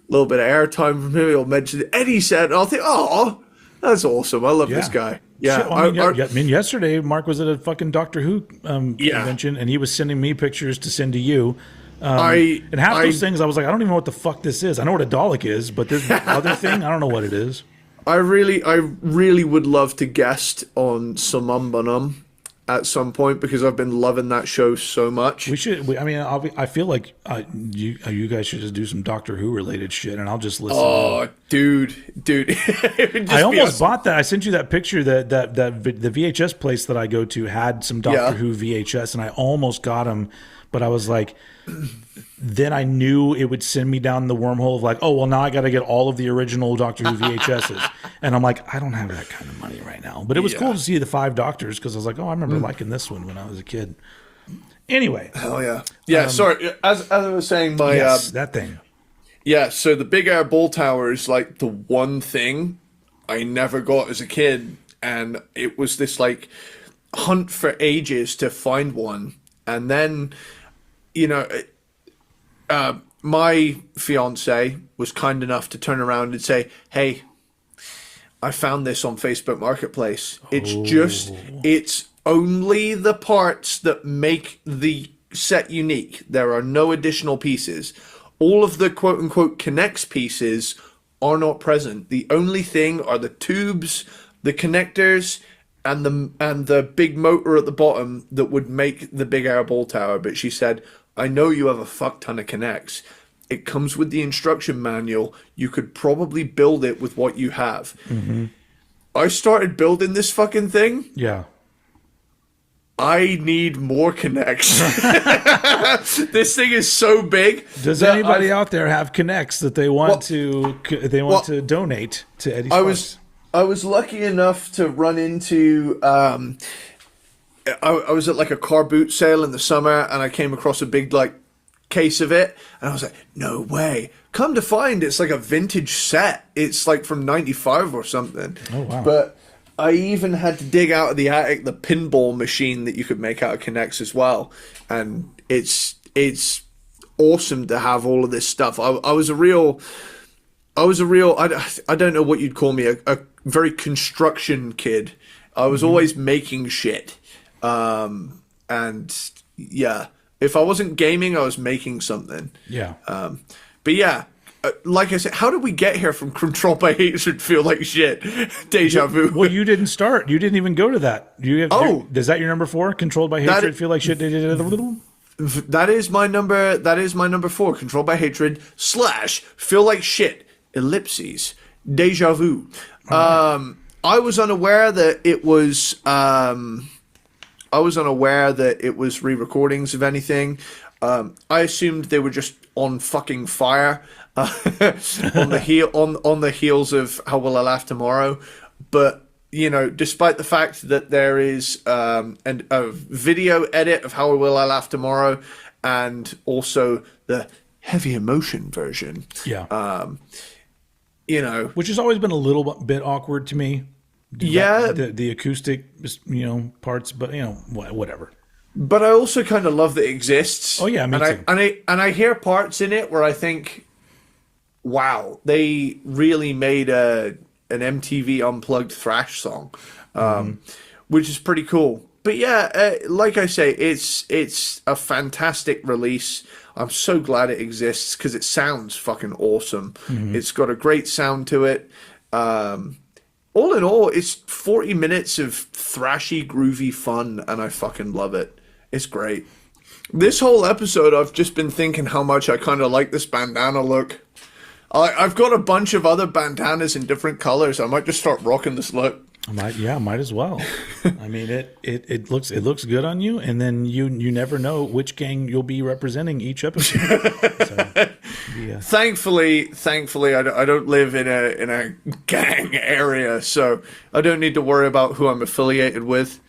airtime from him. He'll mention Eddie said, and I'll think, oh, that's awesome. I love this guy. Yeah. Shit, I mean, yesterday Mark was at a fucking Doctor Who convention, and he was sending me pictures to send to you. And half those things, I was like, I don't even know what the fuck this is. I know what a Dalek is, but this other thing, I don't know what it is. I really would love to guest on Samumbanum at some point, because I've been loving that show so much. We should. I feel like you guys should just do some Doctor Who related shit, and I'll just listen. Dude, it would just I be almost us. bought that. I sent you that picture that the VHS place that I go to had some Doctor Who VHS, and I almost got them, but I was like, then I knew it would send me down the wormhole of like, oh well, now I got to get all of the original Doctor Who VHSs, and I'm like, I don't have that kind of money right now. But it was cool to see the 5 Doctors because I was like, oh, I remember liking this one when I was a kid. Anyway, Hell yeah, yeah. Sorry, as I was saying, my yes, that thing. yeah, so the Big Air Ball Tower is like the one thing I never got as a kid, and it was this like hunt for ages to find one. And then, you know, my fiance was kind enough to turn around and say, "Hey, I found this on Facebook Marketplace. It's only the parts that make the set unique. There are no additional pieces. All of the quote-unquote connects pieces are not present. The only thing are the tubes, the connectors, and the big motor at the bottom that would make the Big Air Ball Tower." But she said, "I know you have a fuck ton of connects. It comes with the instruction manual. You could probably build it with what you have." Mm-hmm. I started building this fucking thing. Yeah. I need more connects. This thing is so big. Does anybody out there have connects that they want to donate to Eddie Sparxx? I was lucky enough to run into. I was at like a car boot sale in the summer, and I came across a big like case of it, and I was like, "No way!" Come to find, it's like a vintage set. It's like from '95 or something. Oh wow! But I even had to dig out of the attic the pinball machine that you could make out of connects as well, and it's awesome to have all of this stuff. I was a real I don't know what you'd call me, a very construction kid. I was always making shit, and yeah, if I wasn't gaming, I was making something. Yeah. But yeah. Like I said, how did we get here from Controlled by Hatred feel like shit? Deja vu. Well, you didn't start. You didn't even go to that. Is that your number 4? Controlled by Hatred feel like shit? That is my number. That is my number 4. Controlled by Hatred / feel like shit. Ellipses. Deja vu. Right. I was unaware that it was. Re-recordings of anything. I assumed they were just on fucking fire. On the heels of How Will I Laugh Tomorrow, but you know, despite the fact that there is a video edit of How Will I Laugh Tomorrow, and also the heavy emotion version, you know, which has always been a little bit awkward to me. The acoustic, parts, but whatever. But I also kind of love that it exists. Oh yeah, me too. And I hear parts in it where I think, wow, they really made an MTV Unplugged thrash song, which is pretty cool. But yeah, like I say, it's a fantastic release. I'm so glad it exists because it sounds fucking awesome. Mm-hmm. It's got a great sound to it. All in all, it's 40 minutes of thrashy, groovy fun, and I fucking love it. It's great. This whole episode, I've just been thinking how much I kind of like this bandana look. I've got a bunch of other bandanas in different colors. I might just start rocking this look. Might as well. I mean, it looks good on you, and then you never know which gang you'll be representing each episode. So, yeah. Thankfully, I don't live in a gang area, so I don't need to worry about who I'm affiliated with.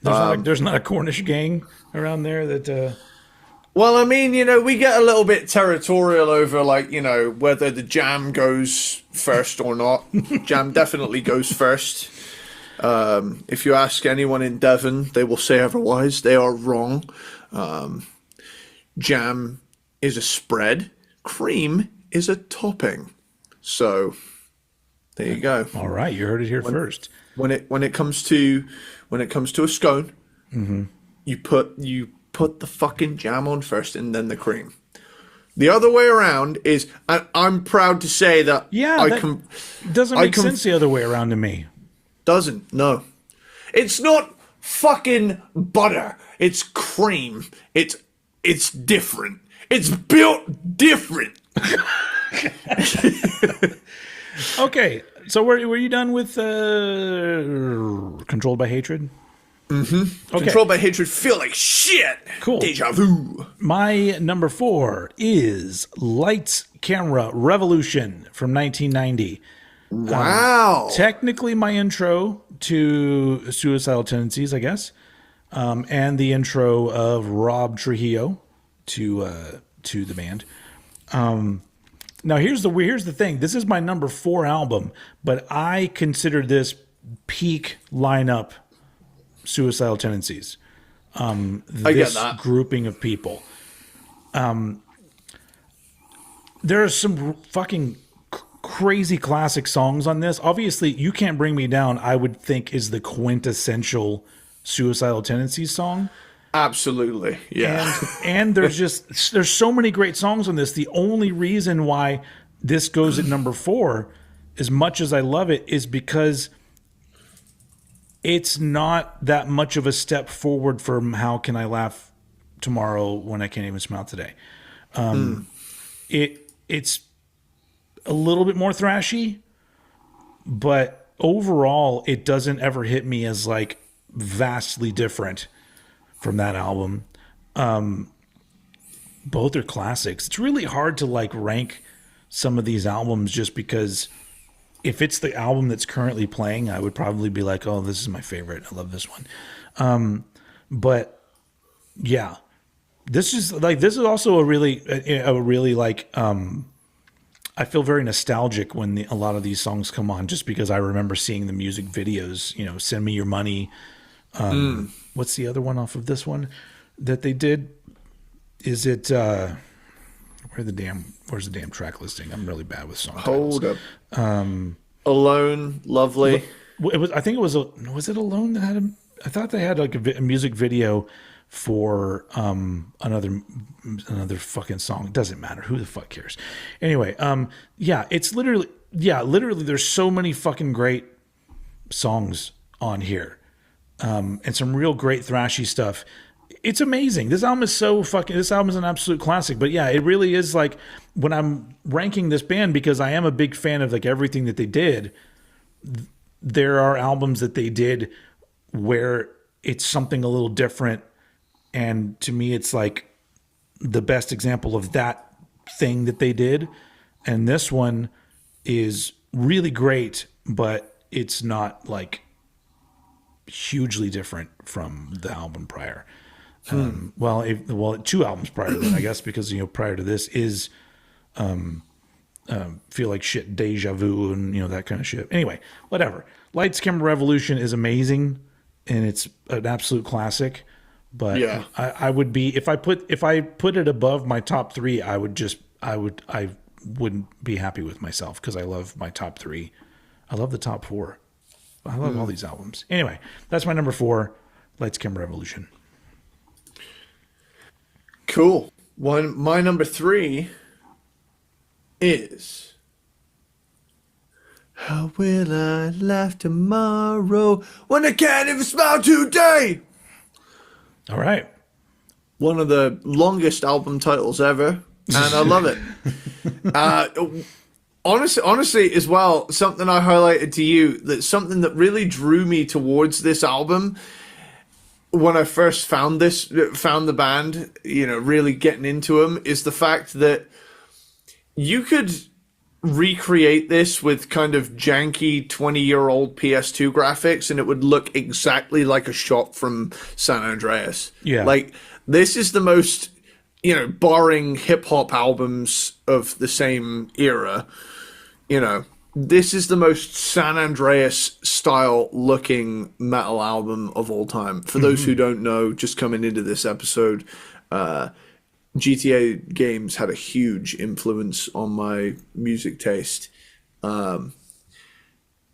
There's not a Cornish gang around there that. Well, I mean, we get a little bit territorial over, like, whether the jam goes first or not. Jam definitely goes first. If you ask anyone in Devon, they will say otherwise. They are wrong. Jam is a spread. Cream is a topping. So there you go. All right, you heard it here first. When it comes to a scone, mm-hmm. you put the fucking jam on first and then the cream. The other way around is, I'm proud to say that. Yeah, doesn't make sense the other way around to me. Doesn't, no. It's not fucking butter. It's cream. It's different. It's built different. Okay, so were you done with Controlled by Hatred? Mm-hmm. Okay. Controlled by Hatred, feel like shit. Cool. Deja vu. My number 4 is Lights, Camera, Revolution from 1990. Wow. Technically my intro to Suicidal Tendencies, I guess, and the intro of Rob Trujillo to the band. Now here's the thing. This is my number 4 album, but I consider this peak lineup Suicidal Tendencies. I get that. Grouping of people. There are some fucking crazy classic songs on this. Obviously, You Can't Bring Me Down, I would think, is the quintessential Suicidal Tendencies song. Absolutely. Yeah. And there's so many great songs on this. The only reason why this goes at number 4, as much as I love it, is because it's not that much of a step forward from How Can I Laugh Tomorrow When I Can't Even Smile Today. It's a little bit more thrashy, but overall it doesn't ever hit me as like vastly different from that album. Both are classics. It's really hard to like rank some of these albums just because if it's the album that's currently playing, I would probably be like, oh, this is my favorite. I love this one. But yeah, this is also a really like, I feel very nostalgic when a lot of these songs come on, just because I remember seeing the music videos, Send Me Your Money. What's the other one off of this one that they did? Is it, where's the damn track listing? I'm really bad with song titles. Hold up. Alone, Lovely. Was it Alone that had I thought they had like a music video for another fucking song. It doesn't matter. Who the fuck cares? Anyway, it's literally there's so many fucking great songs on here. And some real great thrashy stuff. It's amazing. This album is an absolute classic. But yeah, it really is like when I'm ranking this band, because I am a big fan of like everything that they did. There are albums that they did where it's something a little different. And to me, it's like the best example of that thing that they did. And this one is really great, but it's not like hugely different from the album prior. 2 albums prior to that, I guess, because prior to this is Feel Like Shit, Deja Vu, and that kind of shit. Anyway, whatever. Lights, Camera, Revolution is amazing, and it's an absolute classic. But yeah. I would be, if I put it above my top 3, I wouldn't be happy with myself, because I love my top 3. I love the top 4. I love all these albums. Anyway, that's my number 4, Lights, Camera, Revolution. Cool. My number 3 is How Will I Laugh Tomorrow When I Can't Even Smile Today? All right. One of the longest album titles ever, and I love it. Honestly, as well, something I highlighted to you, that something that really drew me towards this album when I first found the band, really getting into them, is the fact that you could recreate this with kind of janky 20-year-old PS2 graphics and it would look exactly like a shot from San Andreas. Yeah. Like, this is the most, barring hip-hop albums of the same era, this is the most San Andreas style looking metal album of all time. For those who don't know, just coming into this episode, GTA games had a huge influence on my music taste. And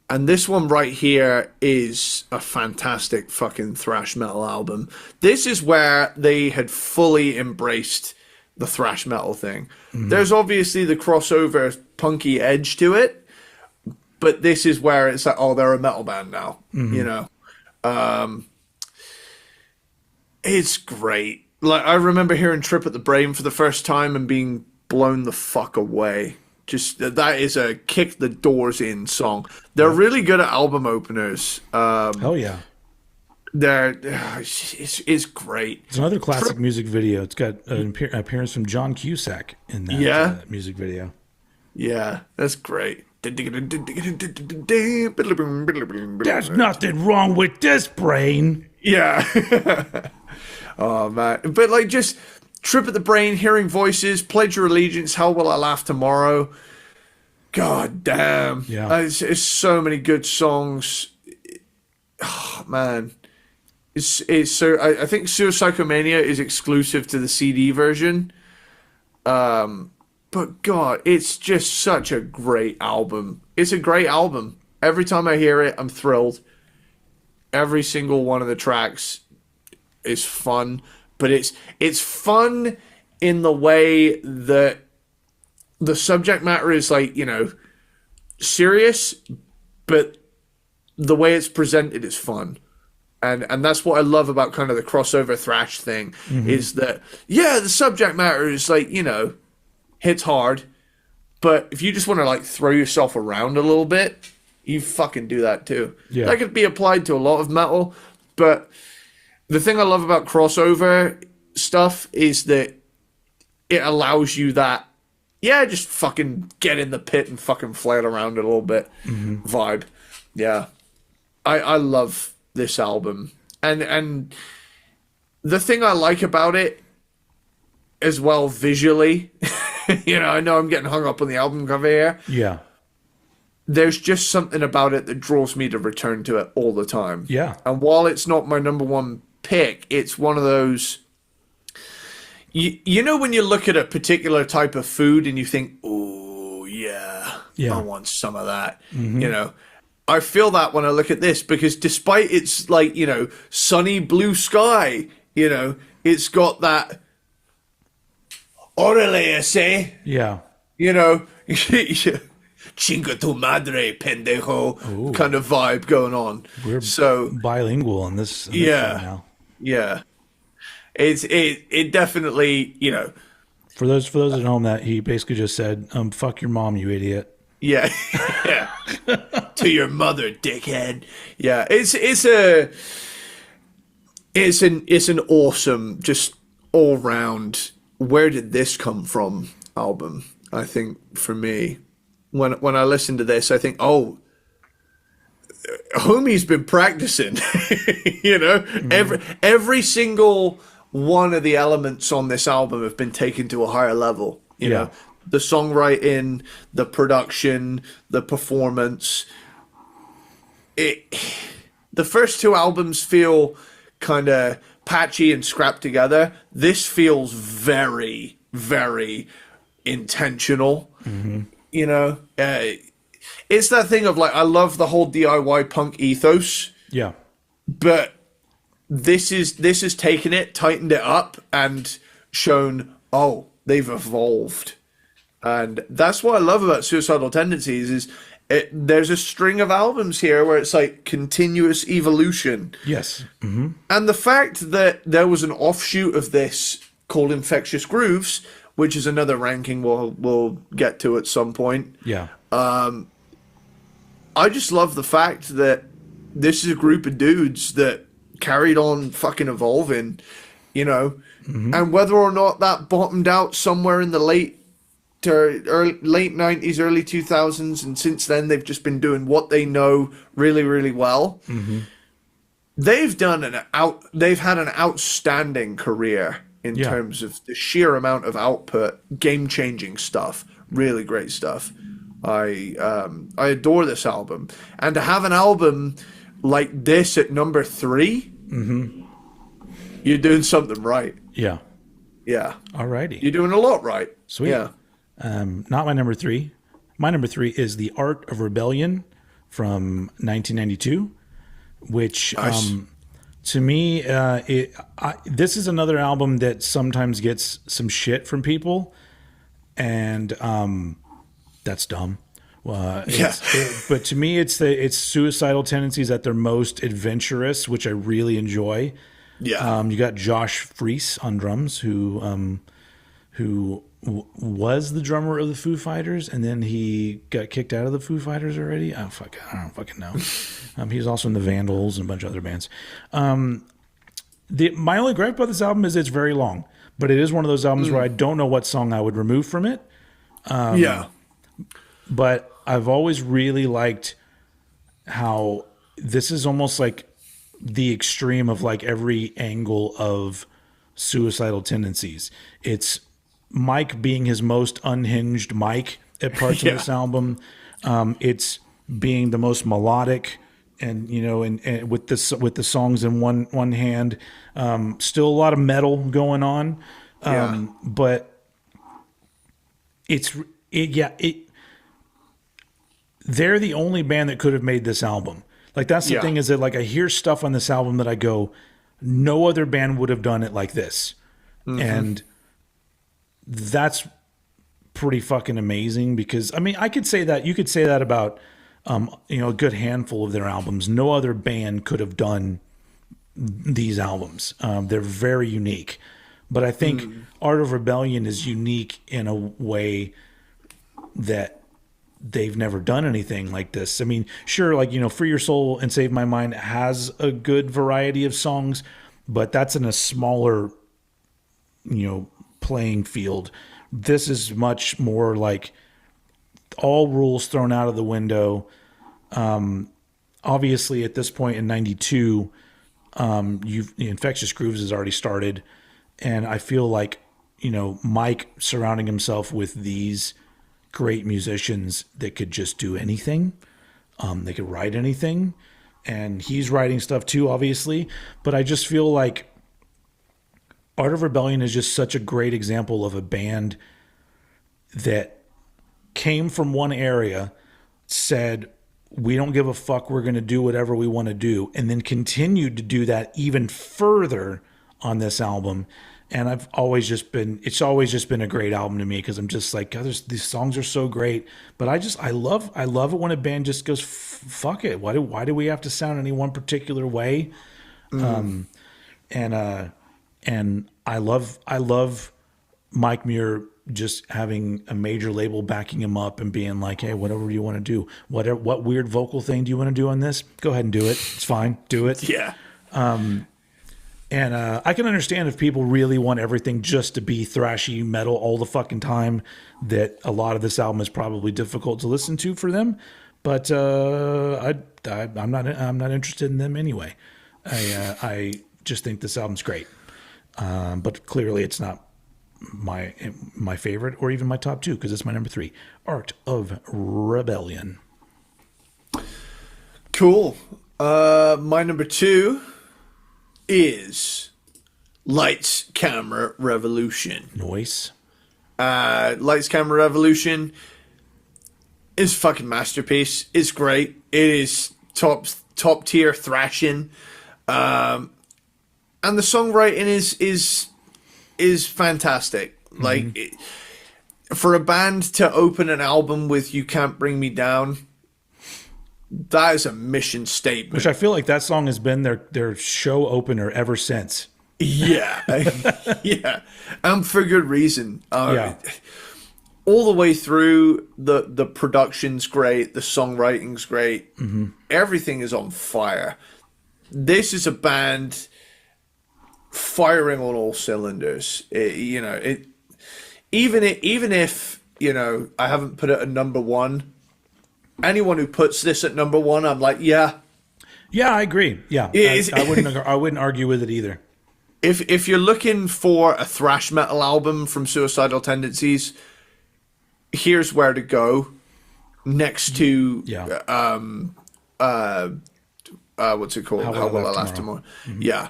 this one right here is a fantastic fucking thrash metal album. This is where they had fully embraced the thrash metal thing. There's obviously the crossover punky edge to it, but this is where it's like, oh, they're a metal band now, It's great. Like, I remember hearing Trip at the Brain for the first time and being blown the fuck away Just that is a kick the doors in song. They're really good at album openers. Hell yeah. It's great. It's another classic music video. It's got an appearance from John Cusack in that music video. Yeah, that's great. There's nothing wrong with this brain. Yeah. Oh, man. But, like, just Trip at the Brain, Hearing Voices, Pledge Your Allegiance, How Will I Laugh Tomorrow? God damn. Yeah. It's so many good songs. Oh, man. It's so... I think Suicidal is exclusive to the CD version. But, God, it's just such a great album. It's a great album. Every time I hear it, I'm thrilled. Every single one of the tracks is fun, but it's fun in the way that the subject matter is, like, you know, serious, but the way it's presented is fun. And that's what I love about kind of the crossover thrash thing, is that, yeah, the subject matter is, like, you know, hits hard, but if you just want to, like, throw yourself around a little bit, you fucking do that too. Yeah. That could be applied to a lot of metal, but the thing I love about crossover stuff is that it allows you that, yeah, just fucking get in the pit and fucking flail around a little bit vibe. Yeah. I love this album. And the thing I like about it as well visually, you know, I know I'm getting hung up on the album cover here. Yeah. There's just something about it that draws me to return to it all the time. Yeah. And while it's not my number one pick, it's one of those... You know when you look at a particular type of food and you think, oh, yeah, I want some of that. You know, I feel that when I look at this, because despite its, like, you know, sunny blue sky, you know, it's got that... Orale, ese. Yeah. You know, chinga tu madre, pendejo, kind of vibe going on. We're so bilingual in this show now. Yeah. It definitely, you know. For those at home, that he basically just said, fuck your mom, you idiot. Yeah. Yeah. To your mother, dickhead. Yeah. It's an awesome, just all round, where did this come from album, I think, for me. When I listen to this, I think, oh, homie's been practicing. You know, every single one of the elements on this album have been taken to a higher level. You know, the songwriting, the production, the performance. The first two albums feel kind of patchy and scrapped together. This feels very, very intentional. You know, it's that thing of, like, I love the whole DIY punk ethos. Yeah. But this is taken it, tightened it up, and shown, oh, they've evolved. And that's what I love about Suicidal Tendencies is there's a string of albums here where it's like continuous evolution. Yes. And the fact that there was an offshoot of this called Infectious Grooves, which is another ranking we'll get to at some point. Yeah. I just love the fact that this is a group of dudes that carried on fucking evolving, you know, and whether or not that bottomed out somewhere in the late 90s, early 2000s, and since then they've just been doing what they know really, really well. They've had an outstanding career in terms of the sheer amount of output, game-changing stuff, really great stuff. I adore this album, and to have an album like this at number 3, you're doing something right. Yeah. Yeah. Alrighty. You're doing a lot right. Sweet. Yeah. Not my number 3. My number 3 is The Art of Rebellion from 1992, which to me, this is another album that sometimes gets some shit from people, and that's dumb. But to me, it's Suicidal Tendencies at their most adventurous, which I really enjoy. Yeah. You got Josh Freese on drums, who was the drummer of the Foo Fighters, and then he got kicked out of the Foo Fighters already. I don't fucking know. He was also in the Vandals and a bunch of other bands. My only gripe about this album is it's very long, but it is one of those albums where I don't know what song I would remove from it. But I've always really liked how this is almost like the extreme of like every angle of Suicidal Tendencies. It's Mike being his most unhinged Mike at parts of this album. It's being the most melodic, and and with the songs in one hand, still a lot of metal going on, but they're the only band that could have made this album. Like, that's the thing, is that like I hear stuff on this album that I go, no other band would have done it like this. And that's pretty fucking amazing, because I mean, you could say that about a good handful of their albums. No other band could have done these albums. They're very unique. But I think Art of Rebellion is unique in a way that they've never done anything like this. I mean, sure, like, Free Your Soul and Save My Mind has a good variety of songs, but that's in a smaller, playing field. This is much more like all rules thrown out of the window. Obviously, at this point in '92, Infectious Grooves has already started, and I feel like Mike surrounding himself with these great musicians that could just do anything. They could write anything, and he's writing stuff too, obviously. But I just feel like Art of Rebellion is just such a great example of a band that came from one area, said, we don't give a fuck, we're going to do whatever we want to do, and then continued to do that even further on this album. And it's always just been a great album to me, because I'm just like, God, these songs are so great. But I love it when a band just goes, fuck it. Why do we have to sound any one particular way? And I love Mike Muir just having a major label backing him up and being like, hey, whatever you want to do, what weird vocal thing do you want to do on this? Go ahead and do it. It's fine. Do it. Yeah. And I can understand if people really want everything just to be thrashy metal all the fucking time, that a lot of this album is probably difficult to listen to for them. But I'm not interested in them anyway. I just think this album's great. But clearly it's not my favorite or even my top two, because it's my number 3, Art of Rebellion. Cool. My number 2 is Lights, Camera, Revolution. Noise. Lights, Camera, Revolution is a fucking masterpiece. It's great. It is top tier thrashing. And the songwriting is fantastic. Like, for a band to open an album with "You Can't Bring Me Down," that is a mission statement. Which I feel like that song has been their show opener ever since. Yeah. Yeah. And for good reason. All the way through, the production's great, the songwriting's great. Everything is on fire. This is a band firing on all cylinders. Even if I haven't put it at number 1, anyone who puts this at number 1, I'm like, yeah, I agree. Yeah, I wouldn't argue with it either. If you're looking for a thrash metal album from Suicidal Tendencies, here's where to go. Next to what's it called? How Will I Laugh Tomorrow? Yeah,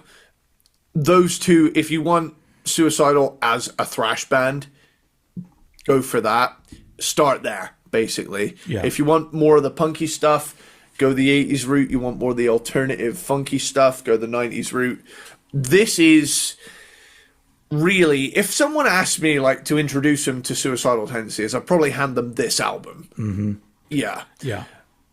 those two. If you want Suicidal as a thrash band, go for that. Start there. Basically, if you want more of the punky stuff, go the 80s route. You want more of the alternative funky stuff, go the 90s route. This is really, if someone asked me like to introduce them to Suicidal Tendencies, I'd probably hand them this album. Yeah.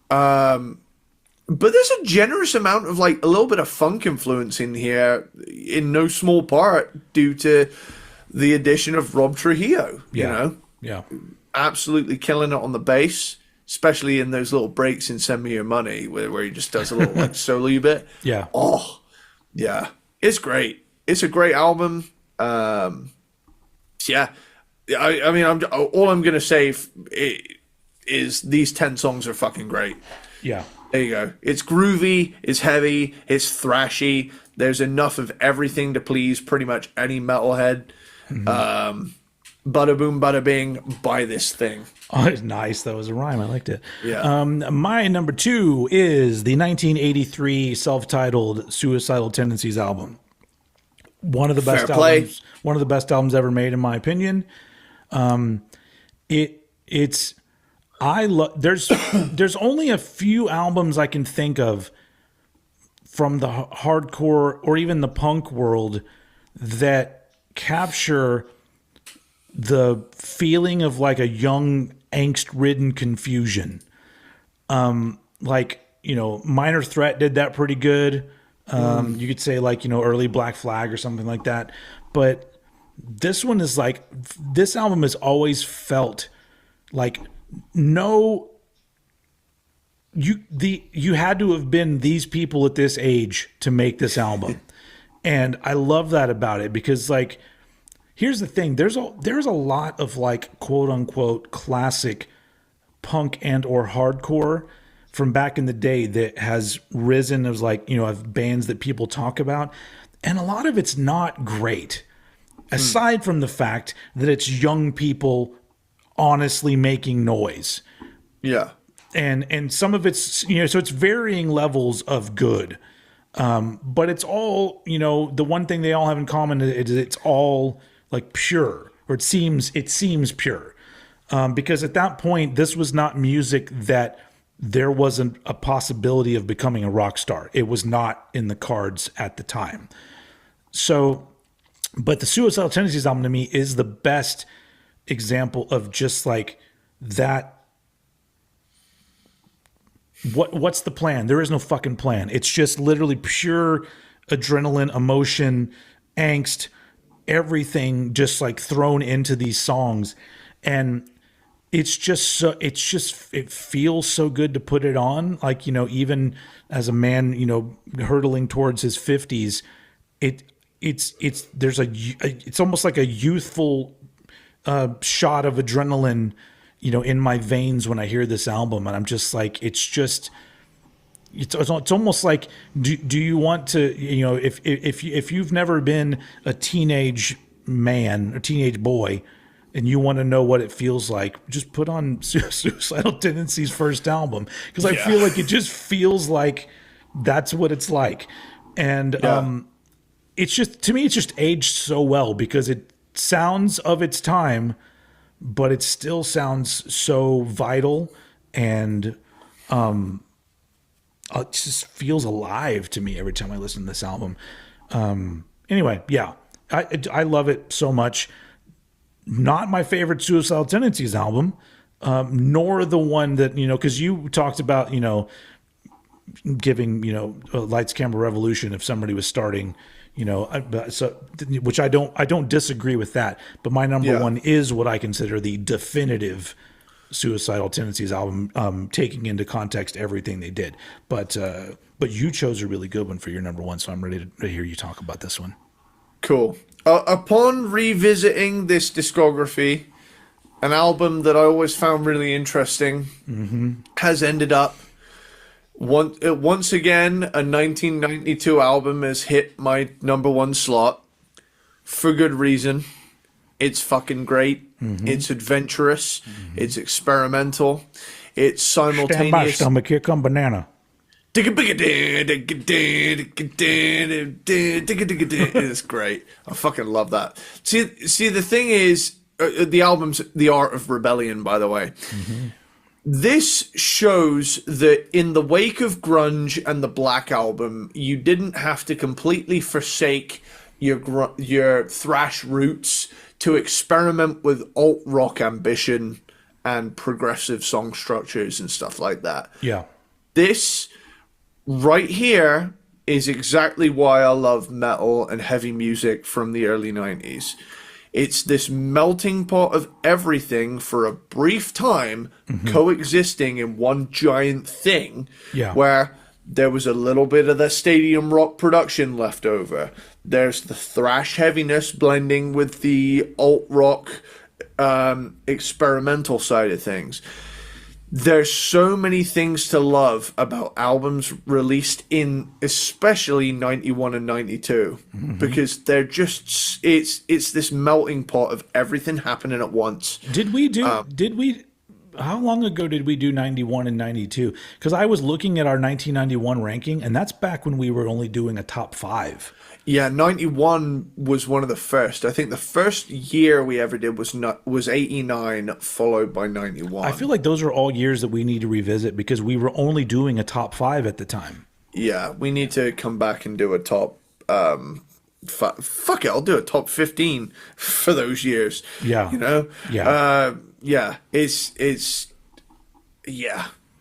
But there's a generous amount of like a little bit of funk influence in here, in no small part due to the addition of Rob Trujillo. You know, Yeah. absolutely killing it on the bass, especially in those little breaks in "Send Me Your Money" where he just does a little like solo bit. Yeah. Oh, yeah, it's great. It's a great album. Yeah, I mean, all I'm gonna say is these 10 songs are fucking great. Yeah. There you go. It's groovy, it's heavy, it's thrashy. There's enough of everything to please pretty much any metalhead. Bada boom, bada bing, buy this thing. Oh, it's nice. That was a rhyme. I liked it. Yeah. My number 2 is the 1983 self-titled Suicidal Tendencies album. One of the best Fair play. albums. One of the best albums ever made, in my opinion. There's only a few albums I can think of from the hardcore or even the punk world that capture the feeling of like a young angst-ridden confusion. Like, you know, Minor Threat did that pretty good. You could say like, you know, early Black Flag or something like that. But this one is like, this album has always felt like you had to have been these people at this age to make this album. And I love that about it because like, here's the thing, there's a lot of like quote unquote classic punk and or hardcore from back in the day that has risen as like, you know, of bands that people talk about. And a lot of it's not great. Aside from the fact that it's young people honestly making noise. Yeah. And some of it's, you know, so it's varying levels of good. But it's all, you know, the one thing they all have in common is it's all like pure, or it seems pure. Because at that point, this was not music that there wasn't a possibility of becoming a rock star. It was not in the cards at the time. So, but the Suicidal Tendencies album to me is the best example of just like that. What's the plan? There is no fucking plan. It's just literally pure adrenaline, emotion, angst, everything just like thrown into these songs. And it's just so, it feels so good to put it on. Like, you know, even as a man, you know, hurtling towards his 50s, it's almost like a youthful shot of adrenaline, you know, in my veins when I hear this album. And I'm just like, it's almost like, do you want to, you know, if you've never been a teenage man, a teenage boy, and you want to know what it feels like, just put on Suicidal Tendencies' first album. Because I feel like it just feels like that's what it's like. And it's just, to me, it's just aged so well because it sounds of its time, but it still sounds so vital, and it just feels alive to me every time I listen to this album. Anyway, yeah, I love it so much. Not my favorite Suicidal Tendencies album, nor the one that, you know, because you talked about, you know, giving, you know, Lights Camera Revolution if somebody was starting, you know, so, which I don't disagree with that. But my number one is what I consider the definitive Suicidal Tendencies album, taking into context everything they did. But you chose a really good one for your number one, so I'm ready to hear you talk about this one. Cool. Upon revisiting this discography, an album that I always found really interesting has ended up once again, a 1992 album has hit my number one slot for good reason. It's fucking great. It's adventurous. It's experimental. It's simultaneous. Stand by, stomach. Here come banana. It's great. I fucking love that. See, the thing is, the album's The Art of Rebellion, by the way. This shows that in the wake of grunge and the Black Album, you didn't have to completely forsake your thrash roots to experiment with alt rock ambition and progressive song structures and stuff like that. Yeah. This right here is exactly why I love metal and heavy music from the early 90s. It's this melting pot of everything for a brief time, coexisting in one giant thing, where there was a little bit of the stadium rock production left over. There's the thrash heaviness blending with the alt rock experimental side of things. There's so many things to love about albums released in especially 91 and 92 because they're just it's this melting pot of everything happening at once. How long ago did we do 91 and 92? Because I was looking at our 1991 ranking, and that's back when we were only doing a top 5. Yeah, 91 was one of the first. I think the first year we ever did was 89, followed by 91. I feel like those are all years that we need to revisit because we were only doing a top 5 at the time. Yeah, we need to come back and do a top... fuck it, I'll do a top 15 for those years. Yeah. You know? Yeah.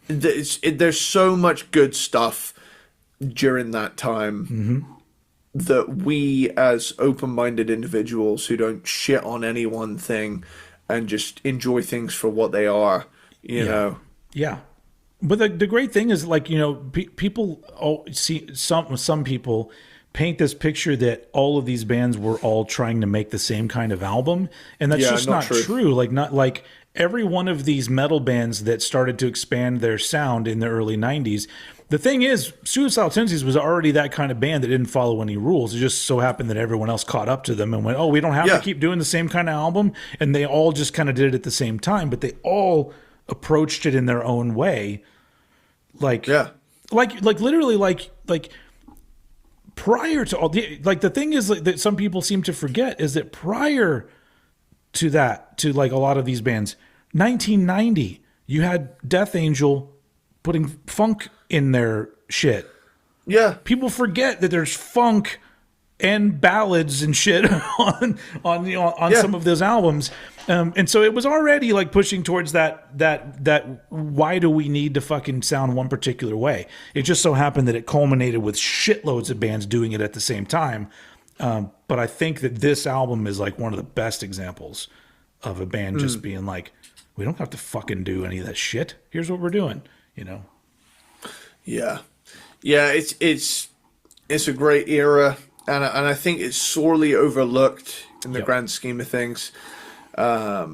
There's so much good stuff during that time that we, as open-minded individuals who don't shit on any one thing and just enjoy things for what they are, you know. Yeah. But the great thing is, like, you know, people see some people paint this picture that all of these bands were all trying to make the same kind of album, and that's just not true. Like every one of these metal bands that started to expand their sound in the early 90s, the thing is, Suicidal Tendencies was already that kind of band that didn't follow any rules. It just so happened that everyone else caught up to them and went, oh, we don't have to keep doing the same kind of album. And they all just kind of did it at the same time, but they all approached it in their own way. Like literally prior to all the thing is that some people seem to forget is that prior to that, to like a lot of these bands, 1990, you had Death Angel putting funk in their shit. Yeah. People forget that there's funk and ballads and shit on some of those albums. And so it was already like pushing towards that why do we need to fucking sound one particular way? It just so happened that it culminated with shitloads of bands doing it at the same time. But I think that this album is like one of the best examples of a band just being like, we don't have to fucking do any of that shit. Here's what we're doing, you know? Yeah. Yeah, it's a great era, and I think it's sorely overlooked in the grand scheme of things. I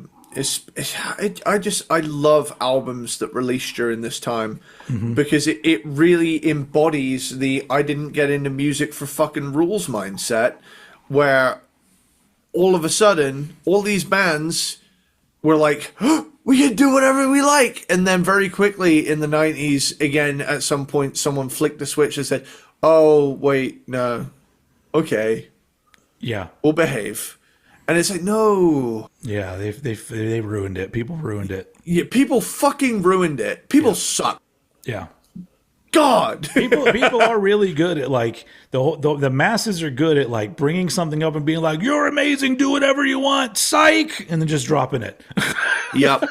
love albums that released during this time because it really embodies the I didn't get into music for fucking rules mindset, where all of a sudden all these bands were like, oh, we can do whatever we like, and then very quickly in the 90s, again at some point someone flicked the switch and said, oh wait, no, okay, we'll behave. And it's like, no. Yeah, they ruined it. People ruined it. Yeah, people fucking ruined it. People suck. Yeah. God. people are really good at like the masses are good at like bringing something up and being like, you're amazing, do whatever you want, psych, and then just dropping it. Yep.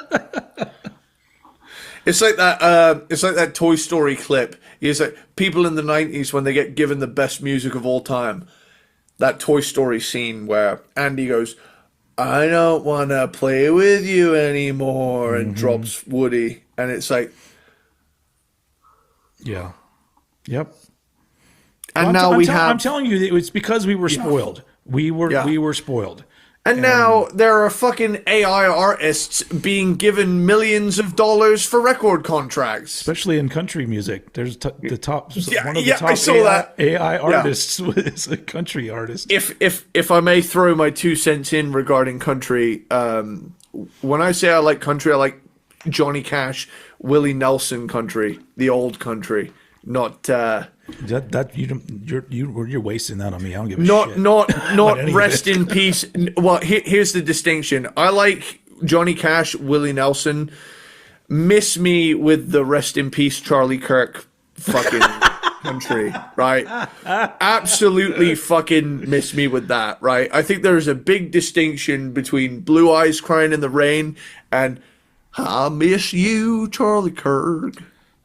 It's like that. It's like that Toy Story clip. It's like people in the 90s when they get given the best music of all time. That Toy Story scene where Andy goes, I don't want to play with you anymore, and drops Woody. And it's like... Yeah. Yep. And well, now I'm telling you, it's because we were spoiled. We were spoiled. And now there are fucking AI artists being given millions of dollars for record contracts. Especially in country music. There's one of the top I saw AI artists is a country artist. If I may throw my 2 cents in regarding country, when I say I like country, I like Johnny Cash, Willie Nelson country, the old country, not you're wasting that on me. I don't give a shit. Not rest in peace. Well, here's the distinction. I like Johnny Cash, Willie Nelson. Miss me with the rest in peace Charlie Kirk fucking country, right? Absolutely fucking miss me with that, right? I think there's a big distinction between Blue Eyes Crying in the Rain and I miss you, Charlie Kirk.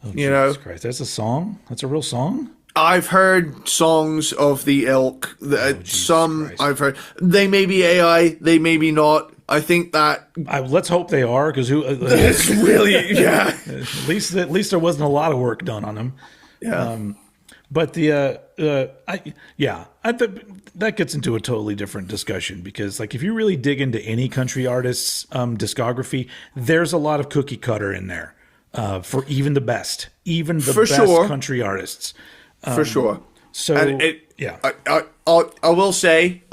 Oh, Jesus Christ. That's a song? That's a real song? I've heard songs of the ilk. Some Christ. I've heard. They may be AI. They may be not. I think that Let's hope they are, because who? it's really At least there wasn't a lot of work done on them. yeah. But that gets into a totally different discussion, because like if you really dig into any country artist's discography, there's a lot of cookie cutter in there for even the best For best sure. country artists. For sure. So And yeah, I will say,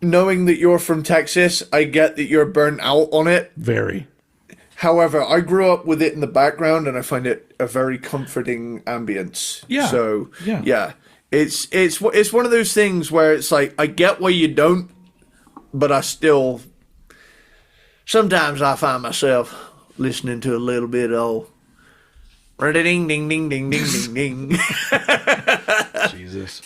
knowing that you're from Texas, I get that you're burnt out on it. very. However, I grew up with it in the background, and I find it a very comforting ambience. Yeah. So Yeah. it's one of those things where it's like I get why you don't, but I still sometimes I find myself listening to a little bit of ding ding ding ding ding ding ding. Jesus.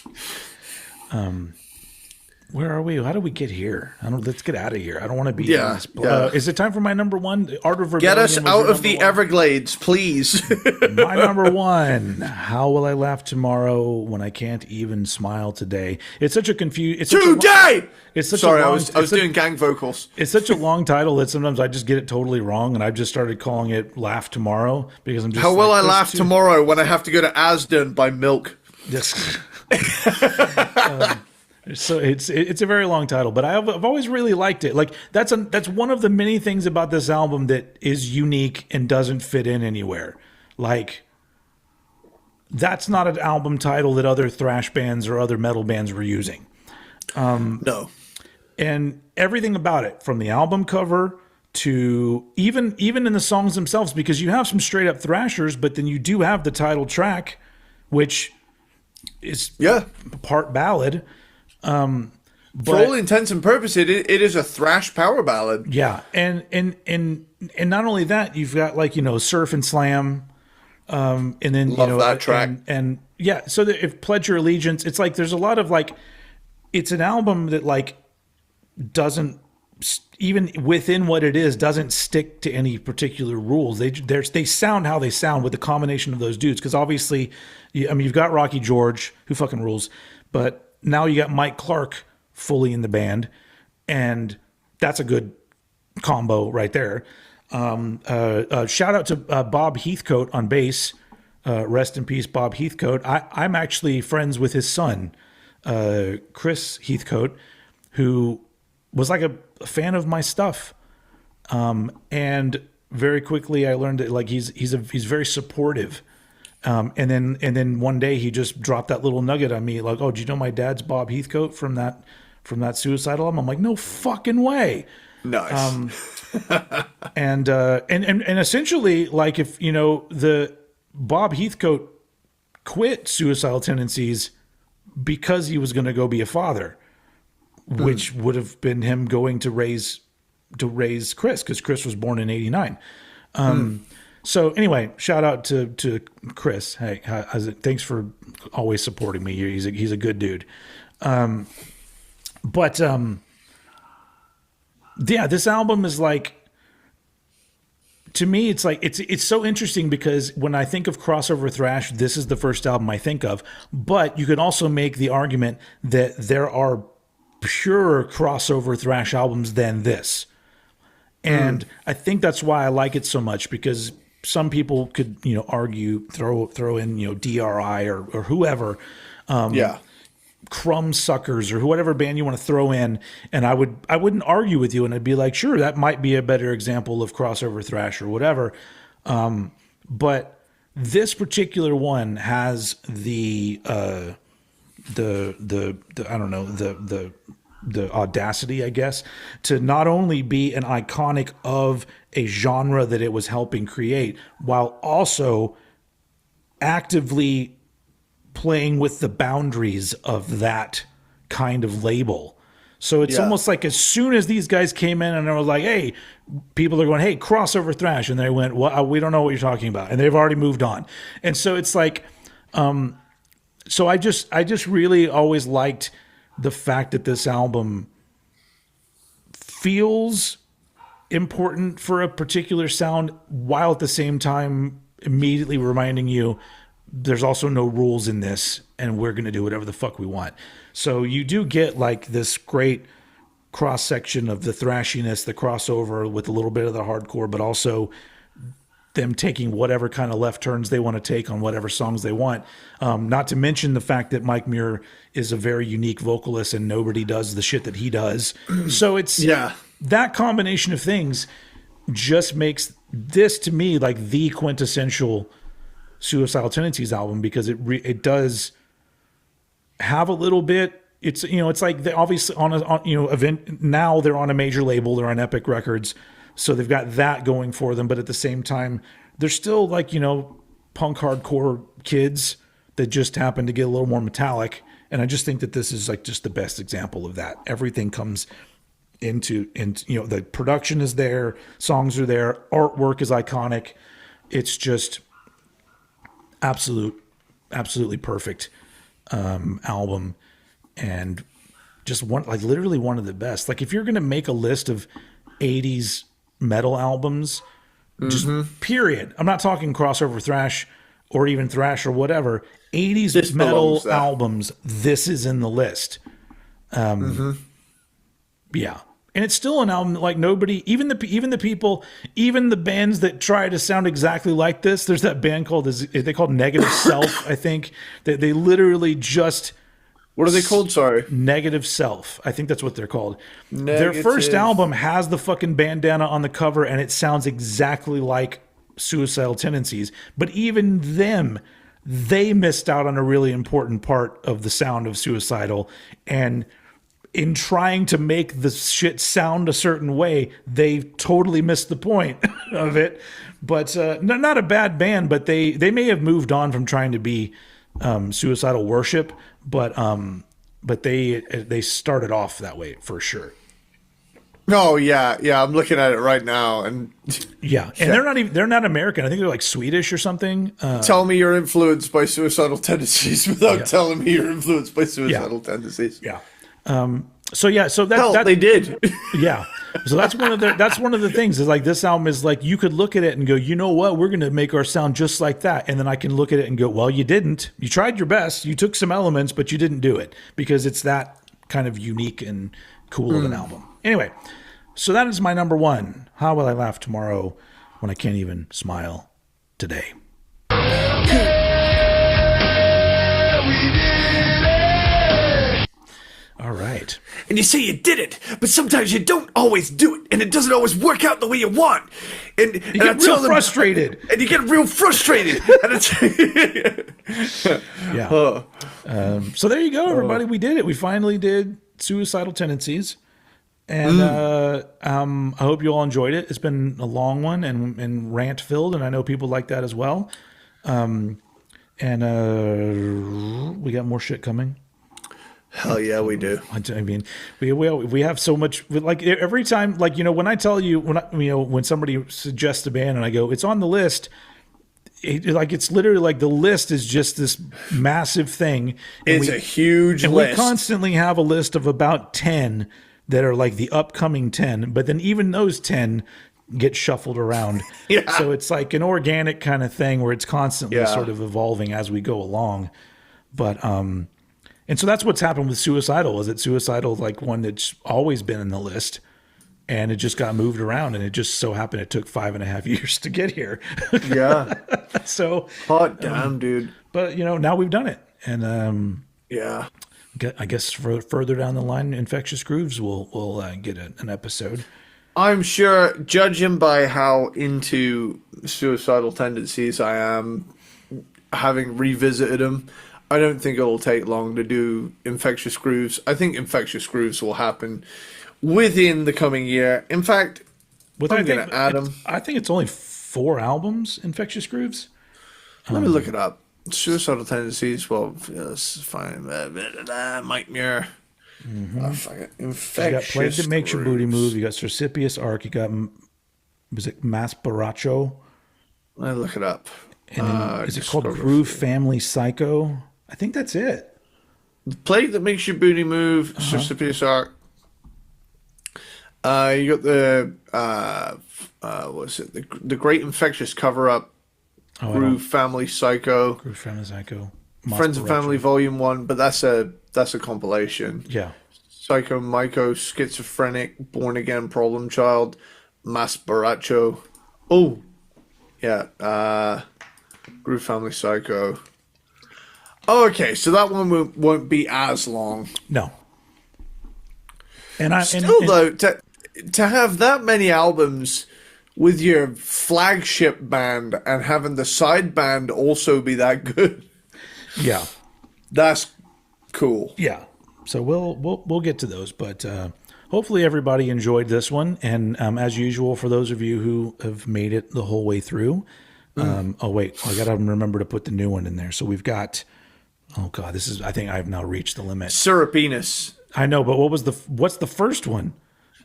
Where are we? How do we get here? Let's get out of here. I don't want to be. Yeah, in this. yeah. Is it time for my number one? Art of Get Rebellion. us was out your of the number one? Everglades, please. My number one. How will I laugh tomorrow when I can't even smile today? It's such a Today. It's such Sorry, a long, I was doing gang vocals. It's such a long title that sometimes I just get it totally wrong, and I've just started calling it "Laugh Tomorrow" because I'm just. How will like, I there's laugh too- tomorrow when I have to go to Asda and buy milk? Yes. So it's a very long title, but I've always really liked it. Like that's one of the many things about this album that is unique and doesn't fit in anywhere. Like that's not an album title that other thrash bands or other metal bands were using. No. And everything about it, from the album cover to even in the songs themselves, because you have some straight up thrashers, but then you do have the title track, which is Yeah. part ballad. For all intents and purposes, it is a thrash power ballad. Yeah, and not only that, you've got like Surf and Slam, and then Love that track. and yeah. So that if Pledge Your Allegiance, it's like there's a lot of like, it's an album that like doesn't even within what it is doesn't stick to any particular rules. They sound how they sound with the combination of those dudes, because obviously, you've got Rocky George, who fucking rules, but now you got Mike Clark fully in the band, and that's a good combo right there. Shout out to Bob Heathcote on bass. Rest in peace, Bob Heathcote. I'm actually friends with his son, Chris Heathcote, who was like a fan of my stuff. And very quickly I learned that like he's very supportive. And then one day he just dropped that little nugget on me, like, "Oh, do you know my dad's Bob Heathcote from that Suicidal album?" I'm like, "No fucking way." Nice. And essentially, like, if the Bob Heathcote quit Suicidal Tendencies because he was going to go be a father, which would have been him going to raise Chris, because Chris was born in '89. So anyway, shout out to Chris. Hey, thanks for always supporting me. He's a good dude. But yeah, this album is like, to me, it's like it's so interesting, because when I think of crossover thrash, this is the first album I think of. But you could also make the argument that there are purer crossover thrash albums than this. And I think that's why I like it so much, because some people could, argue, throw in, DRI or whoever, Crumb Suckers or whatever band you want to throw in, and I wouldn't argue with you, and I'd be like, sure, that might be a better example of crossover thrash or whatever. But this particular one has the audacity, I guess, to not only be an iconic of a genre that it was helping create, while also actively playing with the boundaries of that kind of label. So it's almost like as soon as these guys came in and they were like, "Hey," people are going, "Hey, crossover thrash," and they went, "Well, we don't know what you're talking about," and they've already moved on. And so it's like, so I just really always liked the fact that this album feels important for a particular sound, while at the same time immediately reminding you there's also no rules in this, and we're going to do whatever the fuck we want. So you do get like this great cross section of the thrashiness, the crossover with a little bit of the hardcore, but also them taking whatever kind of left turns they want to take on whatever songs they want. Not to mention the fact that Mike Muir is a very unique vocalist and nobody does the shit that he does. So it's that combination of things just makes this, to me, like the quintessential Suicidal Tendencies album, because it does have a little bit. It's, you know, it's like they obviously on event now, they're on a major label, they're on Epic Records, so they've got that going for them. But at the same time, they're still like, you know, punk hardcore kids that just happen to get a little more metallic. And I just think that this is like just the best example of that. Everything comes into you know, the production is there, songs are there, artwork is iconic. It's just absolutely perfect album, and just one, like literally one of the best. Like if you're going to make a list of 80s metal albums, just period. I'm not talking crossover thrash or even thrash or whatever. 80s This metal belongs there. albums, this is in the list. Yeah. And it's still an album that, like, nobody, even the people, even the bands that try to sound exactly like this. There's that band called Negative Self, I think. They literally just. What are they called? Sorry. Negative Self. I think that's what they're called. Negative. Their first album has the fucking bandana on the cover, and it sounds exactly like Suicidal Tendencies. But even them, they missed out on a really important part of the sound of Suicidal. And in trying to make the shit sound a certain way, they totally missed the point of it. But not a bad band, but they may have moved on from trying to be Suicidal Worship, but they started off that way for sure. Oh yeah, I'm looking at it right now, and they're not American. I think they're like Swedish or something. tell me you're influenced by Suicidal Tendencies without telling me you're influenced by Suicidal Tendencies. Yeah. So that Hell, they did. Yeah. So that's one of the things is like this album is like, you could look at it and go, you know what, we're going to make our sound just like that. And then I can look at it and go, well, you didn't. You tried your best. You took some elements, but you didn't do it, because it's that kind of unique and cool of an album. Anyway, so that is my number one. How will I laugh tomorrow when I can't even smile today? All right. And you say you did it, but sometimes you don't always do it, and it doesn't always work out the way you want. And You get real frustrated. And you get real frustrated. And it's Yeah. So there you go, everybody. We did it. We finally did Suicidal Tendencies. And I hope you all enjoyed it. It's been a long one and rant filled, and I know people like that as well. And we got more shit coming. hell yeah, we do. I mean, we have so much. Like every time, like, you know, when I tell you, when somebody suggests a band and I go, it's on the list. It's literally like the list is just this massive thing. It's a huge list. We constantly have a list of about 10 that are like the upcoming 10, but then even those 10 get shuffled around. Yeah. So it's like an organic kind of thing where it's constantly sort of evolving as we go along. But and so that's what's happened with Suicidal. Is that Suicidal like one that's always been in the list, and it just got moved around, and it just so happened it took 5.5 years to get here. Yeah. So Hot damn, dude. but now we've done it, and Yeah. I guess further down the line, Infectious Grooves will get an episode. I'm sure, judging by how into Suicidal Tendencies I am, having revisited them, I don't think it'll take long to do Infectious Grooves. I think Infectious Grooves will happen within the coming year. In fact, I'm going to add them. I think it's only 4 albums, Infectious Grooves. Let me look it up. Suicidal Tendencies, well, that's fine. Mike Muir. Fuck it. You got Infectious Plague That Makes Your Booty Grooves. Move. You got Cercipius Arc. You got, was it Masparacho? Let me look it up. And then, is it called discography. Groove Family Psycho? I think that's it. Plague That Makes Your Booty Move, Cercipius Arc. You got the what's it? The Great Infectious Cover Up. Groove Family Psycho, Groove Family Psycho, Friends and Family Volume 1, but that's a compilation. Yeah. Psycho Myco, Schizophrenic, Born Again, Problem Child, Mas Baracho. Oh, yeah. Groove Family Psycho. Oh, okay, so that one won't be as long. No. Though, to have that many albums with your flagship band and having the side band also be that good, yeah, that's cool. Yeah. So we'll get to those, but hopefully everybody enjoyed this one. And as usual, for those of you who have made it the whole way through, oh wait, I got to remember to put the new one in there. So we've got, oh god, I think I've now reached the limit. Syrupinus. I know, but what's the first one?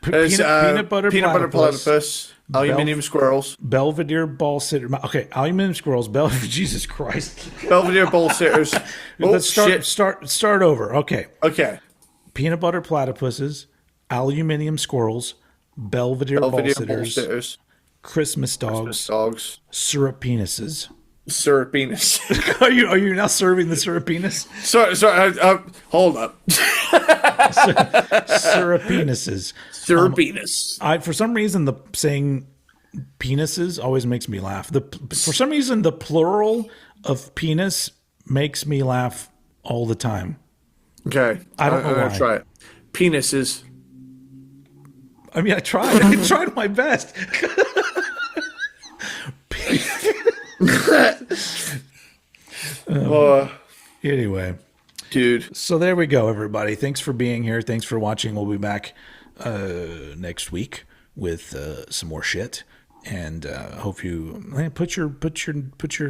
Peanut butter platypus, aluminium squirrels, Belvedere ball sitter. Okay, aluminium squirrels. Jesus Christ, Belvedere ball sitters. Let's start over. Okay. Peanut butter platypuses, aluminium squirrels, Belvedere ball sitters, Christmas dogs, syrup penises. Syrupinus. Are you now serving the syrupinus? Sorry. Hold up. Syrupinises. Syrupinus. For some reason, saying penises always makes me laugh. For some reason, the plural of penis makes me laugh all the time. Okay. I don't know why. Try it. Penises. I mean, I tried. I tried my best. Anyway, dude. So there we go, everybody. Thanks for being here. Thanks for watching. We'll be back next week with some more shit, and hope you put your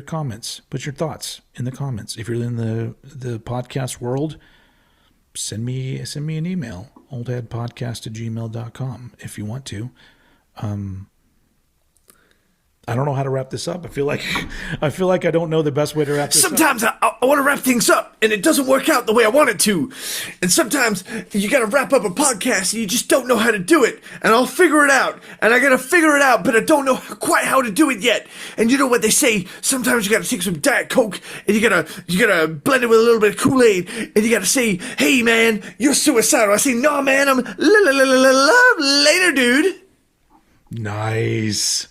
comments, put your thoughts in the comments. If you're in the podcast world, send me an email, oldheadpodcast@gmail.com if you want to. I don't know how to wrap this up. I feel like I don't know the best way to wrap this sometimes up. Sometimes I want to wrap things up, and it doesn't work out the way I want it to. And sometimes you got to wrap up a podcast, and you just don't know how to do it. And I'll figure it out, and I got to figure it out, but I don't know quite how to do it yet. And you know what they say? Sometimes you got to take some Diet Coke, and you gotta blend it with a little bit of Kool-Aid, and you got to say, "Hey man, you're suicidal." I say, "No man, I'm later, dude." Nice.